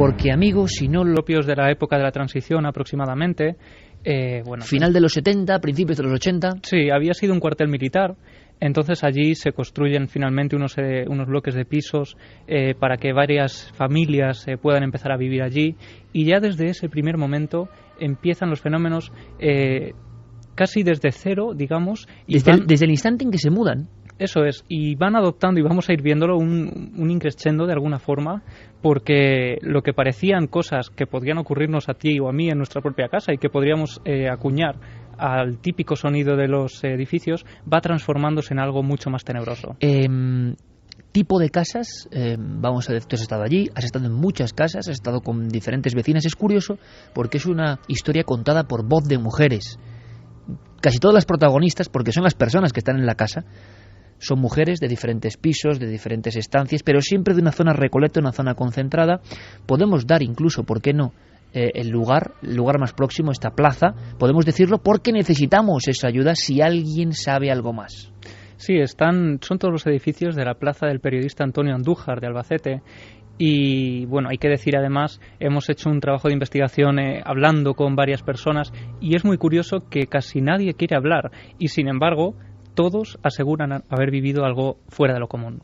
porque, amigos, si no... Propios de la época de la transición aproximadamente. Final de los 70, principios de los 80. Sí, había sido un cuartel militar. Entonces allí se construyen finalmente unos bloques de pisos para que varias familias puedan empezar a vivir allí. Y ya desde ese primer momento empiezan los fenómenos casi desde cero, digamos. Y desde el instante en que se mudan. Eso es, y van adoptando, y vamos a ir viéndolo, un increscendo de alguna forma, porque lo que parecían cosas que podrían ocurrirnos a ti o a mí en nuestra propia casa y que podríamos acuñar al típico sonido de los edificios, va transformándose en algo mucho más tenebroso. Tipo de casas, vamos a ver, tú has estado allí, has estado en muchas casas, has estado con diferentes vecinas. Es curioso porque es una historia contada por voz de mujeres. Casi todas las protagonistas, porque son las personas que están en la casa, son mujeres de diferentes pisos, de diferentes estancias, pero siempre de una zona recolecta, una zona concentrada. Podemos dar incluso, ¿por qué no?, el lugar más próximo, esta plaza, podemos decirlo, porque necesitamos esa ayuda si alguien sabe algo más. Sí, son todos los edificios de la plaza del periodista Antonio Andújar de Albacete. Y bueno, hay que decir además, hemos hecho un trabajo de investigación hablando con varias personas, y es muy curioso que casi nadie quiere hablar, y sin embargo todos aseguran haber vivido algo fuera de lo común.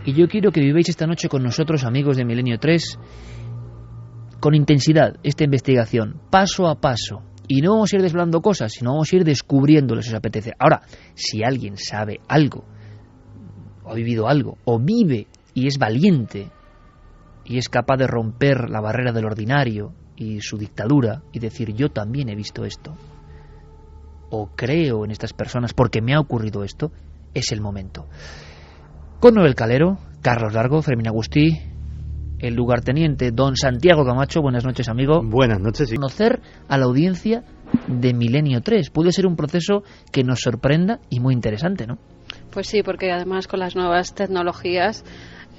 Y yo quiero que viváis esta noche con nosotros, amigos de Milenio 3, con intensidad esta investigación, paso a paso. Y no vamos a ir desvelando cosas, sino vamos a ir descubriéndoles si os apetece. Ahora, si alguien sabe algo, o ha vivido algo, o vive y es valiente, y es capaz de romper la barrera del ordinario y su dictadura, y decir, yo también he visto esto, o creo en estas personas porque me ha ocurrido esto, es el momento. Con Noel Calero, Carlos Largo, Fermín Agustí, el lugarteniente don Santiago Camacho. Buenas noches, amigo. Buenas noches. Sí. Conocer a la audiencia de Milenio 3 puede ser un proceso que nos sorprenda y muy interesante, ¿no? Pues sí, porque además con las nuevas tecnologías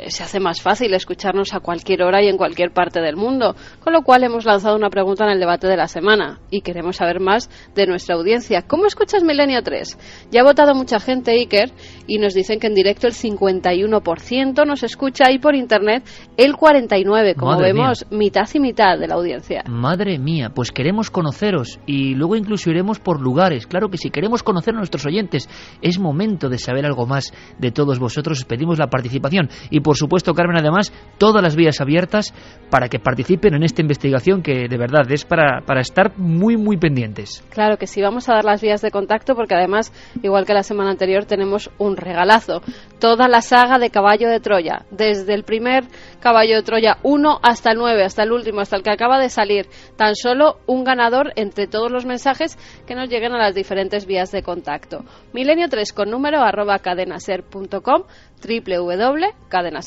se hace más fácil escucharnos a cualquier hora y en cualquier parte del mundo, con lo cual hemos lanzado una pregunta en el debate de la semana y queremos saber más de nuestra audiencia. ¿Cómo escuchas Milenio 3? Ya ha votado mucha gente, Iker, y nos dicen que en directo el 51% nos escucha y por internet el 49%, como Madre vemos, mía. mitad y mitad de la audiencia. Madre mía, pues queremos conoceros y luego incluso iremos por lugares. Claro que sí, queremos conocer a nuestros oyentes. Es momento de saber algo más de todos vosotros. Os pedimos la participación y por supuesto, Carmen, además, todas las vías abiertas para que participen en esta investigación que de verdad es para estar muy, muy pendientes. Claro que sí, vamos a dar las vías de contacto porque además, igual que la semana anterior, tenemos un regalazo. Toda la saga de Caballo de Troya, desde el primer Caballo de Troya 1 hasta el 9, hasta el último, hasta el que acaba de salir. Tan solo un ganador entre todos los mensajes que nos lleguen a las diferentes vías de contacto. Milenio 3 con número @cadenaser.com, www.cadenaser.com,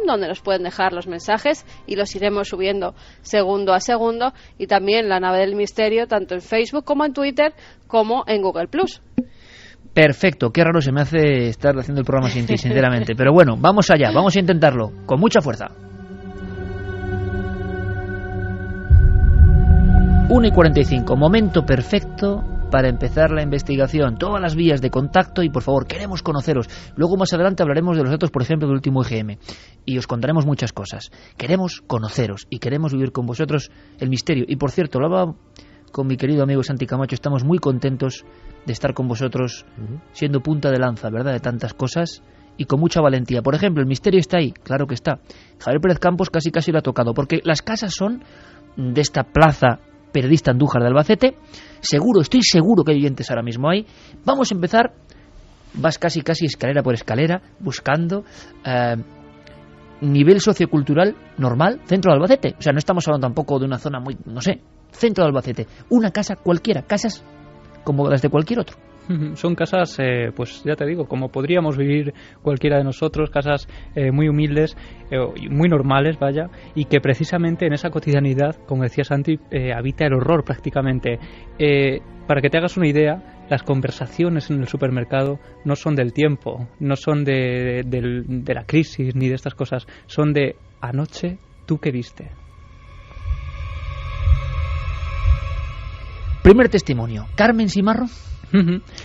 donde nos pueden dejar los mensajes y los iremos subiendo segundo a segundo, y también La Nave del Misterio, tanto en Facebook como en Twitter como en Google+. Perfecto, qué raro se me hace estar haciendo el programa sin ti, sinceramente. Pero bueno, vamos allá, vamos a intentarlo, con mucha fuerza. 1:45, momento perfecto para empezar la investigación. Todas las vías de contacto y, por favor, queremos conoceros. Luego más adelante hablaremos de los datos, por ejemplo, del último IGM y os contaremos muchas cosas. Queremos conoceros y queremos vivir con vosotros el misterio. Y, por cierto, lo hablaba con mi querido amigo Santi Camacho, estamos muy contentos de estar con vosotros siendo punta de lanza, ¿verdad?, de tantas cosas y con mucha valentía. Por ejemplo, el misterio está ahí, claro que está. Javier Pérez Campos casi lo ha tocado, porque las casas son de esta plaza periodista Andújar de Albacete. Estoy seguro que hay oyentes ahora mismo ahí. Vamos a empezar, vas casi escalera por escalera, buscando nivel sociocultural normal, centro de Albacete. O sea, no estamos hablando tampoco de una zona muy, no sé, centro de Albacete. Una casa cualquiera, casas como las de cualquier otro. Son casas, pues ya te digo, como podríamos vivir cualquiera de nosotros, casas muy humildes, muy normales, vaya, y que precisamente en esa cotidianidad, como decía Santi, habita el horror prácticamente. Para que te hagas una idea, las conversaciones en el supermercado no son del tiempo, no son de la crisis ni de estas cosas, son de anoche, ¿tú qué viste? Primer testimonio, Carmen Simarro.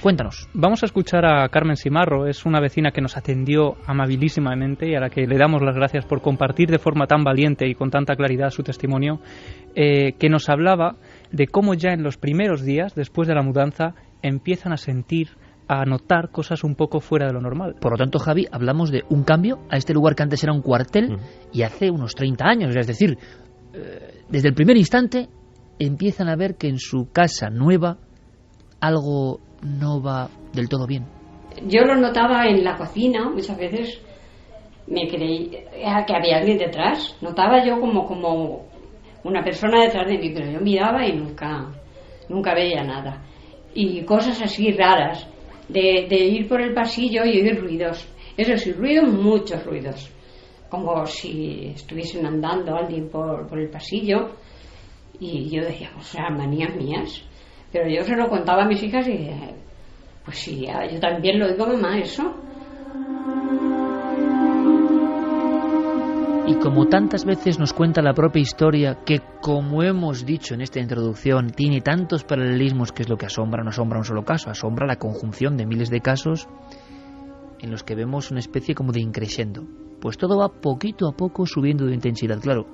Cuéntanos. Vamos a escuchar a Carmen Simarro. Es una vecina que nos atendió amabilísimamente y a la que le damos las gracias por compartir de forma tan valiente y con tanta claridad su testimonio, que nos hablaba de cómo ya en los primeros días, después de la mudanza, empiezan a sentir, a notar cosas un poco fuera de lo normal. Por lo tanto, Javi, hablamos de un cambio a este lugar que antes era un cuartel y hace unos 30 años. Es decir, desde el primer instante empiezan a ver que en su casa nueva algo no va del todo bien. Yo lo notaba en la cocina, muchas veces me creía que había alguien detrás. Notaba yo como una persona detrás de mí, pero yo miraba y nunca veía nada. Y cosas así raras, de ir por el pasillo y oír ruidos. Eso sí, muchos ruidos. Como si estuviesen andando alguien por el pasillo. Y yo decía, o sea, manías mías. Pero yo se lo contaba a mis hijas y pues sí, yo también lo digo, mamá, eso. Y como tantas veces nos cuenta la propia historia, que como hemos dicho en esta introducción, tiene tantos paralelismos, que es lo que asombra, no asombra un solo caso, asombra la conjunción de miles de casos en los que vemos una especie como de increscendo. Pues todo va poquito a poco subiendo de intensidad, claro.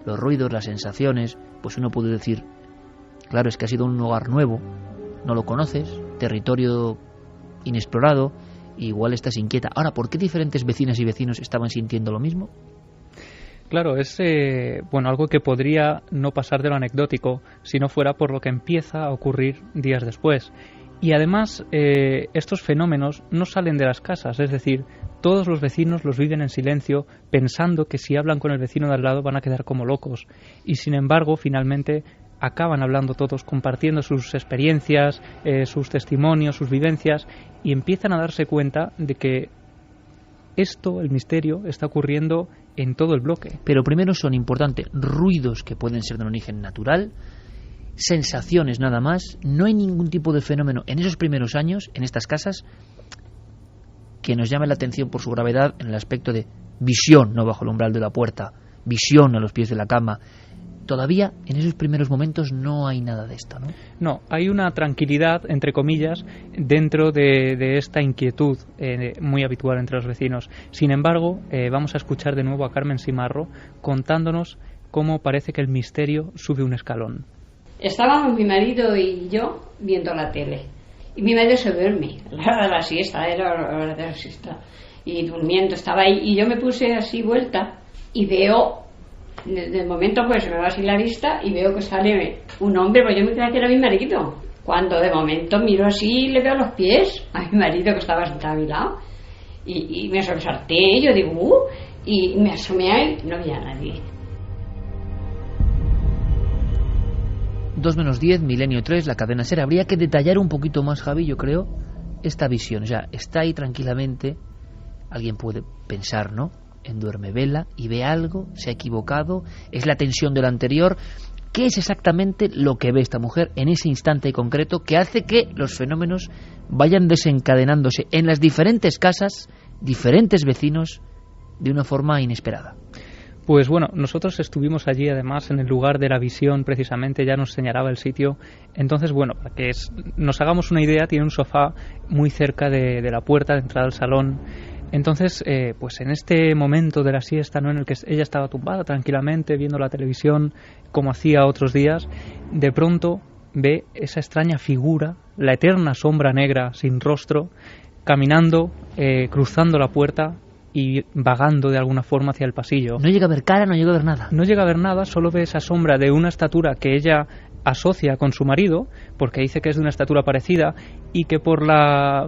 Los ruidos, las sensaciones, pues uno puede decir, claro, es que ha sido un hogar nuevo, no lo conoces, territorio inexplorado, igual estás inquieta. Ahora, ¿por qué diferentes vecinas y vecinos estaban sintiendo lo mismo? Claro, es algo que podría no pasar de lo anecdótico si no fuera por lo que empieza a ocurrir días después. Y además, estos fenómenos no salen de las casas, es decir, todos los vecinos los viven en silencio, pensando que si hablan con el vecino de al lado van a quedar como locos. Y sin embargo, finalmente acaban hablando todos, compartiendo sus experiencias, sus testimonios, sus vivencias, y empiezan a darse cuenta de que esto, el misterio, está ocurriendo en todo el bloque. Pero primero son importantes ruidos que pueden ser de un origen natural, sensaciones nada más. No hay ningún tipo de fenómeno en esos primeros años, en estas casas, que nos llame la atención por su gravedad en el aspecto de visión, no bajo el umbral de la puerta, visión a los pies de la cama. Todavía en esos primeros momentos no hay nada de esto, ¿no? No, hay una tranquilidad, entre comillas, dentro de esta inquietud muy habitual entre los vecinos. Sin embargo, vamos a escuchar de nuevo a Carmen Simarro contándonos cómo parece que el misterio sube un escalón. Estábamos mi marido y yo viendo la tele. Y mi marido se duerme, a la hora de la siesta, era la hora de la siesta. Y durmiendo, estaba ahí. Y yo me puse así vuelta y veo, de momento pues me va así la vista y veo que sale un hombre, pues yo me creía que era mi marido. Cuando de momento miro así y le veo los pies a mi marido que estaba sentado a mi lado. Y me sobresalté, yo digo, y me asomé ahí, no había nadie. 2-10, Milenio 3, la cadena SER. Habría que detallar un poquito más, Javi, yo creo, esta visión. O sea, está ahí tranquilamente, alguien puede pensar, ¿no?, en duermevela y ve algo, se ha equivocado, es la tensión del anterior. ¿Qué es exactamente lo que ve esta mujer en ese instante concreto que hace que los fenómenos vayan desencadenándose en las diferentes casas, diferentes vecinos, de una forma inesperada? Pues bueno, nosotros estuvimos allí además en el lugar de la visión, precisamente ya nos señalaba el sitio. Entonces, bueno, para que nos hagamos una idea, tiene un sofá muy cerca de la puerta de entrada al salón. Entonces, pues en este momento de la siesta, ¿no?, en el que ella estaba tumbada tranquilamente viendo la televisión como hacía otros días, de pronto ve esa extraña figura, la eterna sombra negra sin rostro, caminando, cruzando la puerta y vagando de alguna forma hacia el pasillo. No llega a ver cara, no llega a ver nada. No llega a ver nada, solo ve esa sombra de una estatura que ella asocia con su marido, porque dice que es de una estatura parecida y que por la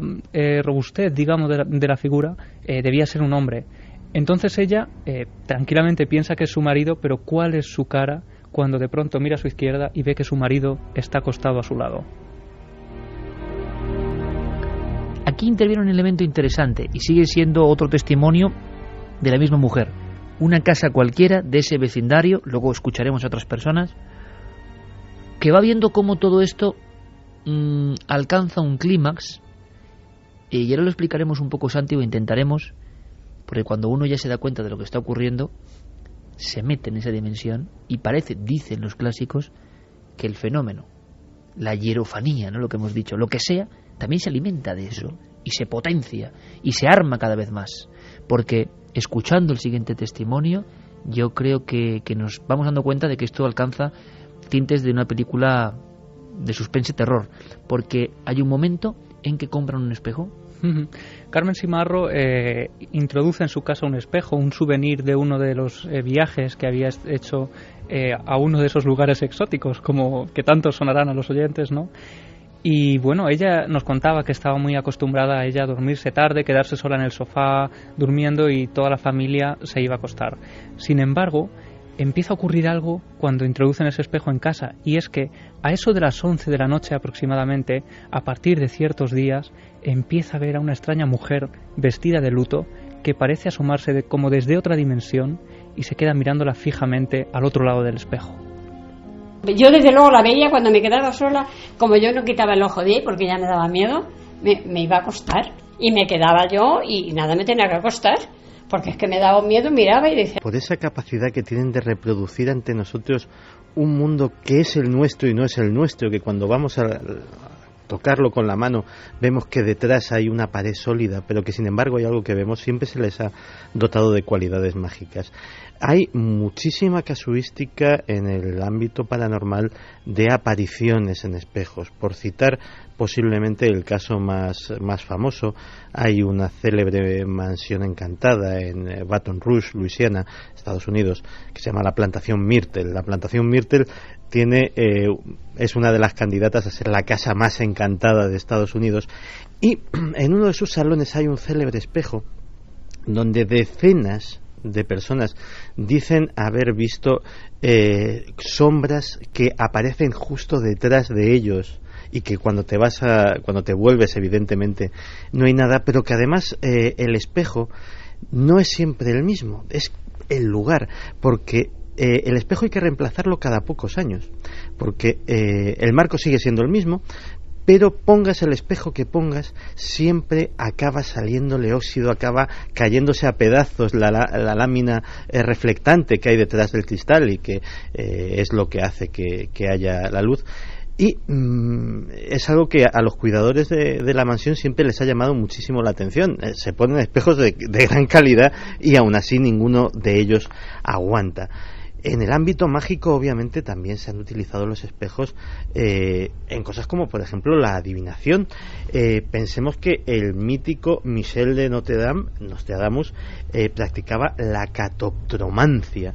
robustez, digamos, de la figura, debía ser un hombre. Entonces ella tranquilamente piensa que es su marido, pero ¿cuál es su cara cuando de pronto mira a su izquierda y ve que su marido está acostado a su lado? Aquí interviene un elemento interesante y sigue siendo otro testimonio de la misma mujer. Una casa cualquiera de ese vecindario, luego escucharemos a otras personas, que va viendo cómo todo esto alcanza un clímax, y ahora lo explicaremos un poco, Santi, o intentaremos, porque cuando uno ya se da cuenta de lo que está ocurriendo, se mete en esa dimensión y parece, dicen los clásicos, que el fenómeno, la hierofanía, ¿no?, lo que hemos dicho, lo que sea, también se alimenta de eso y se potencia y se arma cada vez más, porque escuchando el siguiente testimonio yo creo que nos vamos dando cuenta de que esto alcanza tintes de una película de suspense terror, porque hay un momento en que compran un espejo. Carmen Simarro introduce en su casa un espejo, un souvenir de uno de los viajes que había hecho a uno de esos lugares exóticos, como que tanto sonarán a los oyentes, ¿no? Y bueno, ella nos contaba que estaba muy acostumbrada a ella a dormirse tarde, quedarse sola en el sofá durmiendo y toda la familia se iba a acostar. Sin embargo, empieza a ocurrir algo cuando introducen ese espejo en casa, y es que a eso de las 11 de la noche aproximadamente, a partir de ciertos días, empieza a ver a una extraña mujer vestida de luto que parece asomarse como desde otra dimensión y se queda mirándola fijamente al otro lado del espejo. Yo desde luego la veía cuando me quedaba sola, como yo no quitaba el ojo de ahí porque ya me daba miedo, me iba a acostar y me quedaba yo y nada, me tenía que acostar. Porque es que me daba miedo, miraba y decía... Por esa capacidad que tienen de reproducir ante nosotros un mundo que es el nuestro y no es el nuestro, que cuando vamos a tocarlo con la mano vemos que detrás hay una pared sólida, pero que sin embargo hay algo que vemos, siempre se les ha dotado de cualidades mágicas. Hay muchísima casuística en el ámbito paranormal de apariciones en espejos. Por citar posiblemente el caso más famoso, hay una célebre mansión encantada en Baton Rouge, Luisiana, Estados Unidos, que se llama la Plantación Myrtle. La Plantación Myrtle es una de las candidatas a ser la casa más encantada de Estados Unidos, y en uno de sus salones hay un célebre espejo donde decenas de personas dicen haber visto sombras que aparecen justo detrás de ellos, y que cuando te vuelves evidentemente no hay nada, pero que además el espejo no es siempre el mismo, es el lugar, porque el espejo hay que reemplazarlo cada pocos años, porque el marco sigue siendo el mismo, pero pongas el espejo que pongas, siempre acaba saliéndole óxido, acaba cayéndose a pedazos la lámina reflectante que hay detrás del cristal, y que es lo que hace que haya la luz. Y es algo que a los cuidadores de la mansión siempre les ha llamado muchísimo la atención. Se ponen espejos de gran calidad y aún así ninguno de ellos aguanta. En el ámbito mágico, obviamente, también se han utilizado los espejos en cosas como, por ejemplo, la adivinación. Pensemos que el mítico Michel de Nostradamus practicaba la catoptromancia,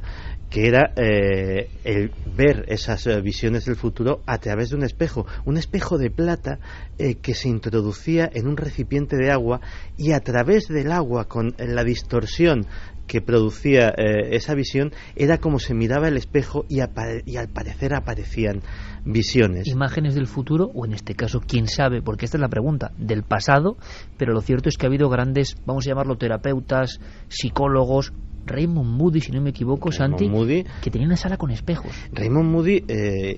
que era el ver esas visiones del futuro a través de un espejo de plata que se introducía en un recipiente de agua, y a través del agua, con la distorsión que producía esa visión, era como se miraba el espejo y al parecer aparecían visiones. Imágenes del futuro, o en este caso, quién sabe, porque esta es la pregunta, del pasado, pero lo cierto es que ha habido grandes, vamos a llamarlo terapeutas, psicólogos. Raymond Moody, si no me equivoco, Santi, que tenía una sala con espejos. Raymond Moody,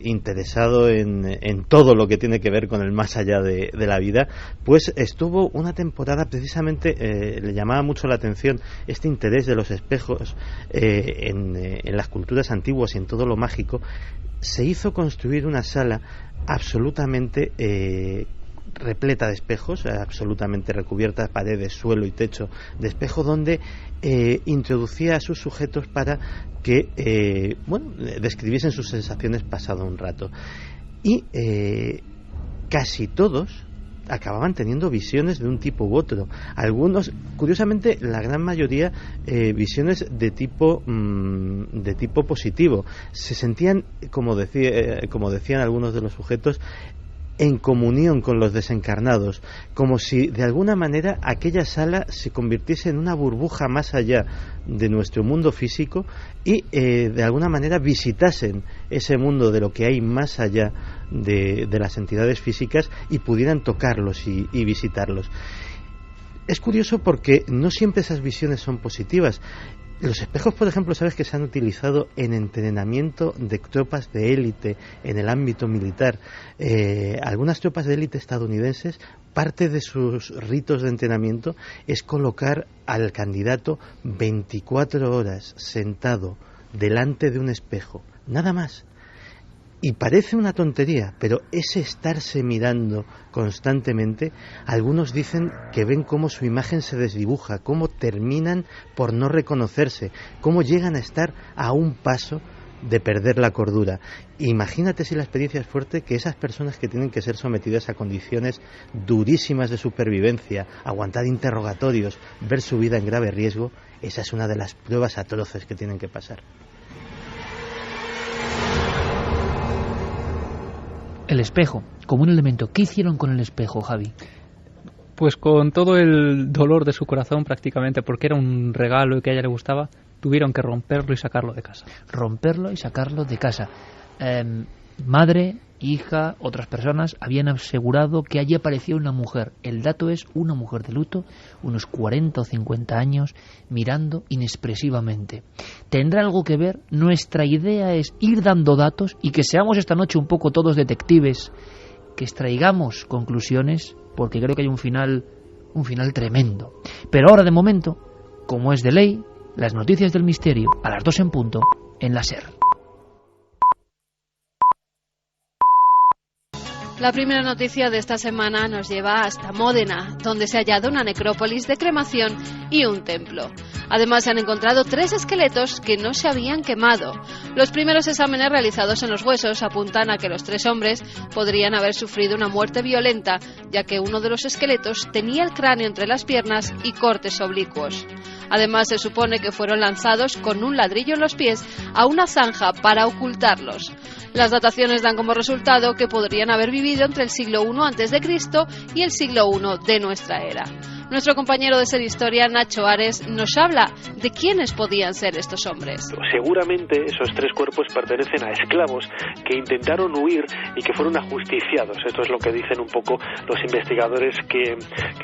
interesado en todo lo que tiene que ver con el más allá de la vida, pues estuvo una temporada precisamente, le llamaba mucho la atención este interés de los espejos en las culturas antiguas y en todo lo mágico. Se hizo construir una sala absolutamente repleta de espejos, absolutamente recubierta, paredes, suelo y techo de espejo, donde introducía a sus sujetos para que describiesen sus sensaciones pasado un rato, y casi todos acababan teniendo visiones de un tipo u otro. Algunos, curiosamente, la gran mayoría, visiones de tipo positivo. Se sentían, como decían algunos de los sujetos, en comunión con los desencarnados, como si de alguna manera aquella sala se convirtiese en una burbuja más allá de nuestro mundo físico, y de alguna manera visitasen ese mundo de lo que hay más allá de las entidades físicas, y pudieran tocarlos y visitarlos. Es curioso porque no siempre esas visiones son positivas. Los espejos, por ejemplo, sabes que se han utilizado en entrenamiento de tropas de élite en el ámbito militar. Algunas tropas de élite estadounidenses, parte de sus ritos de entrenamiento es colocar al candidato 24 horas sentado delante de un espejo, nada más. Y parece una tontería, pero ese estarse mirando constantemente, algunos dicen que ven cómo su imagen se desdibuja, cómo terminan por no reconocerse, cómo llegan a estar a un paso de perder la cordura. Imagínate si la experiencia es fuerte, que esas personas que tienen que ser sometidas a condiciones durísimas de supervivencia, aguantar interrogatorios, ver su vida en grave riesgo, esa es una de las pruebas atroces que tienen que pasar. El espejo, como un elemento. ¿Qué hicieron con el espejo, Javi? Pues con todo el dolor de su corazón prácticamente, porque era un regalo y que a ella le gustaba, tuvieron que romperlo y sacarlo de casa. Romperlo y sacarlo de casa. Madre, hija, otras personas habían asegurado que allí aparecía una mujer. El dato es una mujer de luto, unos 40 o 50 años, mirando inexpresivamente. ¿Tendrá algo que ver? Nuestra idea es ir dando datos y que seamos esta noche un poco todos detectives, que extraigamos conclusiones, porque creo que hay un final tremendo. Pero ahora, de momento, como es de ley, las noticias del misterio a las 2 en punto en la SER. La primera noticia de esta semana nos lleva hasta Módena, donde se ha hallado una necrópolis de cremación y un templo. Además, se han encontrado 3 esqueletos que no se habían quemado. Los primeros exámenes realizados en los huesos apuntan a que los 3 hombres podrían haber sufrido una muerte violenta, ya que uno de los esqueletos tenía el cráneo entre las piernas y cortes oblicuos. Además, se supone que fueron lanzados con un ladrillo en los pies a una zanja para ocultarlos. Las dataciones dan como resultado que podrían haber vivido entre el siglo I a.C. y el siglo I de nuestra era. Nuestro compañero de Ser Historia, Nacho Ares, nos habla de quiénes podían ser estos hombres. Seguramente esos 3 cuerpos pertenecen a esclavos que intentaron huir y que fueron ajusticiados. Esto es lo que dicen un poco los investigadores que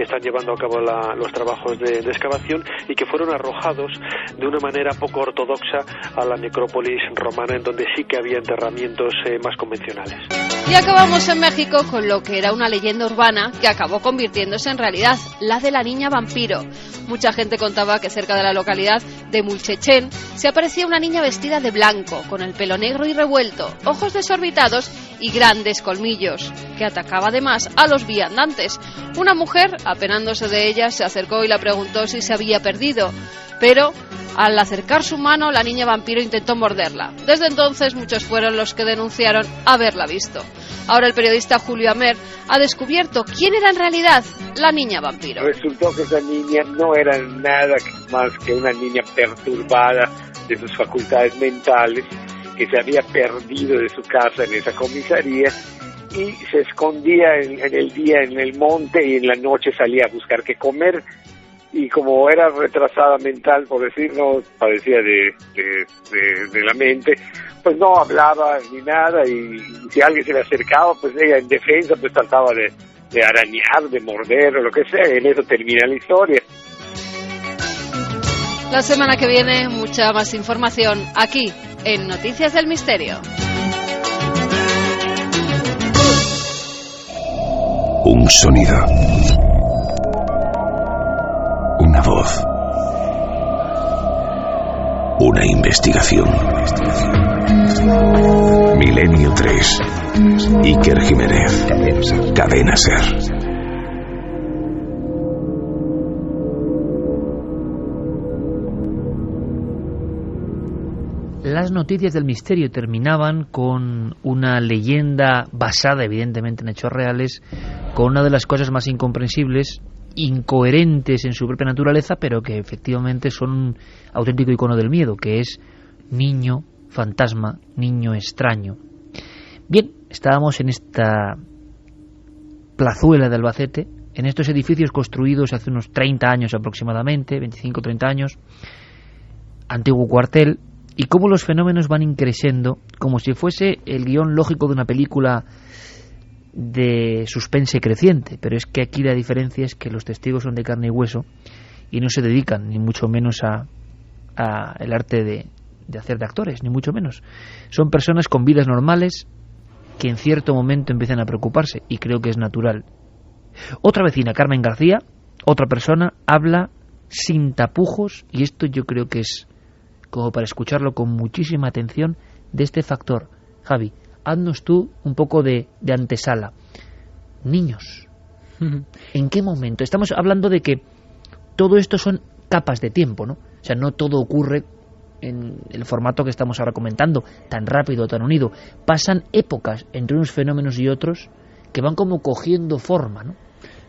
están llevando a cabo los trabajos de excavación y que fueron arrojados de una manera poco ortodoxa a la necrópolis romana, en donde sí que había enterramientos más convencionales. Y acabamos en México con lo que era una leyenda urbana que acabó convirtiéndose en realidad, la de la niña vampiro. Mucha gente contaba que cerca de la localidad de Mulchechén se aparecía una niña vestida de blanco, con el pelo negro y revuelto, ojos desorbitados y grandes colmillos, que atacaba además a los viandantes. Una mujer, apenándose de ella, se acercó y la preguntó si se había perdido, pero al acercar su mano, la niña vampiro intentó morderla. Desde entonces, muchos fueron los que denunciaron haberla visto. Ahora el periodista Julio Amer ha descubierto quién era en realidad la niña vampiro. Resultó que esa niña no era nada más que una niña perturbada de sus facultades mentales, que se había perdido de su casa en esa comisaría y se escondía en el día en el monte y en la noche salía a buscar qué comer. Y como era retrasada mental, por decirlo, padecía de la mente, pues no hablaba ni nada, y si alguien se le acercaba, pues ella en defensa pues trataba de arañar, de morder o lo que sea, y en eso termina la historia. La semana que viene, mucha más información aquí, en Noticias del Misterio. Un sonido. Una voz. Una investigación. Milenio 3. Iker Jiménez. Cadena SER. Las noticias del misterio terminaban con una leyenda basada evidentemente en hechos reales, con una de las cosas más incomprensibles, incoherentes en su propia naturaleza, pero que efectivamente son un auténtico icono del miedo, que es niño fantasma, niño extraño. Bien, estábamos en esta plazuela de Albacete, en estos edificios construidos hace unos 30 años aproximadamente, 25-30 años, antiguo cuartel, y cómo los fenómenos van increciendo como si fuese el guión lógico de una película de suspense creciente, pero es que aquí la diferencia es que los testigos son de carne y hueso y no se dedican ni mucho menos a el arte de hacer de actores, ni mucho menos. Son personas con vidas normales que en cierto momento empiezan a preocuparse, y creo que es natural. Otra vecina, Carmen García, otra persona, habla sin tapujos, y esto yo creo que es como para escucharlo con muchísima atención, de este factor. Javi, haznos tú un poco de antesala. Niños, ¿en qué momento? Estamos hablando de que todo esto son capas de tiempo, ¿no? O sea, no todo ocurre en el formato que estamos ahora comentando, tan rápido, tan unido. Pasan épocas entre unos fenómenos y otros que van como cogiendo forma, ¿no?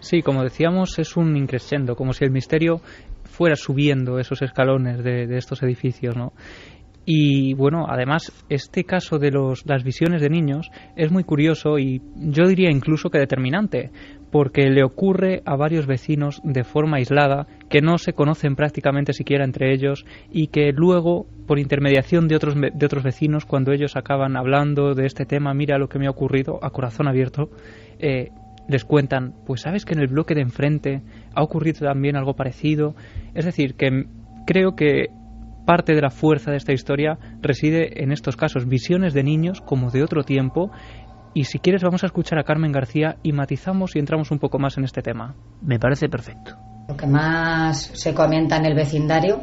Sí, como decíamos, es un increscendo, como si el misterio fuera subiendo esos escalones de estos edificios, ¿no? Y bueno, además, este caso de las visiones de niños es muy curioso y yo diría incluso que determinante, porque le ocurre a varios vecinos de forma aislada, que no se conocen prácticamente siquiera entre ellos y que luego, por intermediación de otros vecinos, cuando ellos acaban hablando de este tema, mira lo que me ha ocurrido, a corazón abierto, les cuentan, pues sabes que en el bloque de enfrente ha ocurrido también algo parecido. Es decir, que creo que parte de la fuerza de esta historia reside en estos casos, visiones de niños como de otro tiempo. Y si quieres vamos a escuchar a Carmen García y matizamos y entramos un poco más en este tema. Me parece perfecto. Lo que más se comenta en el vecindario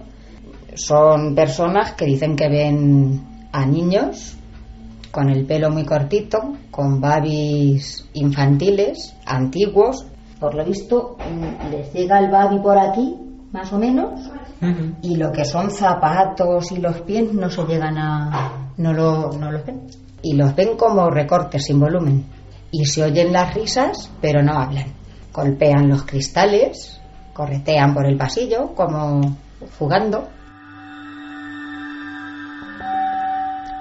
son personas que dicen que ven a niños con el pelo muy cortito, con babis infantiles, antiguos. Por lo visto les llega el babi por aquí, más o menos, y lo que son zapatos y los pies no se llegan a... no los ven. Y los ven como recortes sin volumen. Y se oyen las risas, pero no hablan. Golpean los cristales, corretean por el pasillo, como jugando.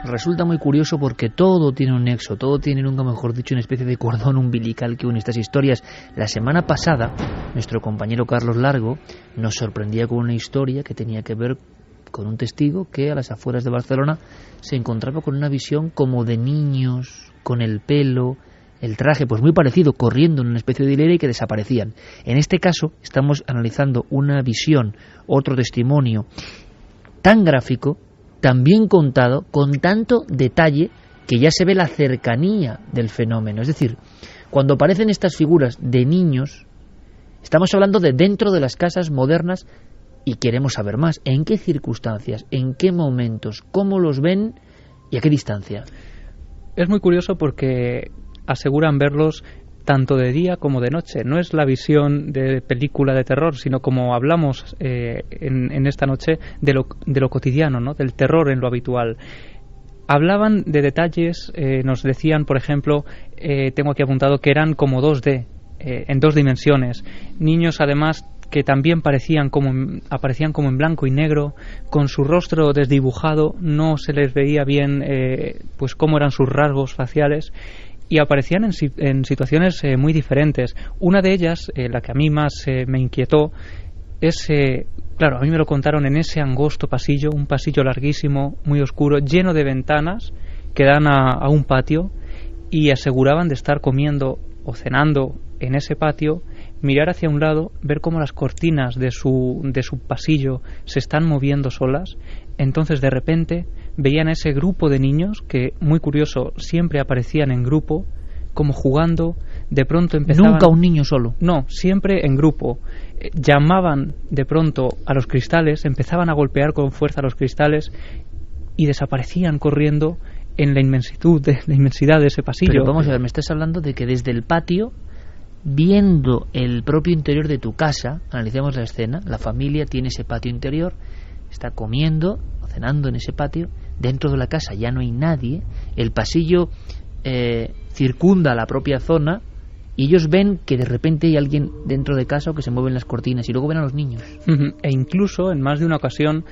Resulta muy curioso porque todo tiene un nexo, todo tiene, nunca mejor dicho, una especie de cordón umbilical que une estas historias. La semana pasada, nuestro compañero Carlos Largo nos sorprendía con una historia que tenía que ver con un testigo que a las afueras de Barcelona se encontraba con una visión como de niños, con el pelo, el traje, pues muy parecido, corriendo en una especie de hilera y que desaparecían. En este caso estamos analizando una visión, otro testimonio tan gráfico, tan bien contado, con tanto detalle, que ya se ve la cercanía del fenómeno. Es decir, cuando aparecen estas figuras de niños, estamos hablando de dentro de las casas modernas. Y queremos saber más. ¿En qué circunstancias? ¿En qué momentos? ¿Cómo los ven? ¿Y a qué distancia? Es muy curioso porque aseguran verlos tanto de día como de noche. No es la visión de película de terror, sino como hablamos en esta noche de lo cotidiano, ¿no? Del terror en lo habitual. Hablaban de detalles, nos decían, por ejemplo, tengo aquí apuntado que eran como 2D, en 2 dimensiones. Niños, además, que también aparecían como en blanco y negro, con su rostro desdibujado, no se les veía bien pues cómo eran sus rasgos faciales, y aparecían en situaciones muy diferentes. Una de ellas, la que a mí más me inquietó, es, claro, a mí me lo contaron en ese angosto pasillo, un pasillo larguísimo, muy oscuro, lleno de ventanas que dan a un patio, y aseguraban de estar comiendo o cenando en ese patio, mirar hacia un lado, ver cómo las cortinas de su pasillo se están moviendo solas. Entonces de repente veían a ese grupo de niños que, muy curioso, siempre aparecían en grupo, como jugando. De pronto empezaban... Nunca un niño solo. No, siempre en grupo. Llamaban de pronto a los cristales, empezaban a golpear con fuerza los cristales y desaparecían corriendo en la inmensidad de ese pasillo. Pero vamos a ver, me estás hablando de que desde el patio, viendo el propio interior de tu casa, analicemos la escena, la familia tiene ese patio interior, está comiendo o cenando en ese patio, dentro de la casa ya no hay nadie, el pasillo circunda la propia zona, y ellos ven que de repente hay alguien dentro de casa o que se mueven las cortinas, y luego ven a los niños. E incluso en más de una ocasión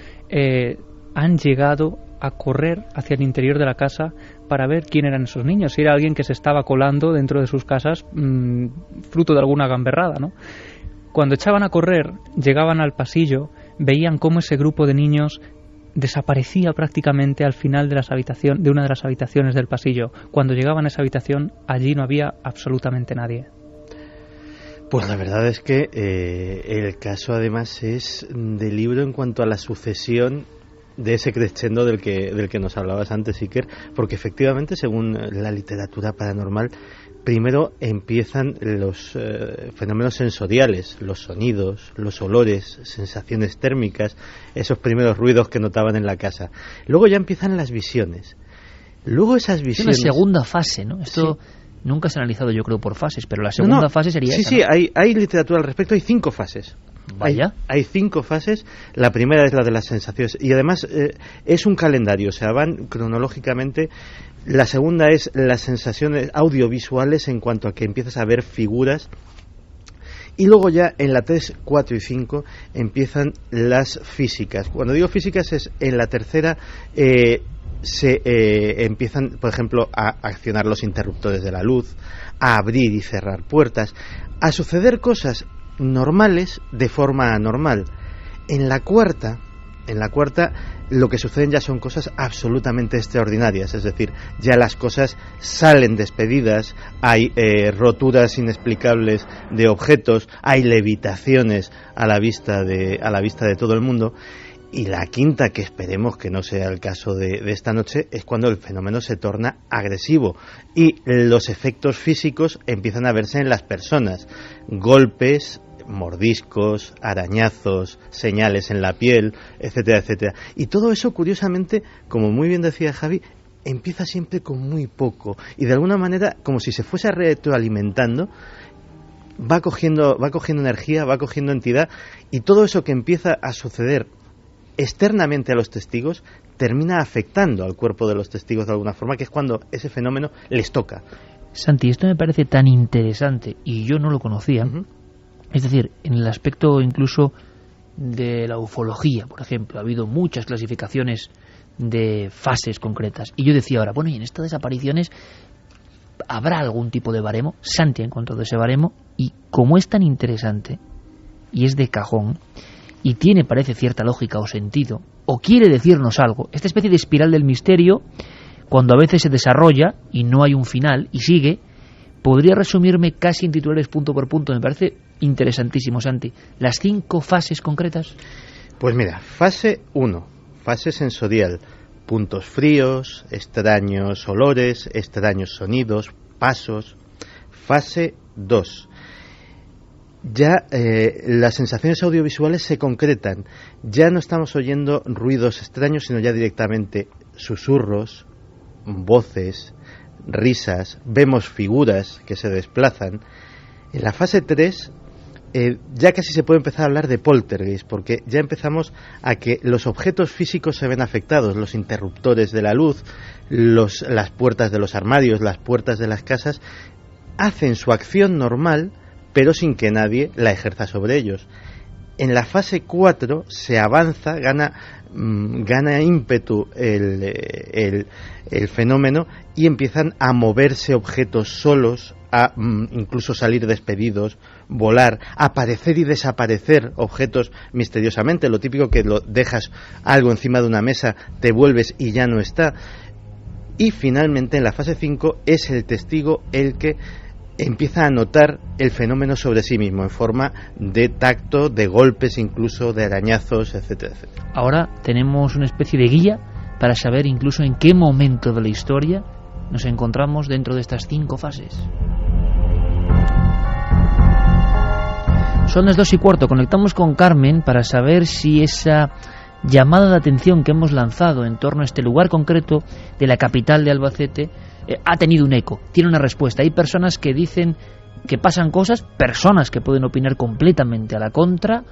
han llegado a correr hacia el interior de la casa para ver quién eran esos niños, si era alguien que se estaba colando dentro de sus casas fruto de alguna gamberrada, ¿no? Cuando echaban a correr, llegaban al pasillo, veían cómo ese grupo de niños desaparecía prácticamente al final de una de las habitaciones del pasillo. Cuando llegaban a esa habitación, allí no había absolutamente nadie. Pues la verdad es que el caso además es de libro en cuanto a la sucesión de ese crescendo del que nos hablabas antes, Iker, porque efectivamente, según la literatura paranormal, primero empiezan los fenómenos sensoriales, los sonidos, los olores, sensaciones térmicas, esos primeros ruidos que notaban en la casa. Luego ya empiezan las visiones. Luego esas visiones... Es una segunda fase, ¿no? Esto nunca se ha analizado, yo creo, por fases, pero la segunda fase sería esa, Sí, ¿no? hay literatura al respecto, hay 5 fases. Vaya. Hay 5 fases. La primera es la de las sensaciones y además es un calendario, o sea, van cronológicamente. La segunda es las sensaciones audiovisuales, en cuanto a que empiezas a ver figuras. Y luego ya en la 3, 4 y 5 empiezan las físicas. Cuando digo físicas es en la tercera se empiezan, por ejemplo, a accionar los interruptores de la luz, a abrir y cerrar puertas, a suceder cosas normales de forma anormal. En la cuarta lo que suceden ya son cosas absolutamente extraordinarias, es decir, ya las cosas salen despedidas, hay roturas inexplicables de objetos, hay levitaciones a la vista de todo el mundo. Y la quinta, que esperemos que no sea el caso de esta noche, es cuando el fenómeno se torna agresivo y los efectos físicos empiezan a verse en las personas. Golpes, mordiscos, arañazos, señales en la piel, etcétera, etcétera. Y todo eso, curiosamente, como muy bien decía Javi, empieza siempre con muy poco. Y de alguna manera, como si se fuese retroalimentando, va cogiendo energía, va cogiendo entidad, y todo eso que empieza a suceder externamente a los testigos termina afectando al cuerpo de los testigos de alguna forma, que es cuando ese fenómeno les toca. Santi, esto me parece tan interesante y yo no lo conocía. Es decir, en el aspecto incluso de la ufología, por ejemplo, ha habido muchas clasificaciones de fases concretas. Y yo decía ahora, bueno, y en estas desapariciones habrá algún tipo de baremo. Santi ha encontrado ese baremo, y como es tan interesante y es de cajón y tiene, parece, cierta lógica o sentido, o quiere decirnos algo, esta especie de espiral del misterio, cuando a veces se desarrolla y no hay un final y sigue, podría resumirme casi en titulares punto por punto. Me parece interesantísimo, Santi. ¿Las 5 fases concretas? Pues mira, fase 1, fase sensorial, puntos fríos, extraños olores, extraños sonidos, pasos. Fase 2, ya las sensaciones audiovisuales se concretan, ya no estamos oyendo ruidos extraños, sino ya directamente susurros, voces, risas, vemos figuras que se desplazan. En la fase 3 ya casi se puede empezar a hablar de poltergeist, porque ya empezamos a que los objetos físicos se ven afectados, los interruptores de la luz, las puertas de los armarios, las puertas de las casas, hacen su acción normal, pero sin que nadie la ejerza sobre ellos. En la fase 4 se avanza, gana ímpetu el fenómeno, y empiezan a moverse objetos solos, a incluso salir despedidos, volar, aparecer y desaparecer objetos misteriosamente. Lo típico, que lo dejas algo encima de una mesa, te vuelves y ya no está. Y finalmente, en la fase 5, es el testigo el que empieza a notar el fenómeno sobre sí mismo, en forma de tacto, de golpes, incluso de arañazos, etcétera, etcétera. Ahora tenemos una especie de guía para saber incluso en qué momento de la historia nos encontramos dentro de estas 5 fases. Son las 2:15, conectamos con Carmen para saber si esa llamada de atención que hemos lanzado en torno a este lugar concreto de la capital de Albacete ha tenido un eco, tiene una respuesta. Hay personas que dicen que pasan cosas, personas que pueden opinar completamente a la contra.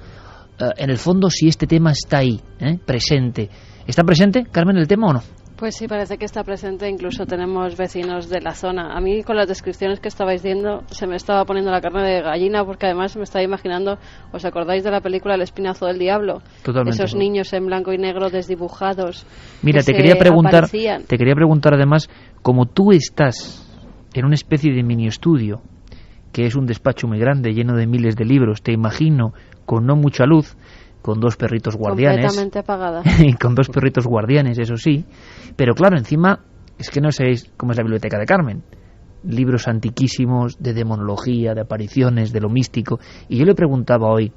En el fondo, si este tema está ahí, presente. ¿Está presente, Carmen, el tema o no? Pues sí, parece que está presente. Incluso tenemos vecinos de la zona. A mí, con las descripciones que estabais viendo, se me estaba poniendo la carne de gallina, porque además me estaba imaginando, ¿os acordáis de la película El espinazo del diablo? Totalmente. Esos niños en blanco y negro desdibujados. Mira, te quería preguntar además, como tú estás en una especie de mini estudio, que es un despacho muy grande, lleno de miles de libros, te imagino con no mucha luz, con 2 perritos guardianes. Completamente apagada. Con 2 perritos guardianes, eso sí. Pero claro, encima, es que no sabéis cómo es la biblioteca de Carmen. Libros antiquísimos de demonología, de apariciones, de lo místico. Y yo le preguntaba hoy,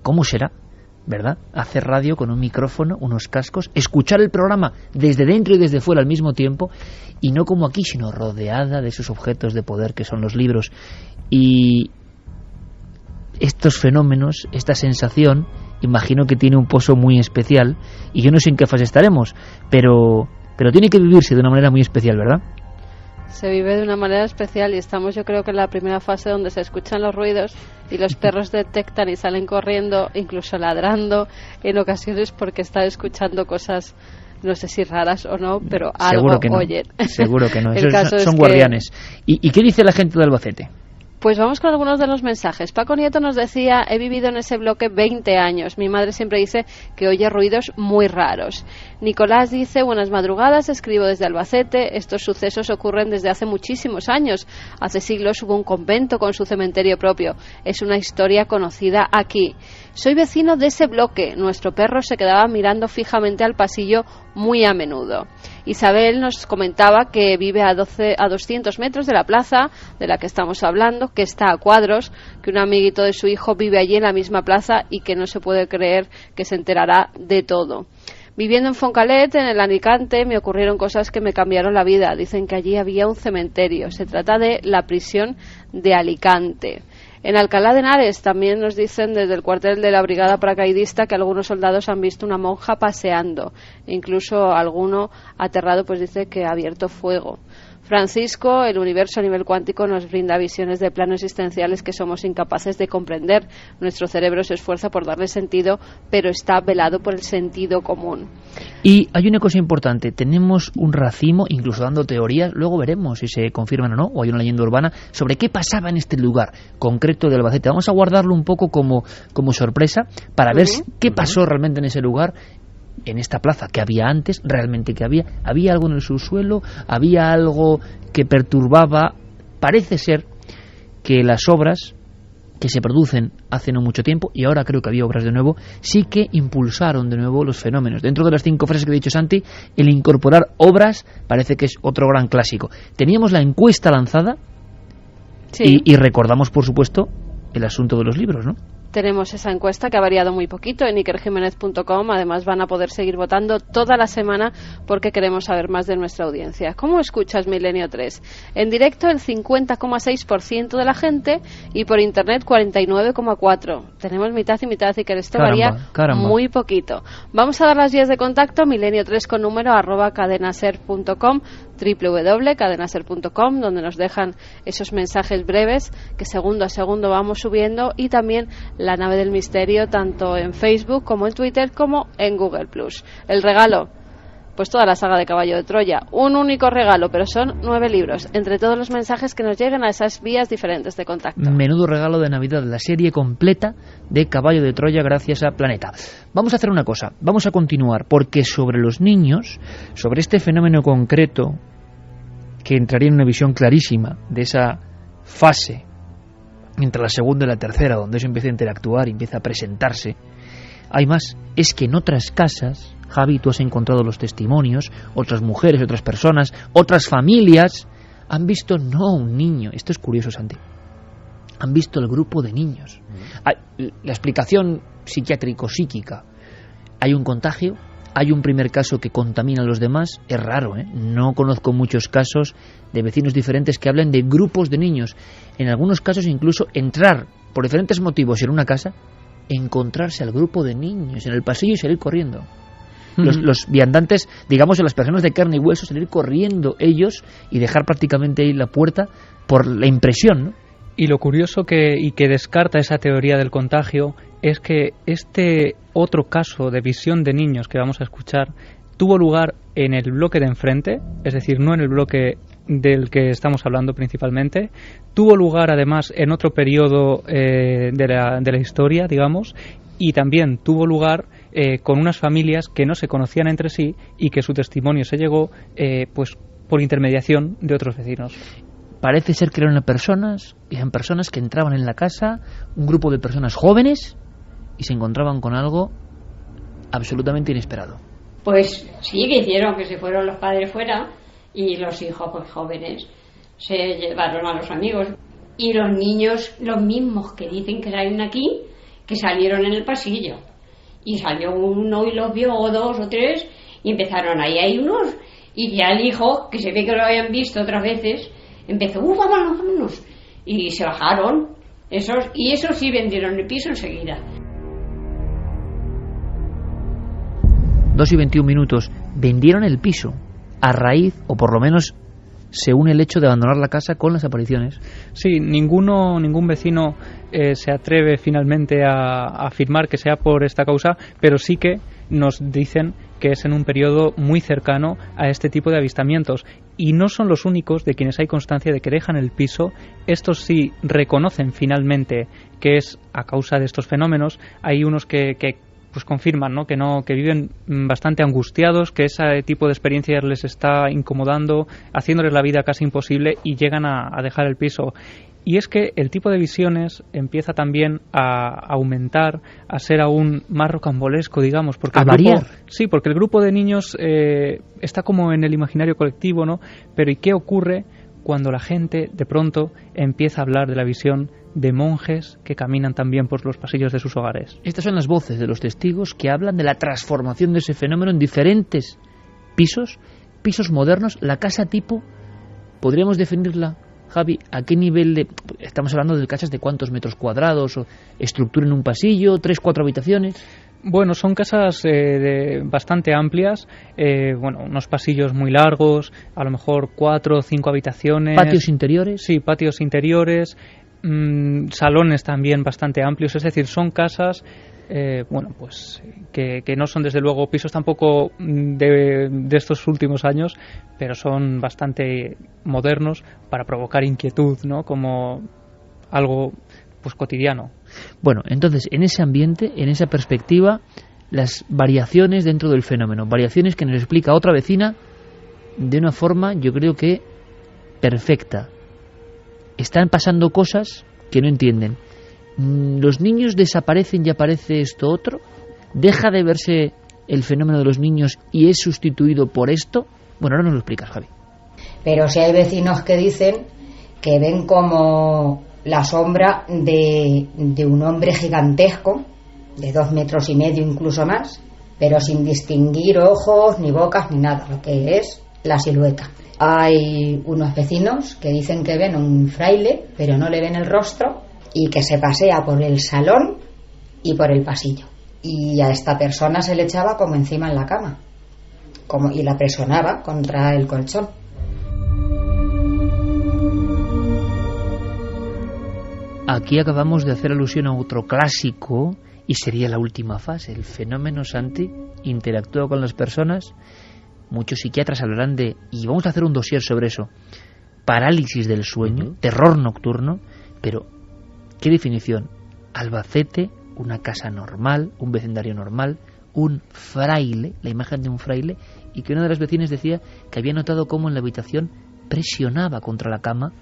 ¿cómo será, verdad, hacer radio con un micrófono, unos cascos, escuchar el programa desde dentro y desde fuera al mismo tiempo, y no como aquí, sino rodeada de esos objetos de poder que son los libros? Y estos fenómenos, esta sensación, imagino que tiene un pozo muy especial, y yo no sé en qué fase estaremos, pero pero tiene que vivirse de una manera muy especial, ¿verdad? Se vive de una manera especial y estamos, yo creo que en la primera fase donde se escuchan los ruidos y los perros detectan y salen corriendo, incluso ladrando en ocasiones porque están escuchando cosas, no sé si raras o no, pero algo oyen. Seguro que no, son guardianes. ¿Y qué dice la gente de Albacete? Pues vamos con algunos de los mensajes. Paco Nieto nos decía: he vivido en ese bloque 20 años. Mi madre siempre dice que oye ruidos muy raros. Nicolás dice: buenas madrugadas, escribo desde Albacete. Estos sucesos ocurren desde hace muchísimos años. Hace siglos hubo un convento con su cementerio propio. Es una historia conocida aquí. Soy vecino de ese bloque. Nuestro perro se quedaba mirando fijamente al pasillo muy a menudo. Isabel nos comentaba que vive a 200 metros de la plaza de la que estamos hablando, que está a cuadros, que un amiguito de su hijo vive allí en la misma plaza y que no se puede creer que se enterará de todo. Viviendo en Foncalet, en el Alicante, me ocurrieron cosas que me cambiaron la vida. Dicen que allí había un cementerio. Se trata de la prisión de Alicante. En Alcalá de Henares también nos dicen desde el cuartel de la brigada paracaidista que algunos soldados han visto una monja paseando. Incluso alguno aterrado pues dice que ha abierto fuego. Francisco, el universo a nivel cuántico nos brinda visiones de planos existenciales que somos incapaces de comprender. Nuestro cerebro se esfuerza por darle sentido, pero está velado por el sentido común. Y hay una cosa importante, tenemos un racimo, incluso dando teorías, luego veremos si se confirman o no, o hay una leyenda urbana, sobre qué pasaba en este lugar concreto de Albacete. Vamos a guardarlo un poco como sorpresa, para ver qué pasó realmente en ese lugar, en esta plaza que había antes, realmente que había algo en el subsuelo, había algo que perturbaba. Parece ser que las obras que se producen hace no mucho tiempo, y ahora creo que había obras de nuevo, sí que impulsaron de nuevo los fenómenos. Dentro de las 5 frases que ha dicho Santi, el incorporar obras parece que es otro gran clásico. Teníamos la encuesta lanzada, sí, y recordamos, por supuesto, el asunto de los libros, ¿no? Tenemos esa encuesta que ha variado muy poquito en ikerjimenez.com. Además van a poder seguir votando toda la semana porque queremos saber más de nuestra audiencia. ¿Cómo escuchas Milenio 3? En directo el 50,6% de la gente y por internet 49,4%. Tenemos mitad y mitad, y que esto varía muy poquito. Vamos a dar las vías de contacto: milenio3 con número @cadenaser.com, www.cadenaser.com, donde nos dejan esos mensajes breves que segundo a segundo vamos subiendo, y también La Nave del Misterio, tanto en Facebook como en Twitter como en Google+. El regalo, pues toda la saga de Caballo de Troya, un único regalo, pero son 9 libros, entre todos los mensajes que nos lleguen a esas vías diferentes de contacto. Menudo regalo de Navidad, la serie completa de Caballo de Troya gracias a Planeta. Vamos a hacer una cosa, vamos a continuar, porque sobre los niños, sobre este fenómeno concreto, que entraría en una visión clarísima de esa fase entre la segunda y la tercera, donde eso empieza a interactuar y empieza a presentarse, hay más. Es que en otras casas, Javi, tú has encontrado los testimonios, otras mujeres, otras personas, otras familias han visto no un niño. Esto es curioso, Santi. Han visto el grupo de niños. La explicación psiquiátrico-psíquica. Hay un contagio, hay un primer caso que contamina a los demás. Es raro, ¿eh? No conozco muchos casos de vecinos diferentes que hablen de grupos de niños. En algunos casos incluso entrar por diferentes motivos en una casa, encontrarse al grupo de niños en el pasillo y salir corriendo. Los viandantes, digamos, las personas de carne y hueso, salir corriendo ellos y dejar prácticamente ahí la puerta por la impresión, ¿no? Y lo curioso que descarta esa teoría del contagio es que este otro caso de visión de niños que vamos a escuchar tuvo lugar en el bloque de enfrente, es decir, no en el bloque del que estamos hablando principalmente. Tuvo lugar además en otro periodo de la historia, digamos, y también tuvo lugar con unas familias que no se conocían entre sí y que su testimonio se llegó pues por intermediación de otros vecinos. Parece ser que eran personas que entraban en la casa, un grupo de personas jóvenes, y se encontraban con algo absolutamente inesperado. Pues sí, que hicieron que se fueron los padres fuera y los hijos, pues jóvenes, se llevaron a los amigos. Y los niños, los mismos que dicen que salen aquí, que salieron en el pasillo. Y salió uno y los vio, o 2 o 3, y empezaron ahí hay unos. Y ya el hijo, que se ve que lo habían visto otras veces, empezó, vámonos. Y se bajaron. Esos sí vendieron el piso enseguida. 2:21. Vendieron el piso. a raíz, o por lo menos se une el hecho de abandonar la casa con las apariciones. Sí, ningún vecino se atreve finalmente a afirmar que sea por esta causa, pero sí que nos dicen que es en un periodo muy cercano a este tipo de avistamientos. Y no son los únicos de quienes hay constancia de que dejan el piso. Estos sí reconocen finalmente que es a causa de estos fenómenos. Hay unos que pues confirman, ¿no? Que viven bastante angustiados, que ese tipo de experiencias les está incomodando, haciéndoles la vida casi imposible, y llegan a dejar el piso. Y es que el tipo de visiones empieza también a aumentar, a ser aún más rocambolesco, digamos, porque a variar. Sí, porque el grupo de niños está como en el imaginario colectivo, ¿no? Pero ¿y qué ocurre cuando la gente de pronto empieza a hablar de la visión de monjes que caminan también por los pasillos de sus hogares? Estas son las voces de los testigos que hablan de la transformación de ese fenómeno en diferentes pisos modernos. La casa tipo, ¿podríamos definirla, Javi? ¿A qué nivel de...? Estamos hablando de casas de cuántos metros cuadrados, o estructura en un pasillo, 3, 4 habitaciones. Bueno, son casas bastante amplias, unos pasillos muy largos, a lo mejor 4 o 5 habitaciones. ¿Patios interiores? Sí, patios interiores, salones también bastante amplios, es decir, son casas que no son desde luego pisos tampoco de estos últimos años, pero son bastante modernos para provocar inquietud, ¿no? Como algo pues cotidiano. Bueno, entonces, en ese ambiente, en esa perspectiva, las variaciones dentro del fenómeno, variaciones que nos explica otra vecina de una forma, yo creo que perfecta. Están pasando cosas que no entienden. Los niños desaparecen y aparece esto otro. Deja de verse el fenómeno de los niños y es sustituido por esto. Bueno, ahora nos lo explicas, Javi. Pero sí hay vecinos que dicen que ven como la sombra de un hombre gigantesco, de 2,5 metros incluso más, pero sin distinguir ojos, ni bocas, ni nada, lo que es la silueta. Hay unos vecinos que dicen que ven un fraile, pero no le ven el rostro, y que se pasea por el salón y por el pasillo. Y a esta persona se le echaba como encima en la cama, y la presionaba contra el colchón. Aquí acabamos de hacer alusión a otro clásico, y sería la última fase. El fenómeno Santi interactúa con las personas. Muchos psiquiatras hablarán de, y vamos a hacer un dossier sobre eso, parálisis del sueño, terror nocturno. Pero ¿qué definición? Albacete, una casa normal, un vecindario normal, un fraile, la imagen de un fraile, y que una de las vecinas decía que había notado cómo en la habitación presionaba contra la cama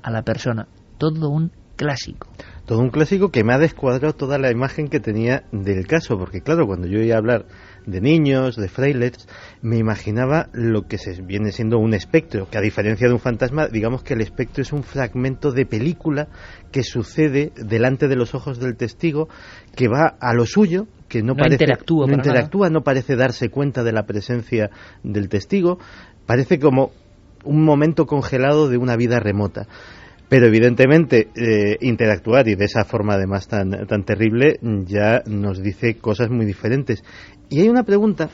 a la persona. Todo un clásico. Todo un clásico que me ha descuadrado toda la imagen que tenía del caso, porque claro, cuando yo iba a hablar de niños, de frailes, me imaginaba lo que se viene siendo un espectro, que a diferencia de un fantasma, digamos que el espectro es un fragmento de película que sucede delante de los ojos del testigo, que va a lo suyo, que no interactúa, no parece darse cuenta de la presencia del testigo, parece como un momento congelado de una vida remota. Pero evidentemente interactuar, y de esa forma además tan terrible, ya nos dice cosas muy diferentes. Y hay una pregunta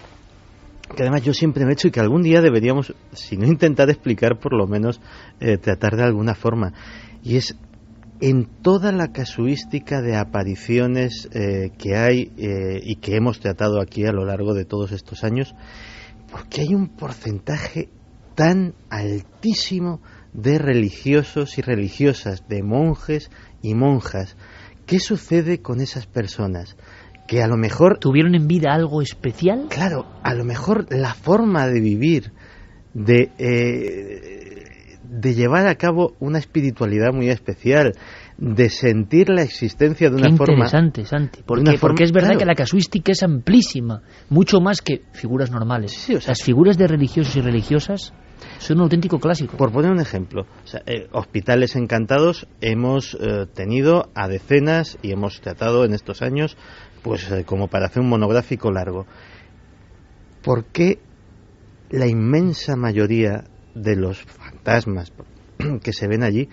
que además yo siempre me he hecho y que algún día deberíamos, si no intentar explicar, por lo menos tratar de alguna forma. Y es, en toda la casuística de apariciones que hay y que hemos tratado aquí a lo largo de todos estos años, ¿por qué hay un porcentaje tan altísimo de religiosos y religiosas, de monjes y monjas? ¿Qué sucede con esas personas? Que a lo mejor ¿tuvieron en vida algo especial? Claro, a lo mejor la forma de vivir, de llevar a cabo una espiritualidad muy especial, de sentir la existencia de una forma... Qué interesante, Santi, porque es verdad, claro, que la casuística es amplísima, mucho más que figuras normales. Sí, o sea, las figuras de religiosos y religiosas son un auténtico clásico. Por poner un ejemplo, hospitales encantados hemos tenido a decenas y hemos tratado en estos años, pues como para hacer un monográfico largo. ¿Por qué la inmensa mayoría de los fantasmas que se ven allí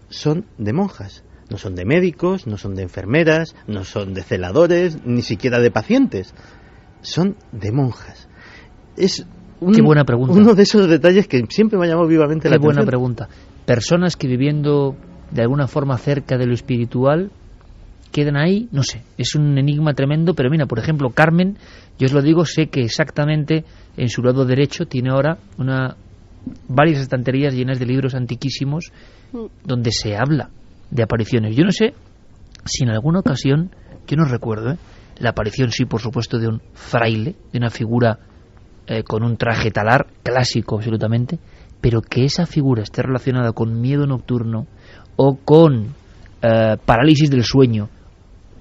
son de monjas? No son de médicos, no son de enfermeras, no son de celadores, ni siquiera de pacientes. Son de monjas. Es Qué buena pregunta. Uno de esos detalles que siempre me ha llamado vivamente la atención. Qué buena pregunta. Personas que viviendo de alguna forma cerca de lo espiritual quedan ahí, no sé, es un enigma tremendo, pero mira, por ejemplo, Carmen, yo os lo digo, sé que exactamente en su lado derecho tiene ahora varias estanterías llenas de libros antiquísimos donde se habla de apariciones. Yo no sé si en alguna ocasión, yo no recuerdo, la aparición sí, por supuesto, de un fraile, de una figura con un traje talar, clásico absolutamente, pero que esa figura esté relacionada con miedo nocturno o con parálisis del sueño,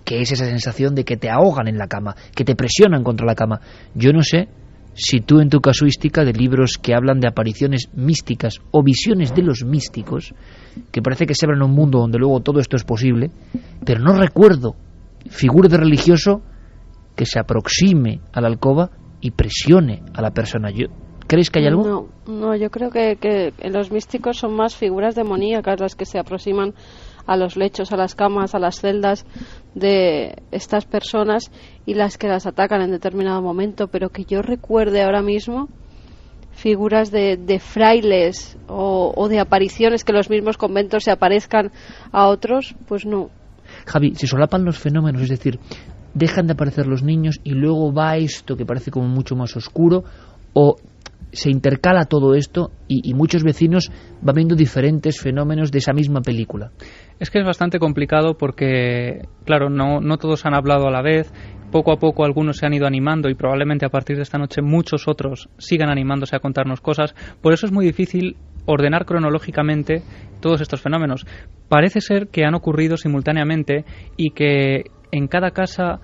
que es esa sensación de que te ahogan en la cama, que te presionan contra la cama. Yo no sé si tú en tu casuística de libros que hablan de apariciones místicas o visiones de los místicos, que parece que se abren a un mundo donde luego todo esto es posible, pero no recuerdo figura de religioso que se aproxime a la alcoba y presione a la persona. ¿Crees que hay algo? No, yo creo que los místicos son más figuras demoníacas las que se aproximan a los lechos, a las camas, a las celdas de estas personas y las que las atacan en determinado momento, pero que yo recuerde ahora mismo figuras de frailes o de apariciones, que los mismos conventos se aparezcan a otros, pues no. Javi, se solapan los fenómenos, es decir, dejan de aparecer los niños y luego va esto que parece como mucho más oscuro, o se intercala todo esto y muchos vecinos van viendo diferentes fenómenos de esa misma película. Es que es bastante complicado porque, claro, no todos han hablado a la vez. Poco a poco algunos se han ido animando y probablemente a partir de esta noche muchos otros sigan animándose a contarnos cosas. Por eso es muy difícil ordenar cronológicamente todos estos fenómenos. Parece ser que han ocurrido simultáneamente y que en cada casa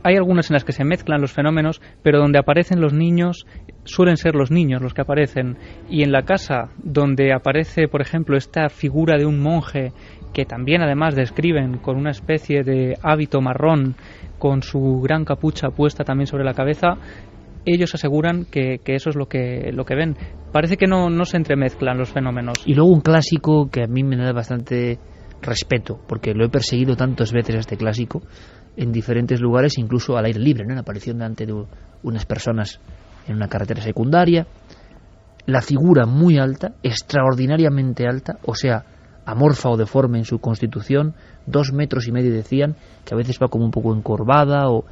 hay algunas en las que se mezclan los fenómenos, pero donde aparecen los niños suelen ser los niños los que aparecen. Y en la casa donde aparece, por ejemplo, esta figura de un monje que también además describen con una especie de hábito marrón, con su gran capucha puesta también sobre la cabeza, ellos aseguran que eso es lo que ven. Parece que no se entremezclan los fenómenos. Y luego un clásico que a mí me da bastante respeto, porque lo he perseguido tantas veces a este clásico en diferentes lugares, incluso al aire libre, ¿no? En la aparición delante de unas personas en una carretera secundaria. La figura muy alta, extraordinariamente alta, o sea, amorfa o deforme en su constitución, 2,5 metros decían, que a veces va como un poco encorvada, o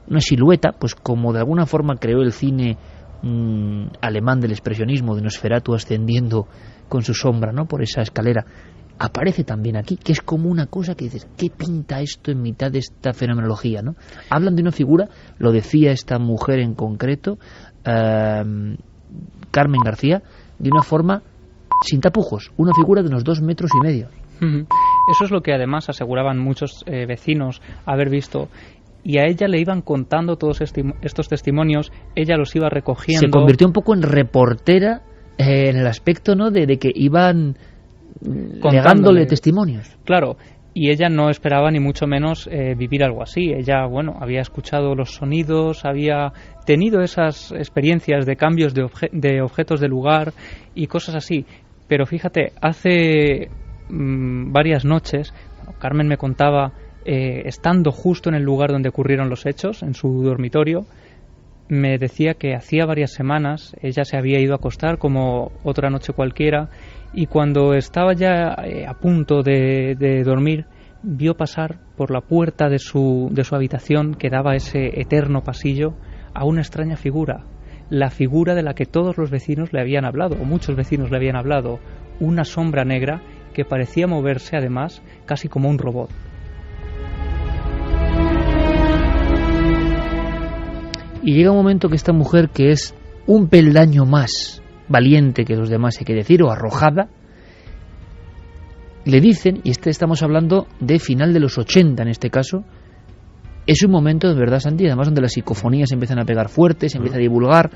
una silueta, pues como de alguna forma creó el cine alemán del expresionismo, de Nosferatu ascendiendo con su sombra, ¿no?, por esa escalera. Aparece también aquí, que es como una cosa que dices, ¿qué pinta esto en mitad de esta fenomenología, ¿no? Hablan de una figura, lo decía esta mujer en concreto, Carmen García, de una forma sin tapujos, una figura de unos 2,5 metros. Eso es lo que además aseguraban muchos vecinos haber visto. Y a ella le iban contando todos estos testimonios, ella los iba recogiendo. Se convirtió un poco en reportera en el aspecto, ¿no?, de que iban negándole testimonios. Claro, y ella no esperaba ni mucho menos vivir algo así. Ella, había escuchado los sonidos, había tenido esas experiencias de cambios de objetos de lugar y cosas así. Pero fíjate, hace varias noches, Carmen me contaba, estando justo en el lugar donde ocurrieron los hechos, en su dormitorio, me decía que hacía varias semanas ella se había ido a acostar como otra noche cualquiera, y cuando estaba ya a punto de dormir, vio pasar por la puerta de su habitación, que daba ese eterno pasillo, a una extraña figura, la figura de la que todos los vecinos le habían hablado, o muchos vecinos le habían hablado, una sombra negra que parecía moverse además casi como un robot. Y llega un momento que esta mujer, que es un peldaño más valiente que los demás, hay que decir, o arrojada, le dicen, y estamos hablando de final de los 80 en este caso, es un momento de verdad, Santi, además donde las psicofonías empiezan a pegar fuerte, se empieza a divulgar,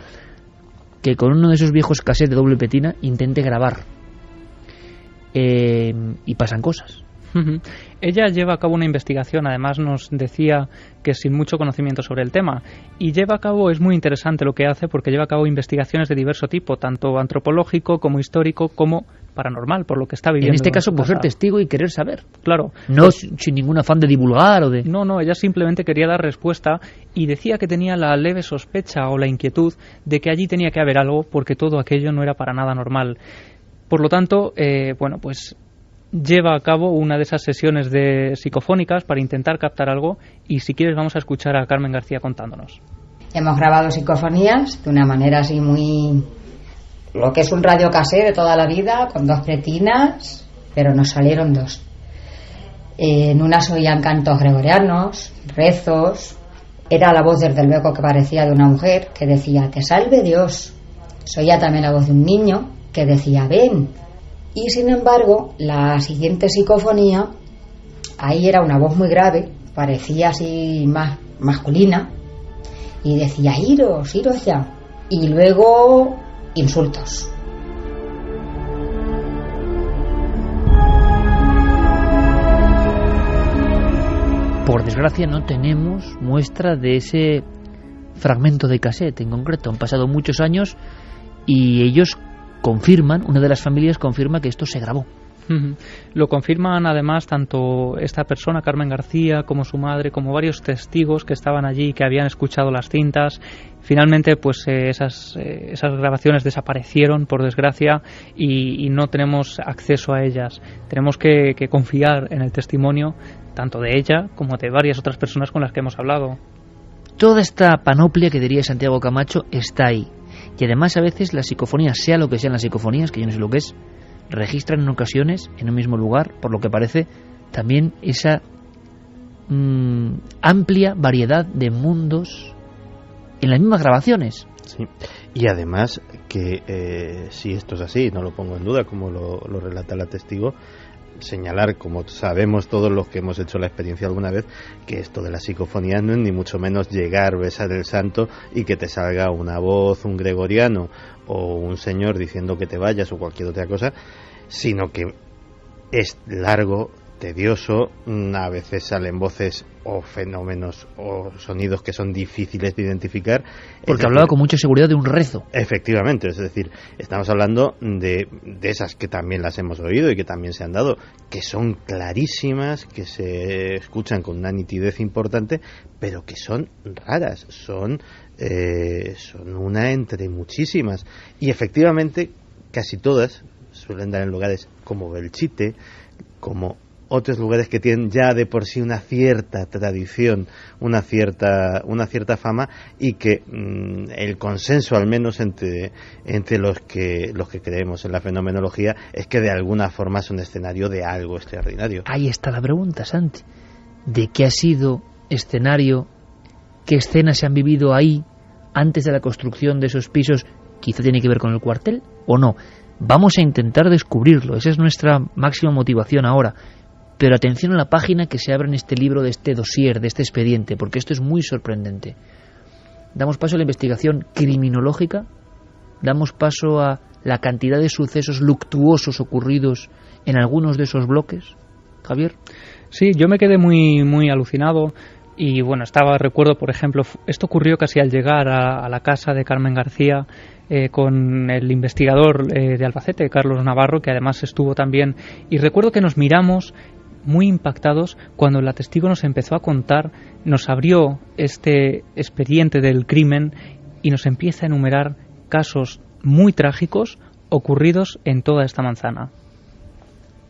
que con uno de esos viejos cassettes de doble petina intente grabar. Y pasan cosas. Ella lleva a cabo una investigación, además nos decía que sin mucho conocimiento sobre el tema, y lleva a cabo, es muy interesante lo que hace, porque lleva a cabo investigaciones de diverso tipo, tanto antropológico como histórico como paranormal, por lo que está viviendo. En este caso por ser testigo y querer saber. Claro. No sin ningún afán de divulgar o de... No, ella simplemente quería dar respuesta y decía que tenía la leve sospecha o la inquietud de que allí tenía que haber algo, porque todo aquello no era para nada normal. Por lo tanto, pues lleva a cabo una de esas sesiones de psicofónicas para intentar captar algo, y si quieres vamos a escuchar a Carmen García contándonos. Hemos grabado psicofonías de una manera así muy... lo que es un radiocasé de toda la vida, con 2 pretinas, pero nos salieron 2. En una se oían cantos gregorianos, rezos. Era la voz, desde luego, que parecía de una mujer que decía: te salve Dios. Se oía también la voz de un niño que decía: ven. Y sin embargo, la siguiente psicofonía, ahí era una voz muy grave, parecía así más masculina, y decía: iros ya. Y luego insultos. Por desgracia no tenemos muestra de ese fragmento de cassette en concreto. Han pasado muchos años y ellos confirman, una de las familias confirma que esto se grabó. Lo confirman además tanto esta persona, Carmen García, como su madre, como varios testigos que estaban allí, que habían escuchado las cintas. Finalmente, pues esas grabaciones desaparecieron, por desgracia, y no tenemos acceso a ellas. Tenemos que confiar en el testimonio tanto de ella como de varias otras personas con las que hemos hablado. Toda esta panoplia que diría Santiago Camacho está ahí. Y además a veces las psicofonías, sea lo que sean las psicofonías, que yo no sé lo que es, registran en ocasiones en un mismo lugar, por lo que parece, también esa amplia variedad de mundos en las mismas grabaciones. Sí. Y además que si esto es así, no lo pongo en duda, como lo relata la testigo, señalar, como sabemos todos los que hemos hecho la experiencia alguna vez, que esto de la psicofonía no es ni mucho menos llegar, besar el santo y que te salga una voz, un gregoriano o un señor diciendo que te vayas o cualquier otra cosa, sino que es largo, tedioso, a veces salen voces o fenómenos o sonidos que son difíciles de identificar. Porque hablaba con mucha seguridad de un rezo. Efectivamente, es decir, estamos hablando de esas que también las hemos oído y que también se han dado, que son clarísimas, que se escuchan con una nitidez importante, pero que son raras, son una entre muchísimas. Y efectivamente, casi todas suelen dar en lugares como Belchite, como otros lugares que tienen ya de por sí una cierta tradición, una cierta fama, y que el consenso, al menos entre los que creemos en la fenomenología, es que de alguna forma son escenario de algo extraordinario. Ahí está la pregunta, Santi. ¿De qué ha sido escenario? ¿Qué escenas se han vivido ahí antes de la construcción de esos pisos? ¿Quizá tiene que ver con el cuartel o no? Vamos a intentar descubrirlo. Esa es nuestra máxima motivación ahora. Pero atención a la página que se abre en este libro, de este dossier, de este expediente, porque esto es muy sorprendente. Damos paso a la investigación criminológica, damos paso a la cantidad de sucesos luctuosos ocurridos en algunos de esos bloques. Javier. Sí, yo me quedé muy alucinado. Y bueno, recuerdo, por ejemplo, esto ocurrió casi al llegar a la casa de Carmen García, con el investigador de Albacete, Carlos Navarro, que además estuvo también, y recuerdo que nos miramos muy impactados cuando la testigo nos empezó a contar, nos abrió este expediente del crimen y nos empieza a enumerar casos muy trágicos ocurridos en toda esta manzana.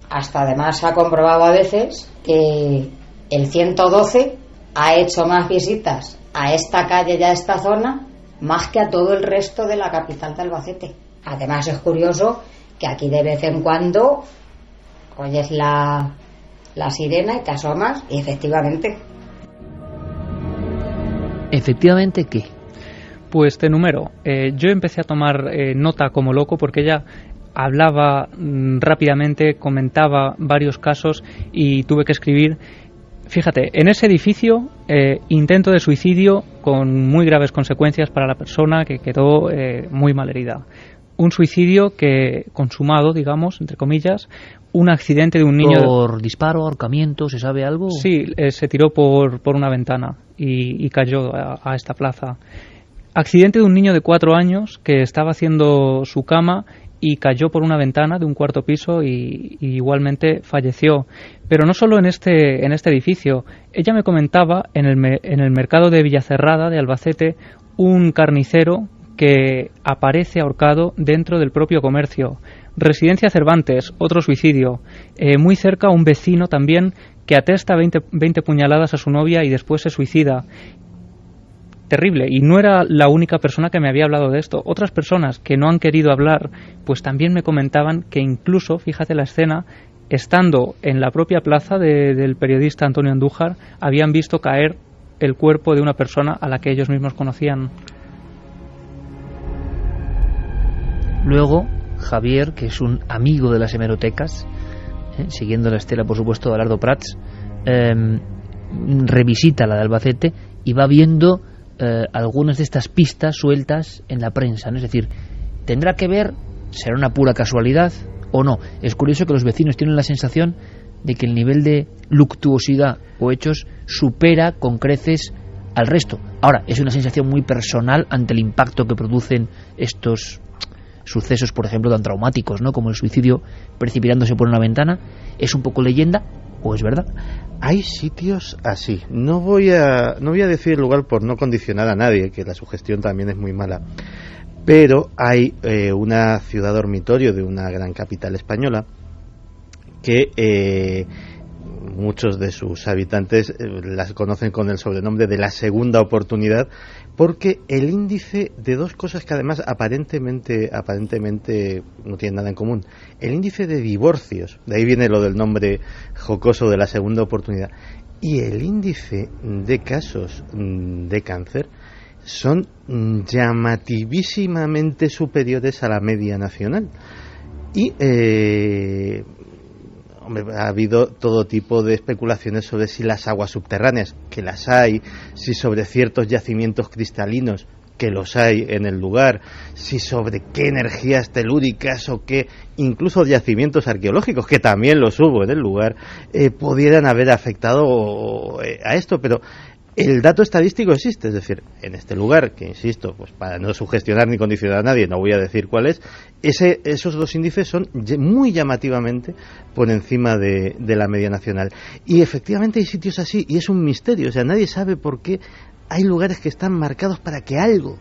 Hasta además se ha comprobado a veces que el 112 ha hecho más visitas a esta calle y a esta zona más que a todo el resto de la capital de Albacete. Además es curioso que aquí de vez en cuando oyes la sirena y te asomas y efectivamente. ¿Efectivamente qué? Pues te enumero. Yo empecé a tomar nota como loco porque ella hablaba rápidamente, comentaba varios casos y tuve que escribir. Fíjate, en ese edificio, intento de suicidio con muy graves consecuencias para la persona, que quedó muy malherida. un suicidio que consumado, digamos, entre comillas, un accidente de un niño... ¿Por disparo, ahorcamiento, se sabe algo? Sí, se tiró por una ventana y cayó a esta plaza. Accidente de un niño de 4 años que estaba haciendo su cama y cayó por una ventana de un cuarto piso y igualmente falleció. Pero no solo en este edificio. Ella me comentaba en el mercado de Villacerrada, de Albacete, un carnicero que aparece ahorcado dentro del propio comercio. Residencia Cervantes, otro suicidio. Muy cerca un vecino también que atesta 20 puñaladas a su novia y después se suicida. Terrible, y no era la única persona que me había hablado de esto. Otras personas que no han querido hablar, pues también me comentaban que incluso, fíjate la escena, estando en la propia plaza del periodista Antonio Andújar, habían visto caer el cuerpo de una persona a la que ellos mismos conocían. Luego, Javier, que es un amigo de las hemerotecas, siguiendo la estela, por supuesto, de Alardo Prats, revisita la de Albacete y va viendo algunas de estas pistas sueltas en la prensa, ¿no? Es decir, ¿tendrá que ver? ¿Será una pura casualidad o no? Es curioso que los vecinos tienen la sensación de que el nivel de luctuosidad o hechos supera con creces al resto. Ahora, es una sensación muy personal ante el impacto que producen estos sucesos, por ejemplo, tan traumáticos, ¿no? Como el suicidio precipitándose por una ventana. ¿Es un poco leyenda o es verdad? Hay sitios así. No voy a decir el lugar por no condicionar a nadie, que la sugestión también es muy mala. Pero hay una ciudad dormitorio de una gran capital española que muchos de sus habitantes las conocen con el sobrenombre de la segunda oportunidad, porque el índice de dos cosas que además aparentemente no tienen nada en común: el índice de divorcios, de ahí viene lo del nombre jocoso de la segunda oportunidad, y el índice de casos de cáncer son llamativísimamente superiores a la media nacional. Y ha habido todo tipo de especulaciones sobre si las aguas subterráneas, que las hay, si sobre ciertos yacimientos cristalinos, que los hay en el lugar, si sobre qué energías telúricas o qué incluso yacimientos arqueológicos, que también los hubo en el lugar, pudieran haber afectado a esto. Pero el dato estadístico existe, es decir, en este lugar, que insisto, pues para no sugestionar ni condicionar a nadie, no voy a decir cuál es, esos dos índices son muy llamativamente por encima de la media nacional. Y efectivamente hay sitios así, y es un misterio, o sea, nadie sabe por qué hay lugares que están marcados para que algo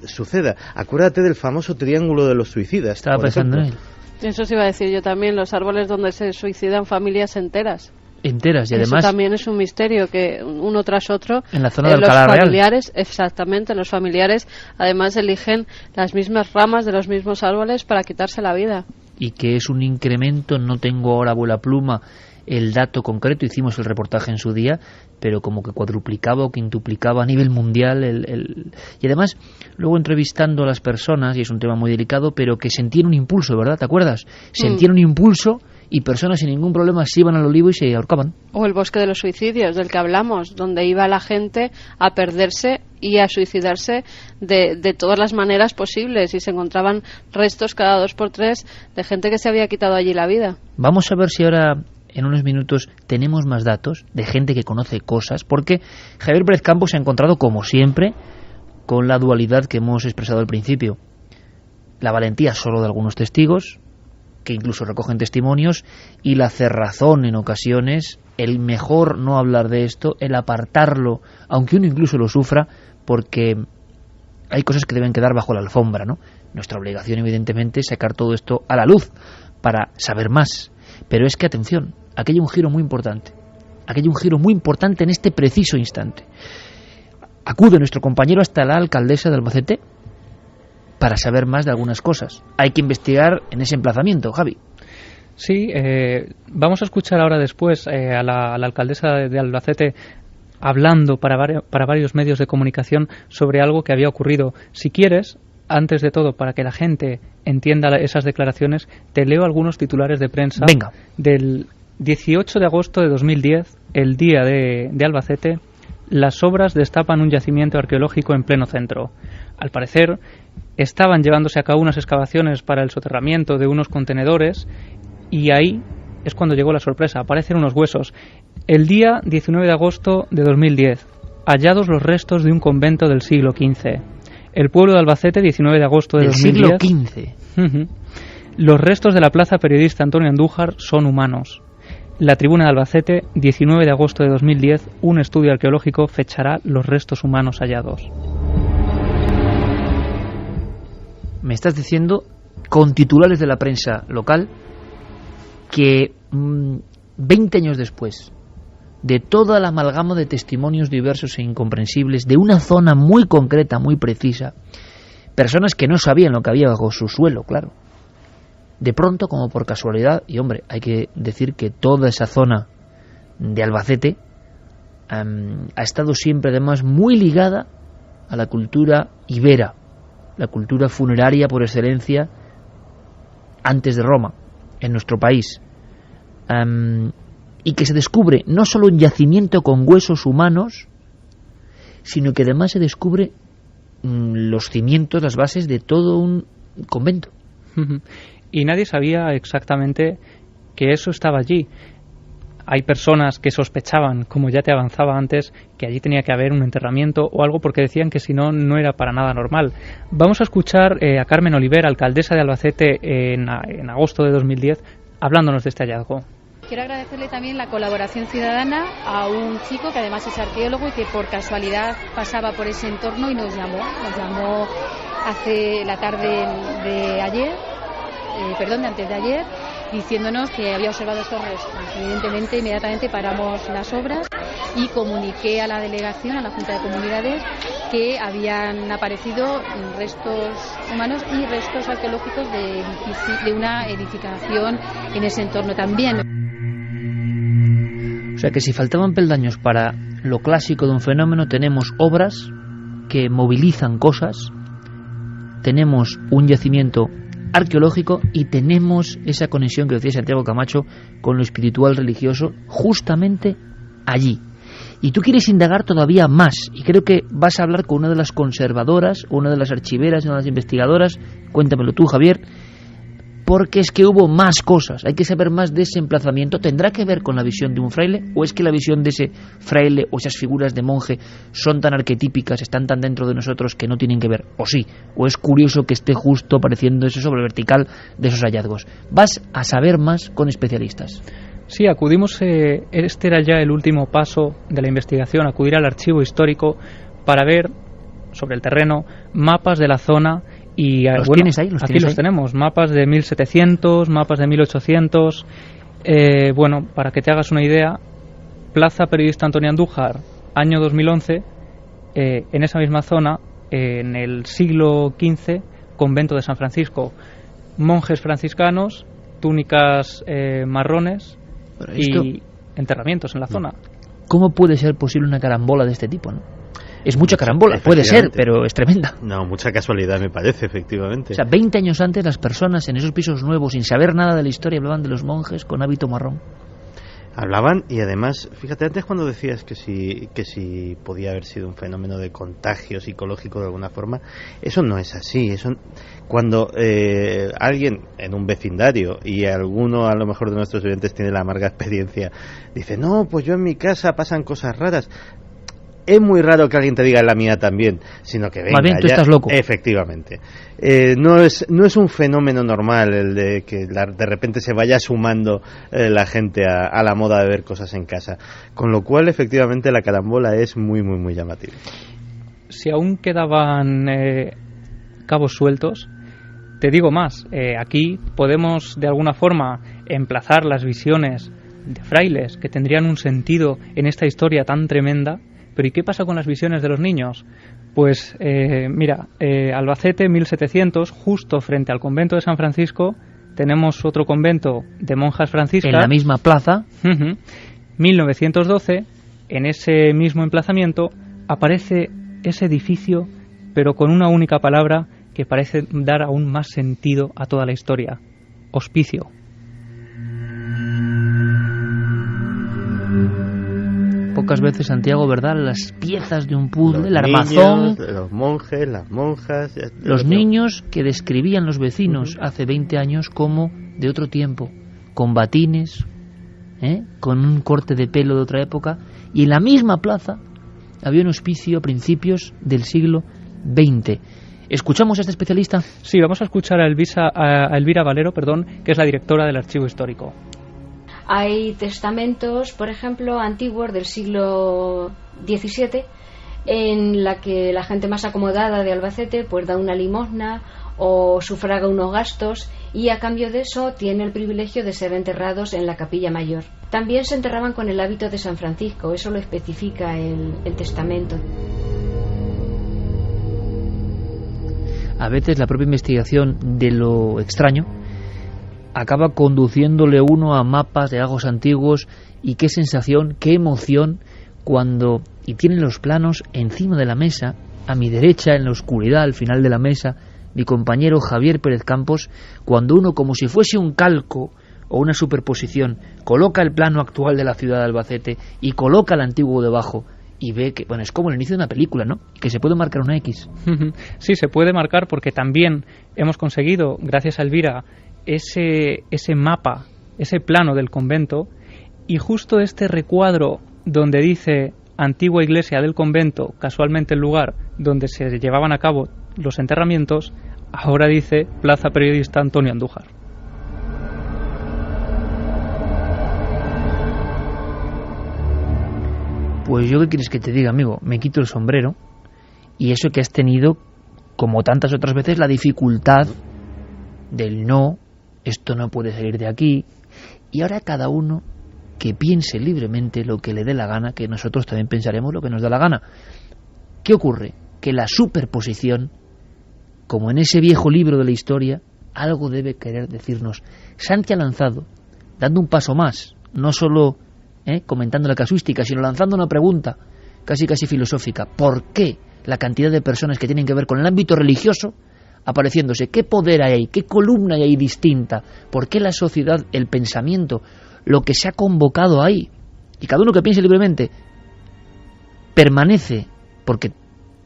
suceda. Acuérdate del famoso triángulo de los suicidas. Estaba pensando en él. Eso sí iba a decir yo también, los árboles donde se suicidan familias enteras. Y además eso también es un misterio, que uno tras otro en la zona de los Alcalá familiares Real. Exactamente, los familiares además eligen las mismas ramas de los mismos árboles para quitarse la vida. Y que es un incremento, no tengo ahora vuela pluma el dato concreto, hicimos el reportaje en su día, pero como que cuadruplicaba o quintuplicaba a nivel mundial y además luego entrevistando a las personas, y es un tema muy delicado, pero que sentían un impulso, ¿verdad? ¿Te acuerdas? Sentían un impulso y personas sin ningún problema se iban al olivo y se ahorcaban. O el bosque de los suicidios, del que hablamos, donde iba la gente a perderse y a suicidarse de todas las maneras posibles, y se encontraban restos cada 2 por 3 de gente que se había quitado allí la vida. Vamos a ver si ahora en unos minutos tenemos más datos de gente que conoce cosas, porque Javier Pérez Campos se ha encontrado, como siempre, con la dualidad que hemos expresado al principio: la valentía solo de algunos testigos, que incluso recogen testimonios, y la cerrazón en ocasiones, el mejor no hablar de esto, el apartarlo, aunque uno incluso lo sufra, porque hay cosas que deben quedar bajo la alfombra, ¿no? Nuestra obligación, evidentemente, es sacar todo esto a la luz para saber más. Pero es que, atención, aquí hay un giro muy importante. Aquí hay un giro muy importante en este preciso instante. Acude nuestro compañero hasta la alcaldesa de Albacete para saber más de algunas cosas. Hay que investigar en ese emplazamiento, Javi. Sí, vamos a escuchar ahora después a la alcaldesa de Albacete hablando para varios medios de comunicación sobre algo que había ocurrido. Si quieres, antes de todo, para que la gente entienda esas declaraciones, te leo algunos titulares de prensa. Venga. Del 18 de agosto de 2010, el día de Albacete. Las obras destapan un yacimiento arqueológico en pleno centro. Al parecer, estaban llevándose a cabo unas excavaciones para el soterramiento de unos contenedores y ahí es cuando llegó la sorpresa. Aparecen unos huesos. El día 19 de agosto de 2010, hallados los restos de un convento del siglo XV. El pueblo de Albacete, 19 de agosto de 2010. ¿Del siglo XV? Los restos de la plaza periodista Antonio Andújar son humanos. La Tribuna de Albacete, 19 de agosto de 2010, un estudio arqueológico fechará los restos humanos hallados. Me estás diciendo, con titulares de la prensa local, que 20 años después de toda la amalgama de testimonios diversos e incomprensibles de una zona muy concreta, muy precisa, personas que no sabían lo que había bajo su suelo, claro, de pronto, como por casualidad, y hombre, hay que decir que toda esa zona de Albacete ha estado siempre además muy ligada a la cultura ibera, la cultura funeraria por excelencia antes de Roma, en nuestro país, y que se descubre no solo un yacimiento con huesos humanos, sino que además se descubre los cimientos, las bases de todo un convento. Y nadie sabía exactamente que eso estaba allí. Hay personas que sospechaban, como ya te avanzaba antes, que allí tenía que haber un enterramiento o algo, porque decían que si no, no era para nada normal. Vamos a escuchar a Carmen Oliver, alcaldesa de Albacete, en agosto de 2010, hablándonos de este hallazgo. Quiero agradecerle también la colaboración ciudadana a un chico que además es arqueólogo y que por casualidad pasaba por ese entorno y nos llamó hace la tarde de ayer, de antes de ayer, diciéndonos que había observado estos restos. Evidentemente, inmediatamente paramos las obras y comuniqué a la delegación, a la Junta de Comunidades, que habían aparecido restos humanos y restos arqueológicos de una edificación en ese entorno también. O sea que si faltaban peldaños para lo clásico de un fenómeno, tenemos obras que movilizan cosas, tenemos un yacimiento arqueológico y tenemos esa conexión que decía Santiago Camacho con lo espiritual religioso justamente allí. Y tú quieres indagar todavía más, y creo que vas a hablar con una de las conservadoras, una de las archiveras, una de las investigadoras. Cuéntamelo tú, Javier, porque es que hubo más cosas, hay que saber más de ese emplazamiento. ¿Tendrá que ver con la visión de un fraile, o es que la visión de ese fraile o esas figuras de monje son tan arquetípicas, están tan dentro de nosotros que no tienen que ver? O sí, o es curioso que esté justo apareciendo eso sobre el vertical de esos hallazgos. Vas a saber más con especialistas. Sí, acudimos, este era ya el último paso de la investigación, acudir al archivo histórico para ver sobre el terreno mapas de la zona. Y ¿Los tienes ahí? Aquí los tenemos, mapas de 1700, mapas de 1800. Para que te hagas una idea, Plaza Periodista Antonio Andújar, año 2011, en esa misma zona, en el siglo XV, convento de San Francisco, monjes franciscanos, túnicas marrones y enterramientos en la zona. ¿Cómo puede ser posible una carambola de este tipo, no? Es mucha carambola, puede ser, pero es tremenda. No, mucha casualidad me parece, efectivamente. O sea, 20 años antes las personas en esos pisos nuevos, sin saber nada de la historia, hablaban de los monjes con hábito marrón. Hablaban, y además, fíjate, antes cuando decías que si podía haber sido un fenómeno de contagio psicológico de alguna forma, eso no es así. Eso, cuando alguien en un vecindario, y alguno a lo mejor de nuestros oyentes tiene la amarga experiencia, dice, no, pues yo en mi casa pasan cosas raras. Es muy raro que alguien te diga en la mía también, sino que venga. Más bien, tú estás loco. Efectivamente. No es un fenómeno normal el de que de repente se vaya sumando la gente a la moda de ver cosas en casa. Con lo cual, efectivamente, la carambola es muy, muy, muy llamativa. Si aún quedaban cabos sueltos, te digo más. Aquí podemos, de alguna forma, emplazar las visiones de frailes que tendrían un sentido en esta historia tan tremenda. Pero ¿y qué pasa con las visiones de los niños? Pues Albacete, 1700, justo frente al convento de San Francisco, tenemos otro convento de monjas franciscas. En la misma plaza. 1912, en ese mismo emplazamiento, aparece ese edificio, pero con una única palabra que parece dar aún más sentido a toda la historia: hospicio. pocas veces, Santiago, ¿verdad? Las piezas de un puzzle, el niños, armazón. Los monjes, las monjas. Los niños que describían los vecinos hace 20 años como de otro tiempo, con batines, con un corte de pelo de otra época, y en la misma plaza había un hospicio a principios del siglo XX. ¿Escuchamos a este especialista? Sí, vamos a escuchar a Elvira Valero, que es la directora del Archivo Histórico. Hay testamentos, por ejemplo, antiguos del siglo XVII, en la que la gente más acomodada de Albacete pues da una limosna o sufraga unos gastos, y a cambio de eso tiene el privilegio de ser enterrados en la capilla mayor. También se enterraban con el hábito de San Francisco, eso lo especifica el testamento. A veces la propia investigación de lo extraño acaba conduciéndole uno a mapas de lagos antiguos, y qué sensación, qué emoción cuando, y tienen los planos encima de la mesa, a mi derecha, en la oscuridad, al final de la mesa, mi compañero Javier Pérez Campos, cuando uno, como si fuese un calco o una superposición, coloca el plano actual de la ciudad de Albacete y coloca el antiguo debajo, y ve que, bueno, es como el inicio de una película, ¿no? Que se puede marcar una X. Sí, se puede marcar, porque también hemos conseguido, gracias a Elvira, ese mapa, ese plano del convento, y justo este recuadro donde dice antigua iglesia del convento, casualmente el lugar donde se llevaban a cabo los enterramientos, ahora dice Plaza Periodista Antonio Andújar. Pues yo, ¿qué quieres que te diga, amigo? Me quito el sombrero, y eso que has tenido, como tantas otras veces, la dificultad del no, esto no puede salir de aquí, y ahora cada uno que piense libremente lo que le dé la gana, que nosotros también pensaremos lo que nos da la gana. ¿Qué ocurre? Que la superposición, como en ese viejo libro de la historia, algo debe querer decirnos. Santi ha lanzado, dando un paso más, no solo comentando la casuística, sino lanzando una pregunta casi filosófica. ¿Por qué la cantidad de personas que tienen que ver con el ámbito religioso apareciéndose? ¿Qué poder hay ahí? ¿Qué columna hay ahí distinta? ¿Por qué la sociedad, el pensamiento, lo que se ha convocado ahí, y cada uno que piense libremente, permanece? Porque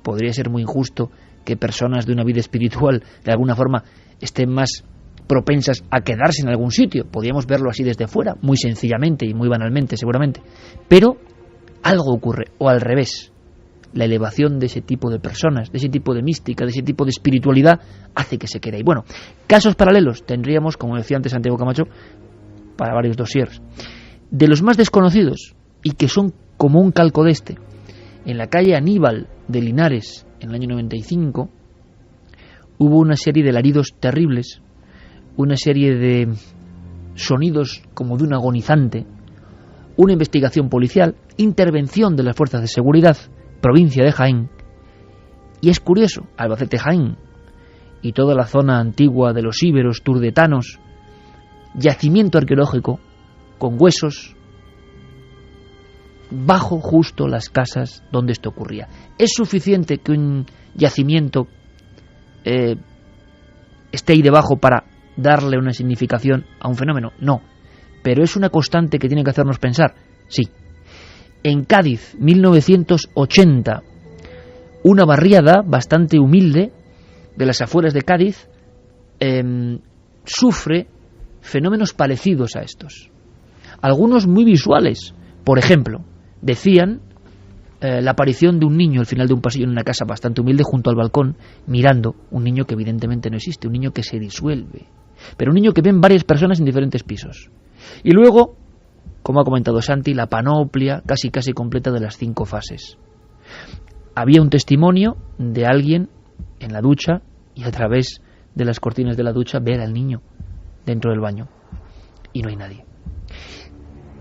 podría ser muy injusto que personas de una vida espiritual de alguna forma estén más propensas a quedarse en algún sitio. Podríamos verlo así desde fuera, muy sencillamente y muy banalmente seguramente, pero algo ocurre, o al revés, la elevación de ese tipo de personas, de ese tipo de mística, de ese tipo de espiritualidad, hace que se quede ahí. Bueno, casos paralelos tendríamos, como decía antes Santiago Camacho, para varios dossiers. De los más desconocidos, y que son como un calco de este, en la calle Aníbal de Linares, en el año 95, hubo una serie de alaridos terribles, una serie de sonidos como de un agonizante, una investigación policial, intervención de las fuerzas de seguridad, provincia de Jaén. Y es curioso, Albacete, Jaén y toda la zona antigua de los íberos, turdetanos, yacimiento arqueológico con huesos bajo justo las casas donde esto ocurría. ¿Es suficiente que un yacimiento esté ahí debajo para darle una significación a un fenómeno? No, pero es una constante que tiene que hacernos pensar. Sí. En Cádiz, 1980, una barriada bastante humilde de las afueras de Cádiz sufre fenómenos parecidos a estos, algunos muy visuales. Por ejemplo, decían la aparición de un niño al final de un pasillo en una casa bastante humilde junto al balcón, mirando, un niño que evidentemente no existe, un niño que se disuelve, pero un niño que ven varias personas en diferentes pisos. Y luego, como ha comentado Santi, la panoplia casi completa de las 5 fases. Había un testimonio de alguien en la ducha, y a través de las cortinas de la ducha ver al niño dentro del baño, y no hay nadie.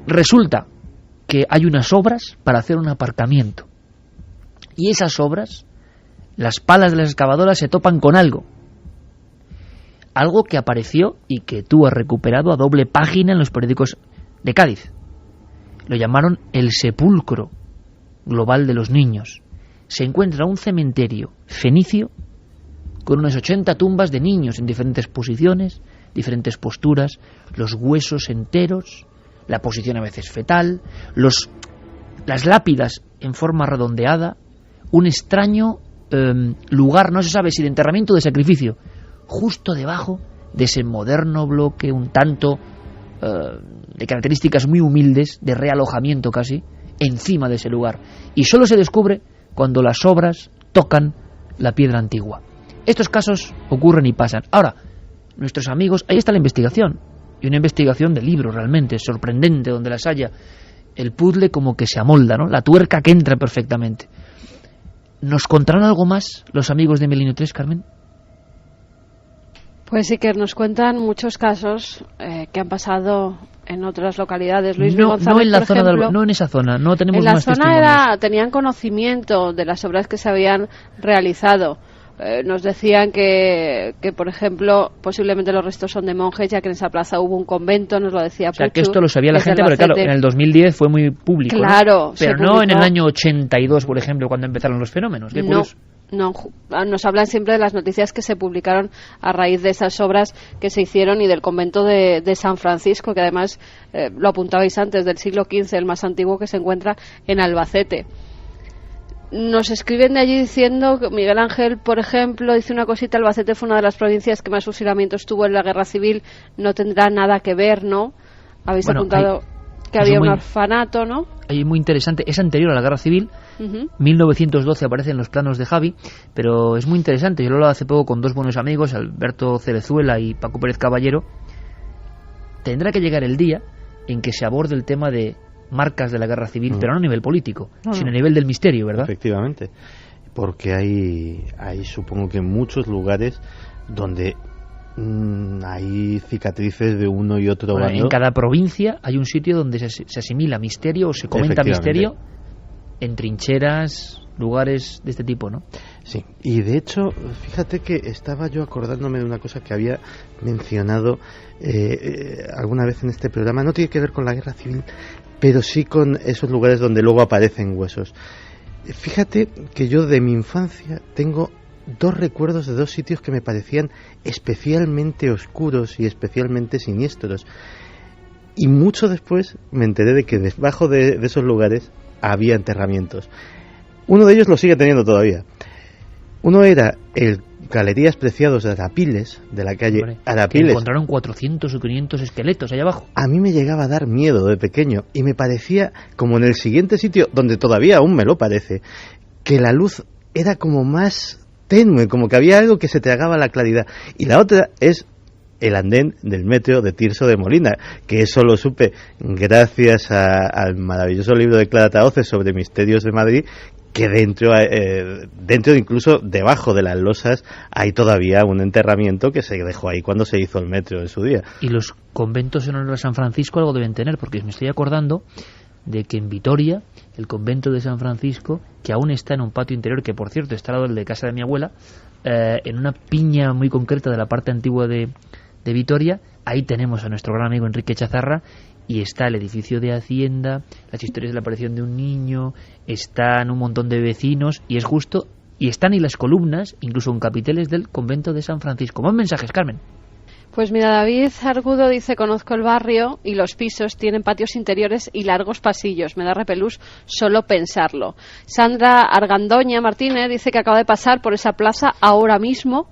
Resulta que hay unas obras para hacer un aparcamiento, y esas obras, las palas de las excavadoras se topan con algo que apareció y que tú has recuperado a doble página en los periódicos de Cádiz. Lo llamaron el sepulcro global de los niños. Se encuentra un cementerio fenicio con unas 80 tumbas de niños en diferentes posiciones, diferentes posturas, los huesos enteros, la posición a veces fetal, los las lápidas en forma redondeada, un extraño lugar, no se sabe si de enterramiento o de sacrificio, justo debajo de ese moderno bloque un tanto de características muy humildes, de realojamiento casi, encima de ese lugar. Y solo se descubre cuando las obras tocan la piedra antigua. Estos casos ocurren y pasan. Ahora, nuestros amigos, ahí está la investigación, y una investigación de libro realmente sorprendente, donde las haya. El puzzle como que se amolda, ¿no? La tuerca que entra perfectamente. ¿Nos contarán algo más los amigos de Milenio 3, Carmen? Pues sí, que nos cuentan muchos casos que han pasado en otras localidades. Luis No González, en la por zona ejemplo, no en esa zona, no tenemos en la más zona testimonios. tenían conocimiento de las obras que se habían realizado. Nos decían que, por ejemplo, posiblemente los restos son de monjes, ya que en esa plaza hubo un convento, nos lo decía O sea, Puchu, que esto lo sabía la desde gente, pero claro, Albacete. en el 2010 fue muy público, Claro, ¿no? Pero se no en el publicó. año 82, por ejemplo, cuando empezaron los fenómenos. Qué curioso. No, nos hablan siempre de las noticias que se publicaron a raíz de esas obras que se hicieron y del convento de San Francisco, que además, lo apuntabais antes, del siglo XV, el más antiguo, que se encuentra en Albacete. Nos escriben de allí diciendo que Miguel Ángel, por ejemplo, dice una cosita: Albacete fue una de las provincias que más fusilamientos tuvo en la guerra civil, no tendrá nada que ver, ¿no? Habéis apuntado que había un orfanato, ¿no? Ahí muy interesante, es anterior a la guerra civil, 1912 aparece en los planos de Javi, pero es muy interesante. Yo lo hablaba hace poco con dos buenos amigos, Alberto Cerezuela y Paco Pérez Caballero. Tendrá que llegar el día en que se aborde el tema de marcas de la guerra civil, pero no a nivel político, sino a nivel del misterio, ¿verdad? Efectivamente, porque hay supongo que muchos lugares donde hay cicatrices de uno y otro bando. En cada provincia hay un sitio donde se asimila misterio o se comenta misterio en trincheras, lugares de este tipo, ¿no? Sí, y de hecho, fíjate que estaba yo acordándome de una cosa que había mencionado alguna vez en este programa. No tiene que ver con la guerra civil, pero sí con esos lugares donde luego aparecen huesos. Fíjate que yo de mi infancia tengo dos recuerdos de dos sitios que me parecían especialmente oscuros y especialmente siniestros. Y mucho después me enteré de que debajo de esos lugares había enterramientos. Uno de ellos lo sigue teniendo todavía. Uno era el Galerías Preciados de Arapiles, de la calle Arapiles. Que encontraron 400 o 500 esqueletos allá abajo. A mí me llegaba a dar miedo de pequeño y me parecía, como en el siguiente sitio, donde todavía aún me lo parece, que la luz era como más tenue, como que había algo que se tragaba la claridad. Y la otra es el andén del metro de Tirso de Molina, que eso lo supe gracias al maravilloso libro de Clara Tahoces sobre misterios de Madrid, que dentro incluso debajo de las losas hay todavía un enterramiento que se dejó ahí cuando se hizo el metro en su día. Y los conventos en honor a San Francisco algo deben tener, porque me estoy acordando de que en Vitoria, el convento de San Francisco, que aún está en un patio interior, que por cierto está al lado del de casa de mi abuela, en una piña muy concreta de la parte antigua de Vitoria, ahí tenemos a nuestro gran amigo Enrique Chazarra, y está el edificio de Hacienda, las historias de la aparición de un niño, están un montón de vecinos, y es justo, y están ahí las columnas, incluso en capiteles del convento de San Francisco. Más mensajes, Carmen. Pues mira, David Argudo dice: conozco el barrio y los pisos tienen patios interiores y largos pasillos. Me da repelús solo pensarlo. Sandra Argandoña Martínez dice que acaba de pasar por esa plaza ahora mismo,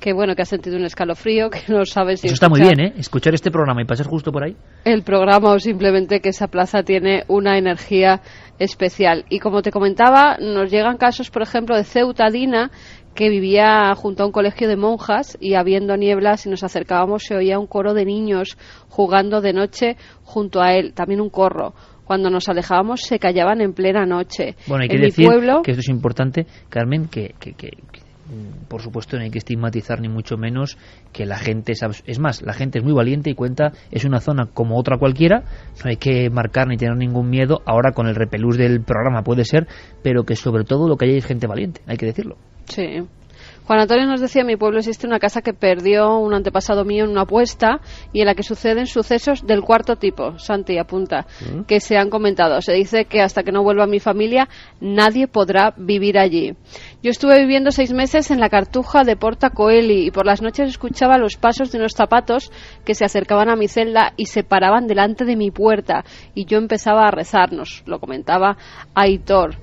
que bueno, que ha sentido un escalofrío, que no sabe si eso está muy bien, ¿eh? Escuchar este programa y pasar justo por ahí. El programa, o simplemente que esa plaza tiene una energía especial. Y como te comentaba, nos llegan casos, por ejemplo, de Ceuta Dina, que vivía junto a un colegio de monjas, y habiendo niebla, si nos acercábamos se oía un coro de niños jugando de noche junto a él, también un corro. Cuando nos alejábamos se callaban en plena noche. Bueno, hay que decir que esto es importante, Carmen, que por supuesto no hay que estigmatizar ni mucho menos que la gente es más, la gente es muy valiente y cuenta, es una zona como otra cualquiera, no hay que marcar ni tener ningún miedo. Ahora con el repelús del programa puede ser, pero que sobre todo lo que hay es gente valiente, hay que decirlo. Sí. Juan Antonio nos decía, en mi pueblo existe una casa que perdió un antepasado mío en una apuesta y en la que suceden sucesos del cuarto tipo, Santi apunta, que se han comentado. Se dice que hasta que no vuelva mi familia nadie podrá vivir allí. Yo estuve viviendo 6 meses en la Cartuja de Porta Coeli y por las noches escuchaba los pasos de unos zapatos que se acercaban a mi celda y se paraban delante de mi puerta y yo empezaba a rezar, nos lo comentaba Aitor.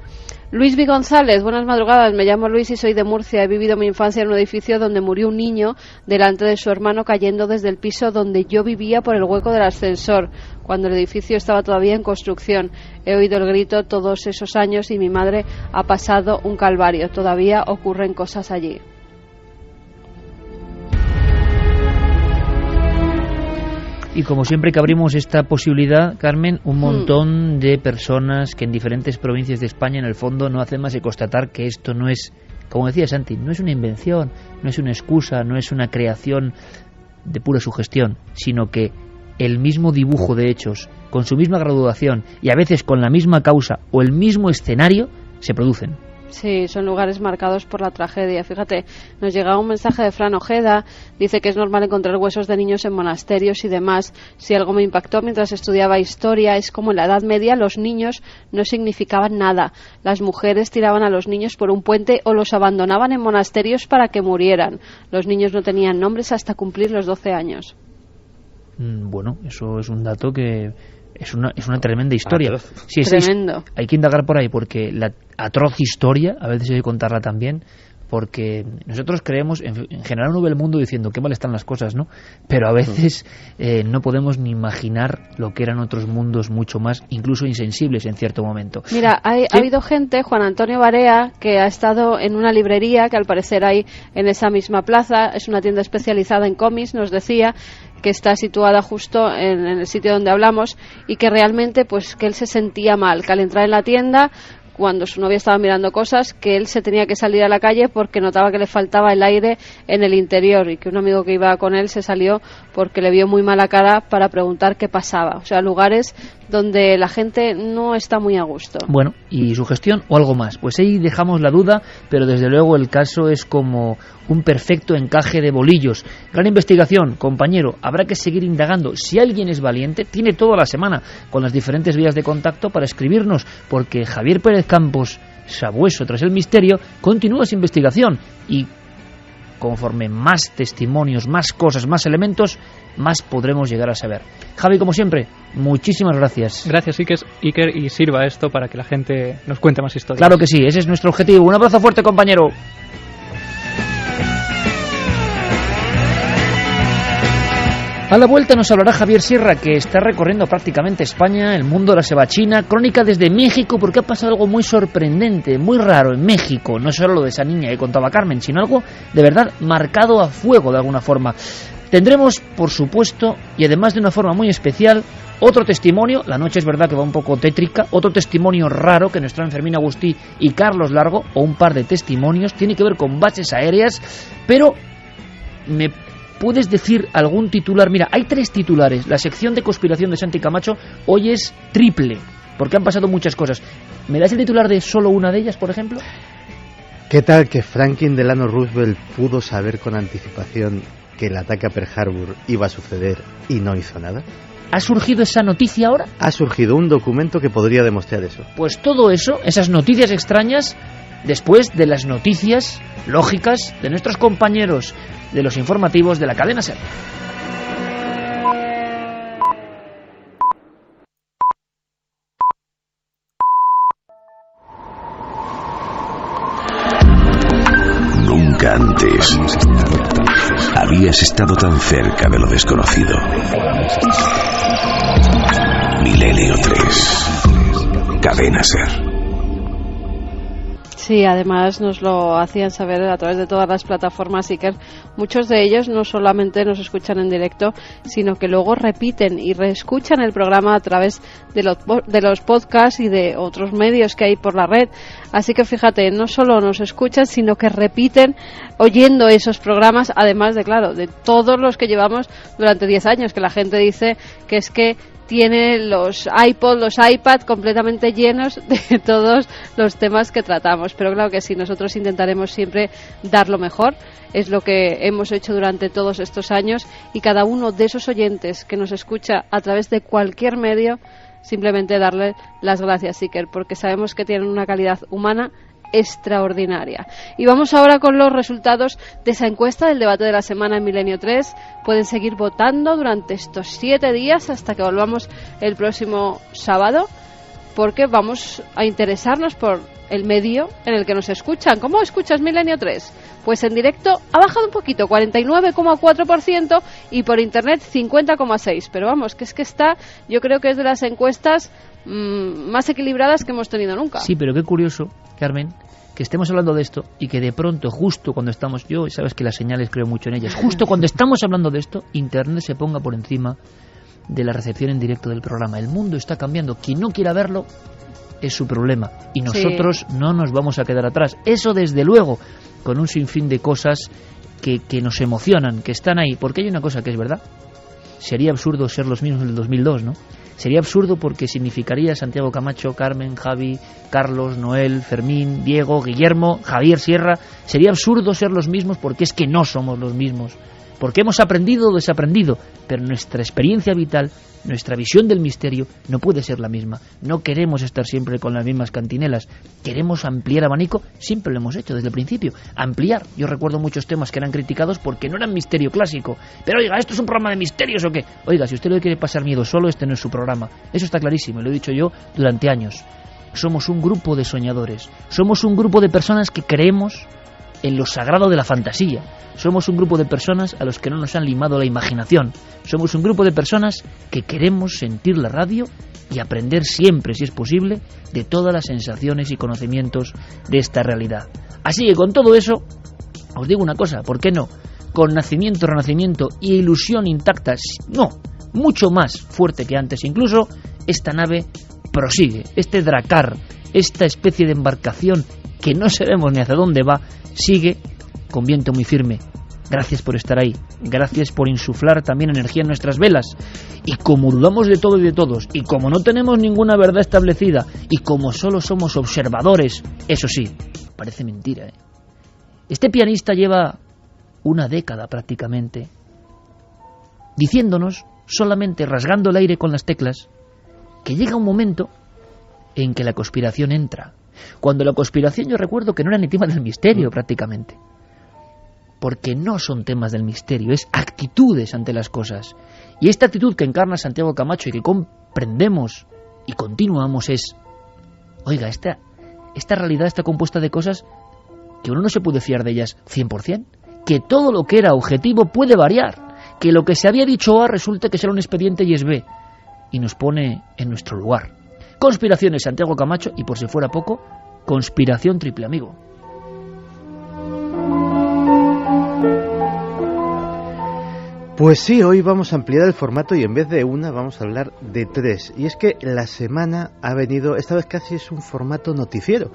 Luis V. González, buenas madrugadas, me llamo Luis y soy de Murcia. He vivido mi infancia en un edificio donde murió un niño delante de su hermano cayendo desde el piso donde yo vivía por el hueco del ascensor, cuando el edificio estaba todavía en construcción. He oído el grito todos esos años y mi madre ha pasado un calvario. Todavía ocurren cosas allí. Y como siempre que abrimos esta posibilidad, Carmen, un montón de personas que en diferentes provincias de España en el fondo no hacen más que constatar que esto no es, como decía Santi, no es una invención, no es una excusa, no es una creación de pura sugestión, sino que el mismo dibujo de hechos, con su misma graduación y a veces con la misma causa o el mismo escenario, se producen. Sí, son lugares marcados por la tragedia. Fíjate, nos llegaba un mensaje de Fran Ojeda, dice que es normal encontrar huesos de niños en monasterios y demás. Si algo me impactó mientras estudiaba historia es como en la Edad Media los niños no significaban nada. Las mujeres tiraban a los niños por un puente o los abandonaban en monasterios para que murieran. Los niños no tenían nombres hasta cumplir los 12 años. Bueno, eso es un dato que... Es una tremenda historia. Sí, tremendo. Hay que indagar por ahí, porque la atroz historia, a veces hay que contarla también, porque nosotros creemos, en general uno ve el mundo diciendo qué mal están las cosas, ¿no? Pero a veces no podemos ni imaginar lo que eran otros mundos mucho más, incluso insensibles en cierto momento. Mira, ha habido gente, Juan Antonio Barea, que ha estado en una librería que al parecer hay en esa misma plaza, es una tienda especializada en cómics, nos decía, que está situada justo en el sitio donde hablamos y que realmente pues que él se sentía mal, que al entrar en la tienda cuando su novia estaba mirando cosas, que él se tenía que salir a la calle porque notaba que le faltaba el aire en el interior y que un amigo que iba con él se salió porque le vio muy mala cara para preguntar qué pasaba. O sea, lugares donde la gente no está muy a gusto. Bueno, ¿y sugestión o algo más? Pues ahí dejamos la duda, pero desde luego el caso es como un perfecto encaje de bolillos. Gran investigación, compañero, habrá que seguir indagando. Si alguien es valiente, tiene toda la semana con las diferentes vías de contacto para escribirnos, porque Javier Pérez Campos, sabueso tras el misterio, continúa su investigación y conforme más testimonios, más cosas, más elementos, más podremos llegar a saber. Javi, como siempre, muchísimas gracias. Gracias, Iker, y sirva esto para que la gente nos cuente más historias. Claro que sí, ese es nuestro objetivo. Un abrazo fuerte, compañero. A la vuelta nos hablará Javier Sierra, que está recorriendo prácticamente España, el mundo de la cebachina, crónica desde México, porque ha pasado algo muy sorprendente, muy raro en México. No solo lo de esa niña que contaba Carmen, sino algo de verdad marcado a fuego de alguna forma. Tendremos, por supuesto, y además de una forma muy especial, otro testimonio, la noche es verdad que va un poco tétrica, otro testimonio raro que nos traen Fermín Agustí y Carlos Largo, o un par de testimonios, tiene que ver con bases aéreas, pero me ¿puedes decir algún titular? Mira, hay 3 titulares. La sección de conspiración de Santi Camacho hoy es triple, porque han pasado muchas cosas. ¿Me das el titular de solo una de ellas, por ejemplo? ¿Qué tal que Franklin Delano Roosevelt pudo saber con anticipación que el ataque a Pearl Harbor iba a suceder y no hizo nada? ¿Ha surgido esa noticia ahora? Ha surgido un documento que podría demostrar eso. Pues todo eso, esas noticias extrañas, después de las noticias lógicas de nuestros compañeros de los informativos de la cadena SER. Nunca antes habías estado tan cerca de lo desconocido. Milenio 3. Cadena SER. Sí, además nos lo hacían saber a través de todas las plataformas, Iker. Muchos de ellos no solamente nos escuchan en directo, sino que luego repiten y reescuchan el programa a través de los podcasts y de otros medios que hay por la red. Así que fíjate, no solo nos escuchan, sino que repiten oyendo esos programas, además de, claro, de todos los que llevamos durante 10 años, que la gente dice que es que tiene los iPod, los iPad completamente llenos de todos los temas que tratamos. Pero claro que sí, nosotros intentaremos siempre dar lo mejor. Es lo que hemos hecho durante todos estos años, y cada uno de esos oyentes que nos escucha a través de cualquier medio, simplemente darle las gracias, Iker, porque sabemos que tienen una calidad humana extraordinaria. Y vamos ahora con los resultados de esa encuesta del debate de la semana en Milenio 3. Pueden seguir votando durante estos 7 días hasta que volvamos el próximo sábado, porque vamos a interesarnos por el medio en el que nos escuchan. ¿Cómo escuchas Milenio 3? Pues en directo ha bajado un poquito, 49,4%, y por internet 50,6%. Pero vamos, que es que está, yo creo que es de las encuestas más equilibradas que hemos tenido nunca. Sí, pero qué curioso, Carmen, que estemos hablando de esto y que de pronto, justo cuando estamos, yo sabes que las señales creo mucho en ellas, justo cuando estamos hablando de esto, internet se ponga por encima de la recepción en directo del programa. El mundo está cambiando. Quien no quiera verlo es su problema, y nosotros no nos vamos a quedar atrás. Eso desde luego, con un sinfín de cosas que nos emocionan, que están ahí, porque hay una cosa que es verdad: sería absurdo ser los mismos del 2002, ¿no? Sería absurdo, porque significaría Santiago Camacho, Carmen, Javi, Carlos, Noel, Fermín, Diego, Guillermo, Javier Sierra. Sería absurdo ser los mismos, porque es que no somos los mismos, porque hemos aprendido o desaprendido, pero nuestra experiencia vital, nuestra visión del misterio no puede ser la misma. No queremos estar siempre con las mismas cantinelas, queremos ampliar abanico. Siempre lo hemos hecho desde el principio, ampliar. Yo recuerdo muchos temas que eran criticados porque no eran misterio clásico. Pero oiga, ¿esto es un programa de misterios o qué? Oiga, si usted le quiere pasar miedo solo, este no es su programa. Eso está clarísimo, y lo he dicho yo durante años. Somos un grupo de soñadores, somos un grupo de personas que creemos en lo sagrado de la fantasía. Somos un grupo de personas a los que no nos han limado la imaginación. Somos un grupo de personas que queremos sentir la radio y aprender siempre, si es posible, de todas las sensaciones y conocimientos de esta realidad. Así que con todo eso, os digo una cosa, ¿por qué no? Con nacimiento, renacimiento y ilusión intactas, no, mucho más fuerte que antes incluso, esta nave prosigue, este Drakkar, esta especie de embarcación que no sabemos ni hacia dónde va, sigue con viento muy firme. Gracias por estar ahí, gracias por insuflar también energía en nuestras velas. Y como dudamos de todo y de todos, y como no tenemos ninguna verdad establecida, y como solo somos observadores, eso sí, parece mentira, ¿eh? Este pianista lleva una década prácticamente diciéndonos, solamente rasgando el aire con las teclas, que llega un momento en que la conspiración entra. Cuando la conspiración, yo recuerdo que no era ni tema del misterio prácticamente, porque no son temas del misterio, es actitudes ante las cosas. Y esta actitud que encarna Santiago Camacho y que comprendemos y continuamos es, oiga, esta realidad está compuesta de cosas que uno no se puede fiar de ellas 100%, que todo lo que era objetivo puede variar, que lo que se había dicho A resulta que será un expediente y es B, y nos pone en nuestro lugar. Conspiraciones, Santiago Camacho, y por si fuera poco, conspiración triple amigo. Pues sí, hoy vamos a ampliar el formato y en vez de una vamos a hablar de 3. Y es que la semana ha venido, esta vez casi es un formato noticiero,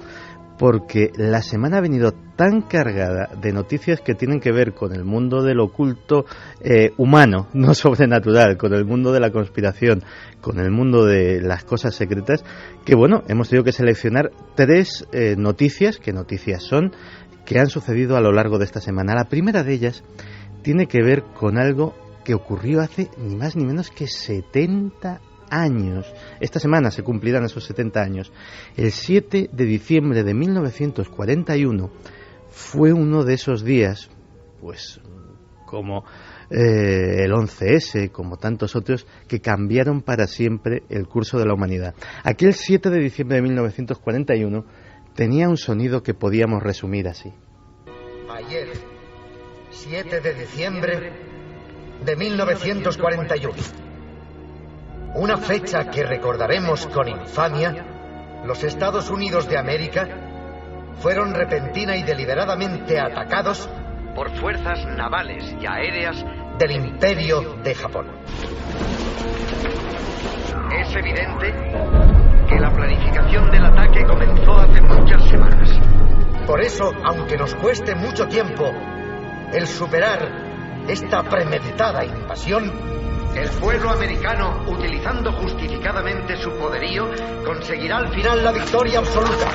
porque la semana ha venido tan cargada de noticias que tienen que ver con el mundo del oculto humano, no sobrenatural, con el mundo de la conspiración, con el mundo de las cosas secretas, que bueno, hemos tenido que seleccionar 3 noticias, ¿qué noticias son?, que han sucedido a lo largo de esta semana. La primera de ellas tiene que ver con algo que ocurrió hace ni más ni menos que 70 años. Esta semana se cumplirán esos 70 años. El 7 de diciembre de 1941 fue uno de esos días, pues como el 11S, como tantos otros, que cambiaron para siempre el curso de la humanidad. Aquel 7 de diciembre de 1941 tenía un sonido que podíamos resumir así. Ayer, 7 de diciembre de 1941. Una fecha que recordaremos con infamia, los Estados Unidos de América fueron repentina y deliberadamente atacados por fuerzas navales y aéreas del Imperio de Japón. Es evidente que la planificación del ataque comenzó hace muchas semanas. Por eso, aunque nos cueste mucho tiempo el superar esta premeditada invasión, el pueblo americano, utilizando justificadamente su poderío, conseguirá al final la victoria absoluta.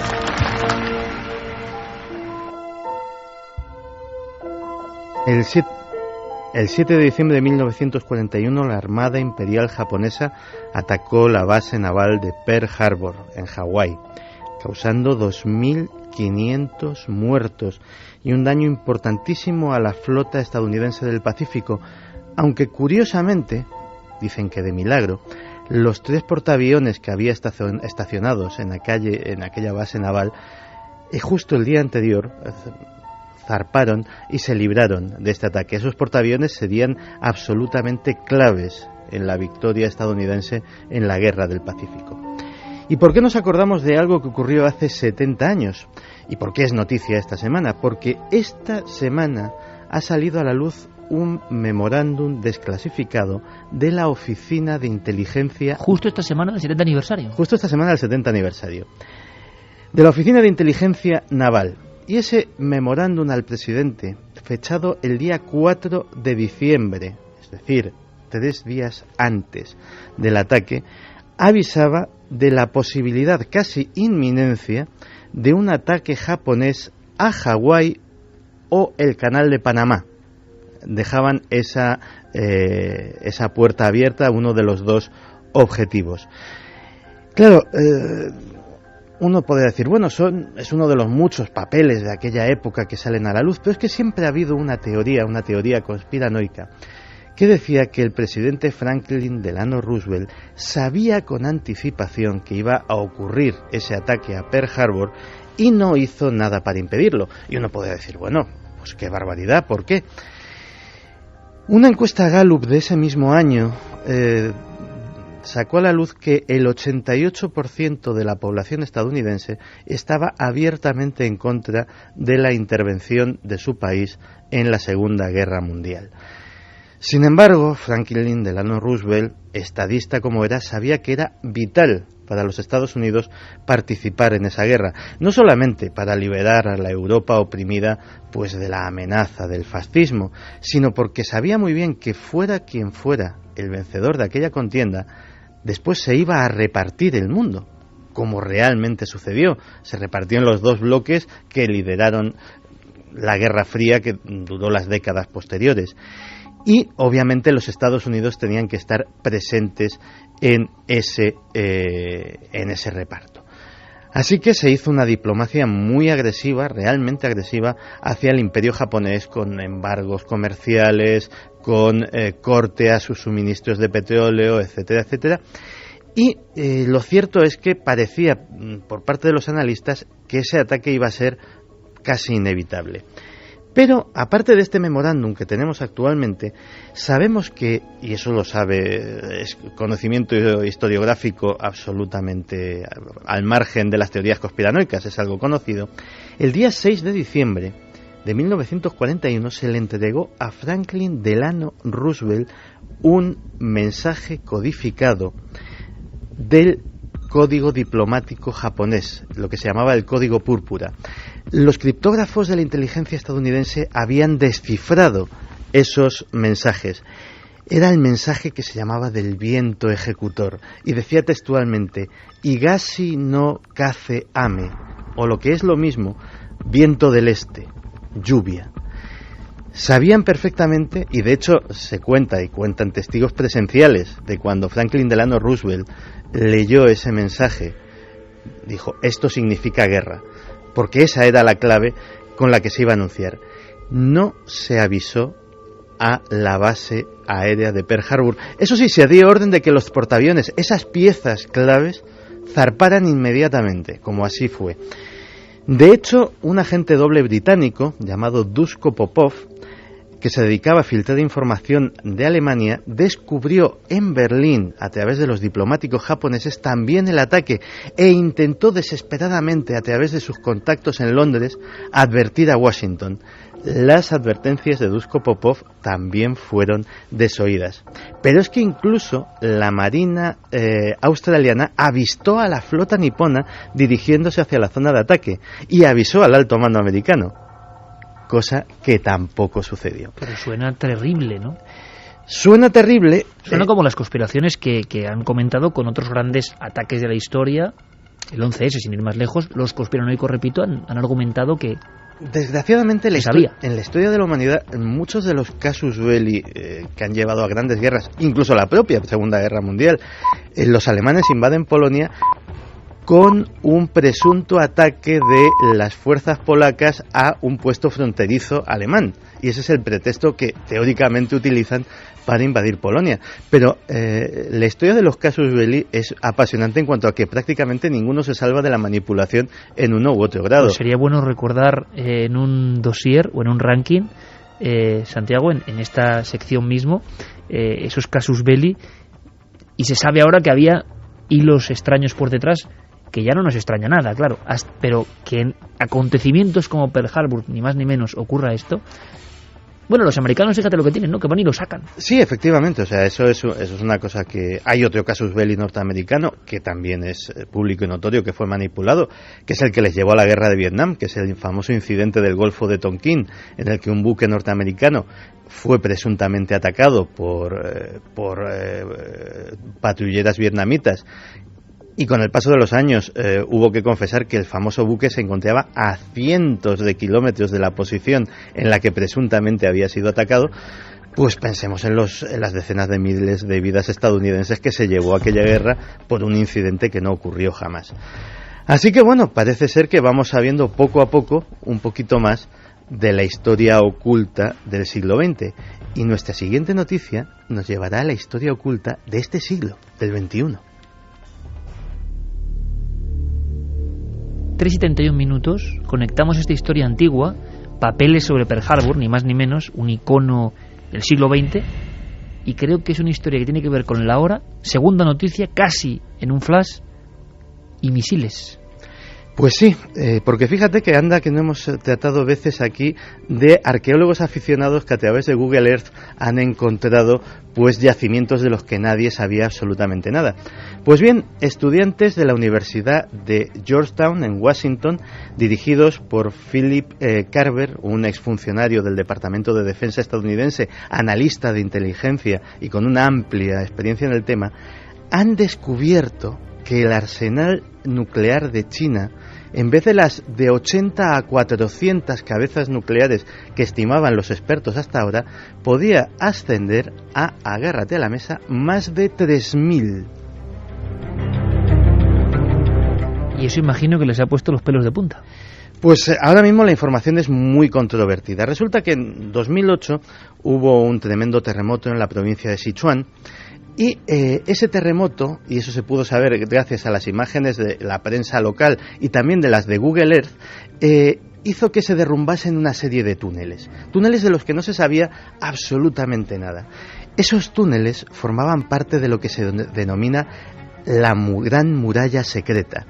El 7 de diciembre de 1941, la Armada Imperial Japonesa atacó la base naval de Pearl Harbor, en Hawái, causando 2.500 muertos y un daño importantísimo a la flota estadounidense del Pacífico, aunque curiosamente, dicen que de milagro, los 3 portaaviones que había estacionados en aquella base naval, justo el día anterior, zarparon y se libraron de este ataque. Esos portaaviones serían absolutamente claves en la victoria estadounidense en la Guerra del Pacífico. ¿Y por qué nos acordamos de algo que ocurrió hace 70 años? ¿Y por qué es noticia esta semana? Porque esta semana ha salido a la luz un memorándum desclasificado de la Oficina de Inteligencia... Justo esta semana del 70 aniversario. Justo esta semana del 70 aniversario. De la Oficina de Inteligencia Naval. Y ese memorándum al presidente, fechado el día 4 de diciembre, es decir, 3 días antes del ataque, avisaba de la posibilidad casi inminencia de un ataque japonés a Hawái o el Canal de Panamá. Dejaban esa puerta abierta, uno de los 2 objetivos. Claro, uno podría decir, bueno, es uno de los muchos papeles de aquella época que salen a la luz, pero es que siempre ha habido una teoría conspiranoica, que decía que el presidente Franklin Delano Roosevelt sabía con anticipación que iba a ocurrir ese ataque a Pearl Harbor y no hizo nada para impedirlo. Y uno podría decir, bueno, pues qué barbaridad, ¿por qué? Una encuesta Gallup de ese mismo año sacó a la luz que el 88% de la población estadounidense estaba abiertamente en contra de la intervención de su país en la Segunda Guerra Mundial. Sin embargo, Franklin Delano Roosevelt, estadista como era, sabía que era vital para los Estados Unidos participar en esa guerra, no solamente para liberar a la Europa oprimida pues de la amenaza del fascismo, sino porque sabía muy bien que fuera quien fuera el vencedor de aquella contienda, después se iba a repartir el mundo, como realmente sucedió. Se repartió en los 2 bloques que lideraron la Guerra Fría, que duró las décadas posteriores. Y obviamente los Estados Unidos tenían que estar presentes en ese reparto. Así que se hizo una diplomacia muy agresiva, realmente agresiva, hacia el imperio japonés, con embargos comerciales, con corte a sus suministros de petróleo, etcétera, etcétera. Y lo cierto es que parecía, por parte de los analistas, que ese ataque iba a ser casi inevitable. Pero, aparte de este memorándum que tenemos actualmente, sabemos que, y eso lo sabe, es conocimiento historiográfico absolutamente al margen de las teorías conspiranoicas, es algo conocido, el día 6 de diciembre de 1941 se le entregó a Franklin Delano Roosevelt un mensaje codificado del código diplomático japonés, lo que se llamaba el Código Púrpura. Los criptógrafos de la inteligencia estadounidense habían descifrado esos mensajes. Era el mensaje que se llamaba del viento ejecutor y decía textualmente: Higashi no kaze ame, o lo que es lo mismo, viento del este, lluvia. Sabían perfectamente, y de hecho se cuenta y cuentan testigos presenciales de cuando Franklin Delano Roosevelt leyó ese mensaje, dijo: esto significa guerra, porque esa era la clave con la que se iba a anunciar. No se avisó a la base aérea de Pearl Harbor. Eso sí, se dio orden de que los portaaviones, esas piezas claves, zarparan inmediatamente, como así fue. De hecho, un agente doble británico llamado Duško Popov, que se dedicaba a filtrar información de Alemania, descubrió en Berlín, a través de los diplomáticos japoneses, también el ataque e intentó desesperadamente, a través de sus contactos en Londres, advertir a Washington. las advertencias de Duško Popov también fueron desoídas. Pero es que incluso la Marina australiana avistó a la flota nipona dirigiéndose hacia la zona de ataque y avisó al alto mando americano, cosa que tampoco sucedió. Pero suena terrible, ¿no? Suena terrible. Suena como las conspiraciones que han comentado con otros grandes ataques de la historia. El 11S, sin ir más lejos, los conspiranoicos, repito, han argumentado que desgraciadamente en la historia de la humanidad, muchos de los casus belli que han llevado a grandes guerras, incluso la propia Segunda Guerra Mundial, los alemanes invaden Polonia con un presunto ataque de las fuerzas polacas a un puesto fronterizo alemán. Y ese es el pretexto que teóricamente utilizan para invadir Polonia. Pero la historia de los casus belli es apasionante en cuanto a que prácticamente ninguno se salva de la manipulación en uno u otro grado. Pues sería bueno recordar en un dossier o en un ranking, Santiago, en esta sección mismo, esos casus belli, y se sabe ahora que había hilos extraños por detrás, que ya no nos extraña nada, claro, pero que en acontecimientos como Pearl Harbor, ni más ni menos, ocurra esto. Bueno, los americanos, fíjate lo que tienen, ¿no? Que van y lo sacan. Sí, efectivamente, o sea, eso es una cosa que... Hay otro casus belli norteamericano, que también es público y notorio, que fue manipulado, que es el que les llevó a la guerra de Vietnam, que es el famoso incidente del Golfo de Tonkin, en el que un buque norteamericano fue presuntamente atacado por patrulleras vietnamitas. Y con el paso de los años hubo que confesar que el famoso buque se encontraba a cientos de kilómetros de la posición en la que presuntamente había sido atacado. Pues pensemos en las decenas de miles de vidas estadounidenses que se llevó aquella guerra por un incidente que no ocurrió jamás. Así que bueno, parece ser que vamos sabiendo poco a poco un poquito más de la historia oculta del siglo XX. Y nuestra siguiente noticia nos llevará a la historia oculta de este siglo, del XXI. 3:71, conectamos esta historia antigua, papeles sobre Pearl Harbor, ni más ni menos, un icono del siglo XX, y creo que es una historia que tiene que ver con la hora, segunda noticia, casi en un flash, y misiles. Pues sí, porque fíjate que anda que no hemos tratado veces aquí de arqueólogos aficionados que a través de Google Earth han encontrado pues yacimientos de los que nadie sabía absolutamente nada. Pues bien, estudiantes de la Universidad de Georgetown en Washington, dirigidos por Philip Carver, un exfuncionario del Departamento de Defensa estadounidense, analista de inteligencia y con una amplia experiencia en el tema, han descubierto que el arsenal nuclear de China, en vez de las de 80 a 400 cabezas nucleares que estimaban los expertos hasta ahora, podía ascender a, agárrate a la mesa, más de 3.000. Y eso imagino que les ha puesto los pelos de punta. Pues ahora mismo la información es muy controvertida. Resulta que en 2008 hubo un tremendo terremoto en la provincia de Sichuan. Y ese terremoto, y eso se pudo saber gracias a las imágenes de la prensa local y también de las de Google Earth, hizo que se derrumbasen una serie de túneles de los que no se sabía absolutamente nada. Esos túneles formaban parte de lo que se denomina la Gran Muralla Secreta.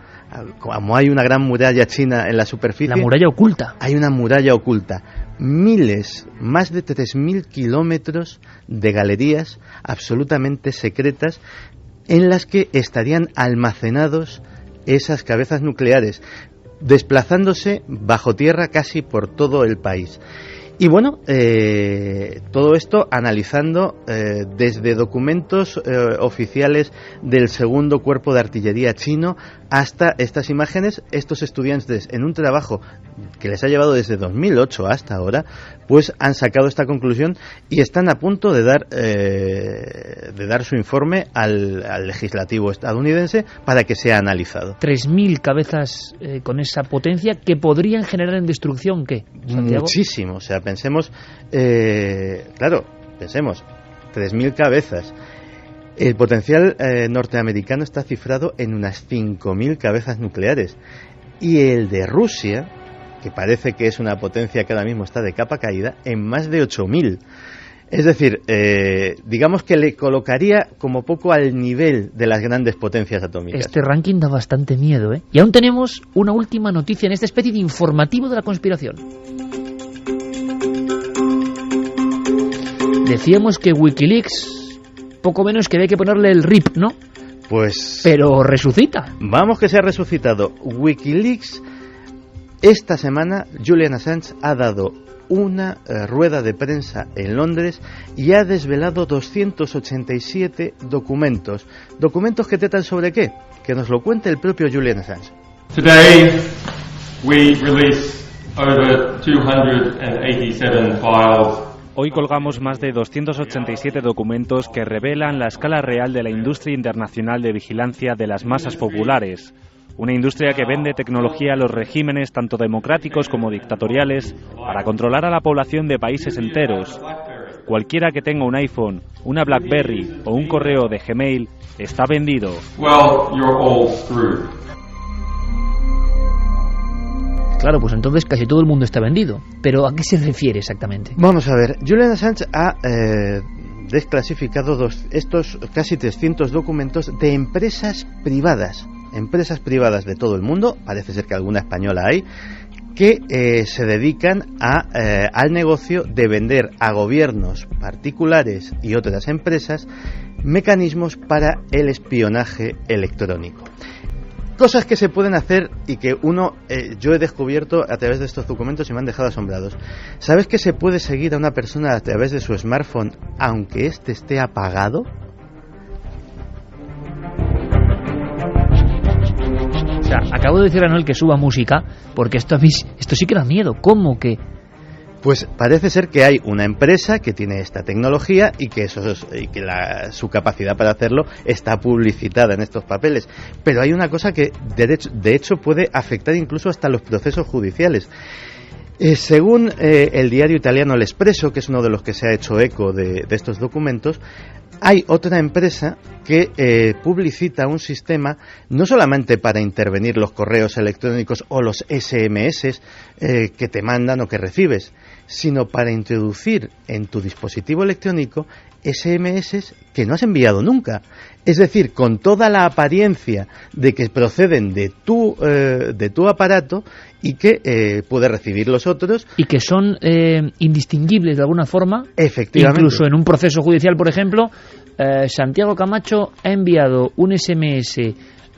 Como hay una gran muralla china en la superficie... La muralla oculta. Hay una muralla oculta. Más de 3.000 kilómetros de galerías absolutamente secretas en las que estarían almacenados esas cabezas nucleares, desplazándose bajo tierra casi por todo el país. Y bueno, todo esto analizando desde documentos oficiales del segundo cuerpo de artillería chino hasta estas imágenes. Estos estudiantes, en un trabajo que les ha llevado desde 2008 hasta ahora, pues han sacado esta conclusión y están a punto de dar su informe al legislativo estadounidense para que sea analizado. 3.000 cabezas con esa potencia que podrían generar en destrucción, ¿qué, Santiago? Muchísimo, o sea, pensemos, 3.000 cabezas. El potencial norteamericano está cifrado en unas 5.000 cabezas nucleares. Y el de Rusia, que parece que es una potencia que ahora mismo está de capa caída, en más de 8.000. Es decir, digamos que le colocaría como poco al nivel de las grandes potencias atómicas. Este ranking da bastante miedo, ¿eh? Y aún tenemos una última noticia en esta especie de informativo de la conspiración. Decíamos que Wikileaks, poco menos que había que ponerle el RIP, ¿no? Pues... Pero resucita. Vamos que se ha resucitado. Wikileaks, esta semana, Julian Assange ha dado una rueda de prensa en Londres y ha desvelado 287 documentos. ¿Documentos que tratan sobre qué? Que nos lo cuente el propio Julian Assange. Today we release over 287 files. Hoy colgamos más de 287 documentos que revelan la escala real de la industria internacional de vigilancia de las masas populares. Una industria que vende tecnología a los regímenes tanto democráticos como dictatoriales para controlar a la población de países enteros. Cualquiera que tenga un iPhone, una BlackBerry o un correo de Gmail está vendido. Well, you're all screwed. Claro, pues entonces casi todo el mundo está vendido. ¿Pero a qué se refiere exactamente? Vamos a ver, Julian Assange ha desclasificado estos casi 300 documentos de empresas privadas de todo el mundo, parece ser que alguna española hay, que se dedican al negocio de vender a gobiernos particulares y otras empresas mecanismos para el espionaje electrónico. Cosas que se pueden hacer y que yo he descubierto a través de estos documentos y me han dejado asombrados. ¿Sabes que se puede seguir a una persona a través de su smartphone aunque éste esté apagado? O sea, acabo de decir a Noel que suba música porque esto sí que da miedo. ¿Cómo que? Pues parece ser que hay una empresa que tiene esta tecnología y que su capacidad para hacerlo está publicitada en estos papeles. Pero hay una cosa que de hecho puede afectar incluso hasta los procesos judiciales. Según el diario italiano L'Espresso, que es uno de los que se ha hecho eco de estos documentos, hay otra empresa que publicita un sistema no solamente para intervenir los correos electrónicos o los SMS que te mandan o que recibes, sino para introducir en tu dispositivo electrónico SMS que no has enviado nunca. Es decir, con toda la apariencia de que proceden de tu aparato y que puede recibir los otros. Y que son indistinguibles de alguna forma. Efectivamente. Incluso en un proceso judicial, por ejemplo, Santiago Camacho ha enviado un SMS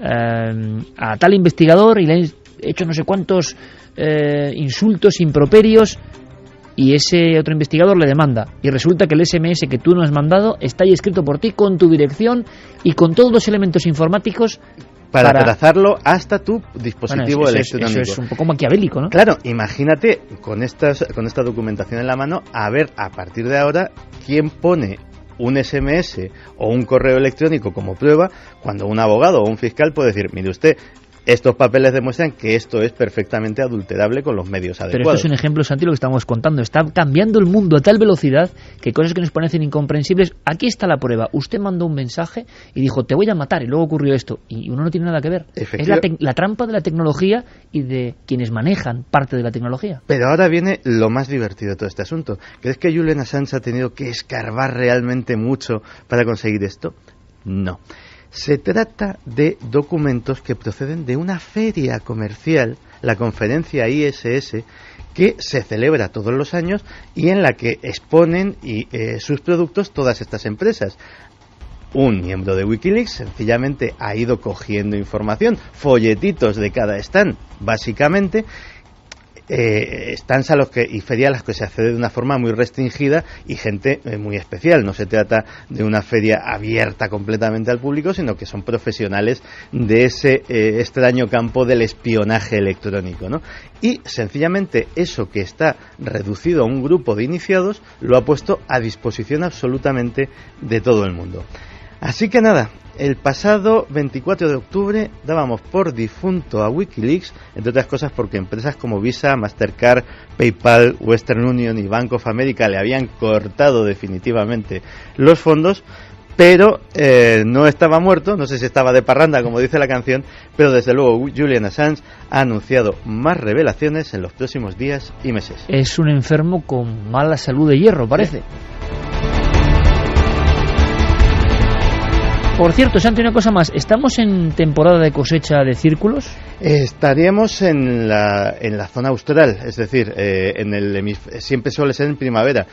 a tal investigador y le ha hecho no sé cuántos insultos, improperios, y ese otro investigador le demanda, y resulta que el SMS que tú no has mandado está ahí escrito por ti con tu dirección y con todos los elementos informáticos para trazarlo hasta tu dispositivo electrónico. Eso es un poco maquiavélico, ¿no? Claro, imagínate con esta documentación en la mano, a ver a partir de ahora quién pone un SMS o un correo electrónico como prueba cuando un abogado o un fiscal puede decir, mire usted, estos papeles demuestran que esto es perfectamente adulterable con los medios adecuados. Pero esto es un ejemplo, Santi, lo que estamos contando. Está cambiando el mundo a tal velocidad que cosas que nos parecen incomprensibles. Aquí está la prueba. Usted mandó un mensaje y dijo, te voy a matar, y luego ocurrió esto. Y uno no tiene nada que ver. Es la trampa de la tecnología y de quienes manejan parte de la tecnología. Pero ahora viene lo más divertido de todo este asunto. ¿Crees que Julian Assange ha tenido que escarbar realmente mucho para conseguir esto? No. Se trata de documentos que proceden de una feria comercial, la conferencia ISS, que se celebra todos los años y en la que exponen sus productos todas estas empresas. Un miembro de Wikileaks sencillamente ha ido cogiendo información, folletitos de cada stand, básicamente, stands y ferias a las que se accede de una forma muy restringida y gente muy especial. No se trata de una feria abierta completamente al público, sino que son profesionales de ese extraño campo del espionaje electrónico, ¿no? Y sencillamente eso que está reducido a un grupo de iniciados lo ha puesto a disposición absolutamente de todo el mundo. Así que nada, el pasado 24 de octubre dábamos por difunto a Wikileaks, entre otras cosas porque empresas como Visa, Mastercard, PayPal, Western Union y Bank of America le habían cortado definitivamente los fondos, pero no estaba muerto, no sé si estaba de parranda como dice la canción, pero desde luego Julian Assange ha anunciado más revelaciones en los próximos días y meses. Es un enfermo con mala salud de hierro, parece. Sí. Por cierto, Santi, una cosa más. ¿Estamos en temporada de cosecha de círculos? Estaríamos en la zona austral, es decir, siempre suele ser en primavera.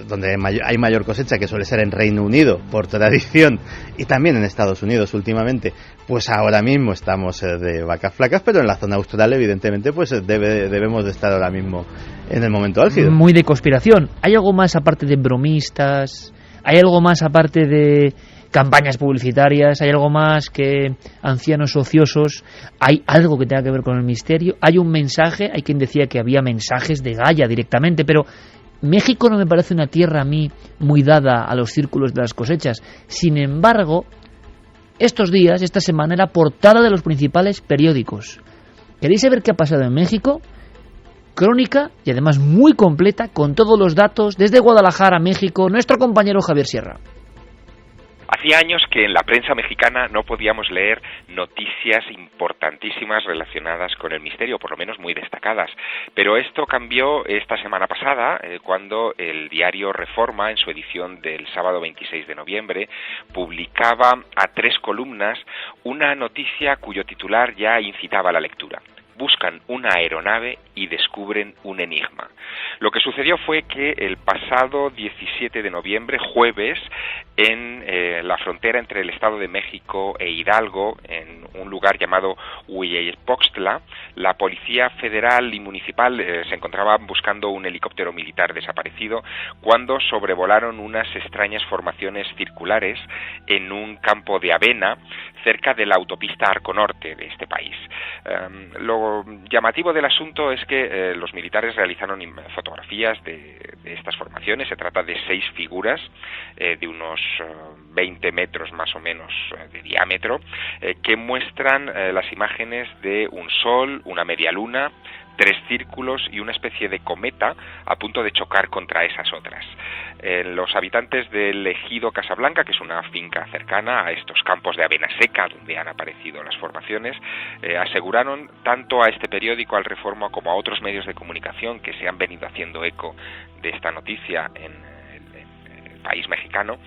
donde hay mayor cosecha, que suele ser en Reino Unido por tradición, y también en Estados Unidos últimamente, pues ahora mismo estamos de vacas flacas, pero en la zona austral evidentemente pues debemos de estar ahora mismo en el momento álgido. Muy de conspiración. ¿Hay algo más aparte de bromistas? ¿Hay algo más aparte de campañas publicitarias? ¿Hay algo más que ancianos ociosos? ¿Hay algo que tenga que ver con el misterio? ¿Hay un mensaje? Hay quien decía que había mensajes de Gaia directamente, pero México no me parece una tierra a mí muy dada a los círculos de las cosechas. Sin embargo, estos días, esta semana, era portada de los principales periódicos. ¿Queréis saber qué ha pasado en México? Crónica, y además muy completa, con todos los datos, desde Guadalajara, México, nuestro compañero Javier Sierra. Hacía años que en la prensa mexicana no podíamos leer noticias importantísimas relacionadas con el misterio, por lo menos muy destacadas. Pero esto cambió esta semana pasada, cuando el diario Reforma, en su edición del sábado 26 de noviembre, publicaba a 3 columnas una noticia cuyo titular ya incitaba a la lectura. Buscan una aeronave y descubren un enigma. Lo que sucedió fue que el pasado 17 de noviembre, jueves, en la frontera entre el Estado de México e Hidalgo, en un lugar llamado Hueypoxtla, la Policía Federal y Municipal se encontraban buscando un helicóptero militar desaparecido cuando sobrevolaron unas extrañas formaciones circulares en un campo de avena cerca de la autopista Arco Norte de este país. Lo llamativo del asunto es que los militares realizaron fotografías de estas formaciones. Se trata de 6 figuras de unos 20 metros más o menos de diámetro, que muestran las imágenes de un sol, una media luna, 3 círculos y una especie de cometa a punto de chocar contra esas otras. Los habitantes del ejido Casablanca, que es una finca cercana a estos campos de avena seca donde han aparecido las formaciones, aseguraron tanto a este periódico, al Reforma, como a otros medios de comunicación que se han venido haciendo eco de esta noticia en el país mexicano,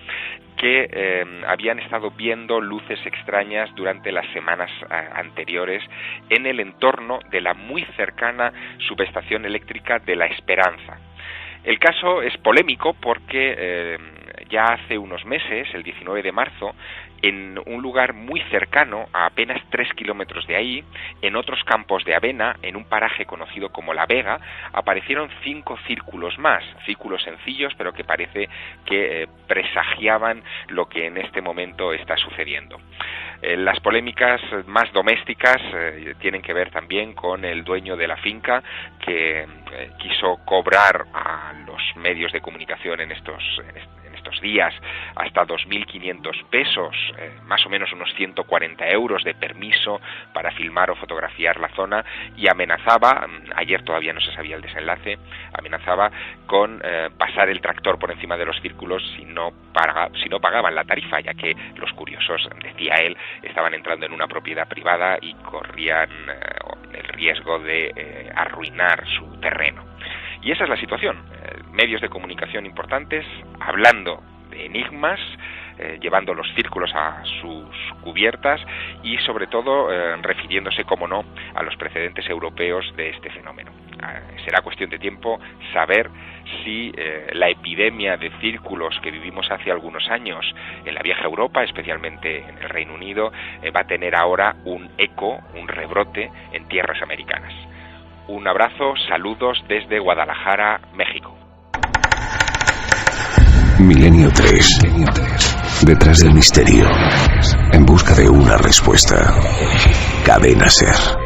que habían estado viendo luces extrañas durante las semanas anteriores en el entorno de la muy cercana subestación eléctrica de La Esperanza. El caso es polémico porque ya hace unos meses, el 19 de marzo, en un lugar muy cercano, a apenas 3 kilómetros de ahí, en otros campos de avena, en un paraje conocido como La Vega, aparecieron 5 círculos más, círculos sencillos, pero que parece que presagiaban lo que en este momento está sucediendo. Las polémicas más domésticas tienen que ver también con el dueño de la finca, que quiso cobrar a los medios de comunicación en estos días hasta 2.500 pesos, más o menos unos 140 euros de permiso para filmar o fotografiar la zona, y amenazaba, ayer todavía no se sabía el desenlace, amenazaba con pasar el tractor por encima de los círculos si no pagaban la tarifa, ya que los curiosos, decía él, estaban entrando en una propiedad privada y corrían el riesgo de arruinar su terreno. Y esa es la situación. Medios de comunicación importantes hablando de enigmas, llevando los círculos a sus cubiertas y sobre todo refiriéndose, como no, a los precedentes europeos de este fenómeno. Será cuestión de tiempo saber si la epidemia de círculos que vivimos hace algunos años en la vieja Europa, especialmente en el Reino Unido, va a tener ahora un eco, un rebrote en tierras americanas. Un abrazo, saludos desde Guadalajara, México. Milenio 3. Detrás del misterio. En busca de una respuesta. Cadena SER.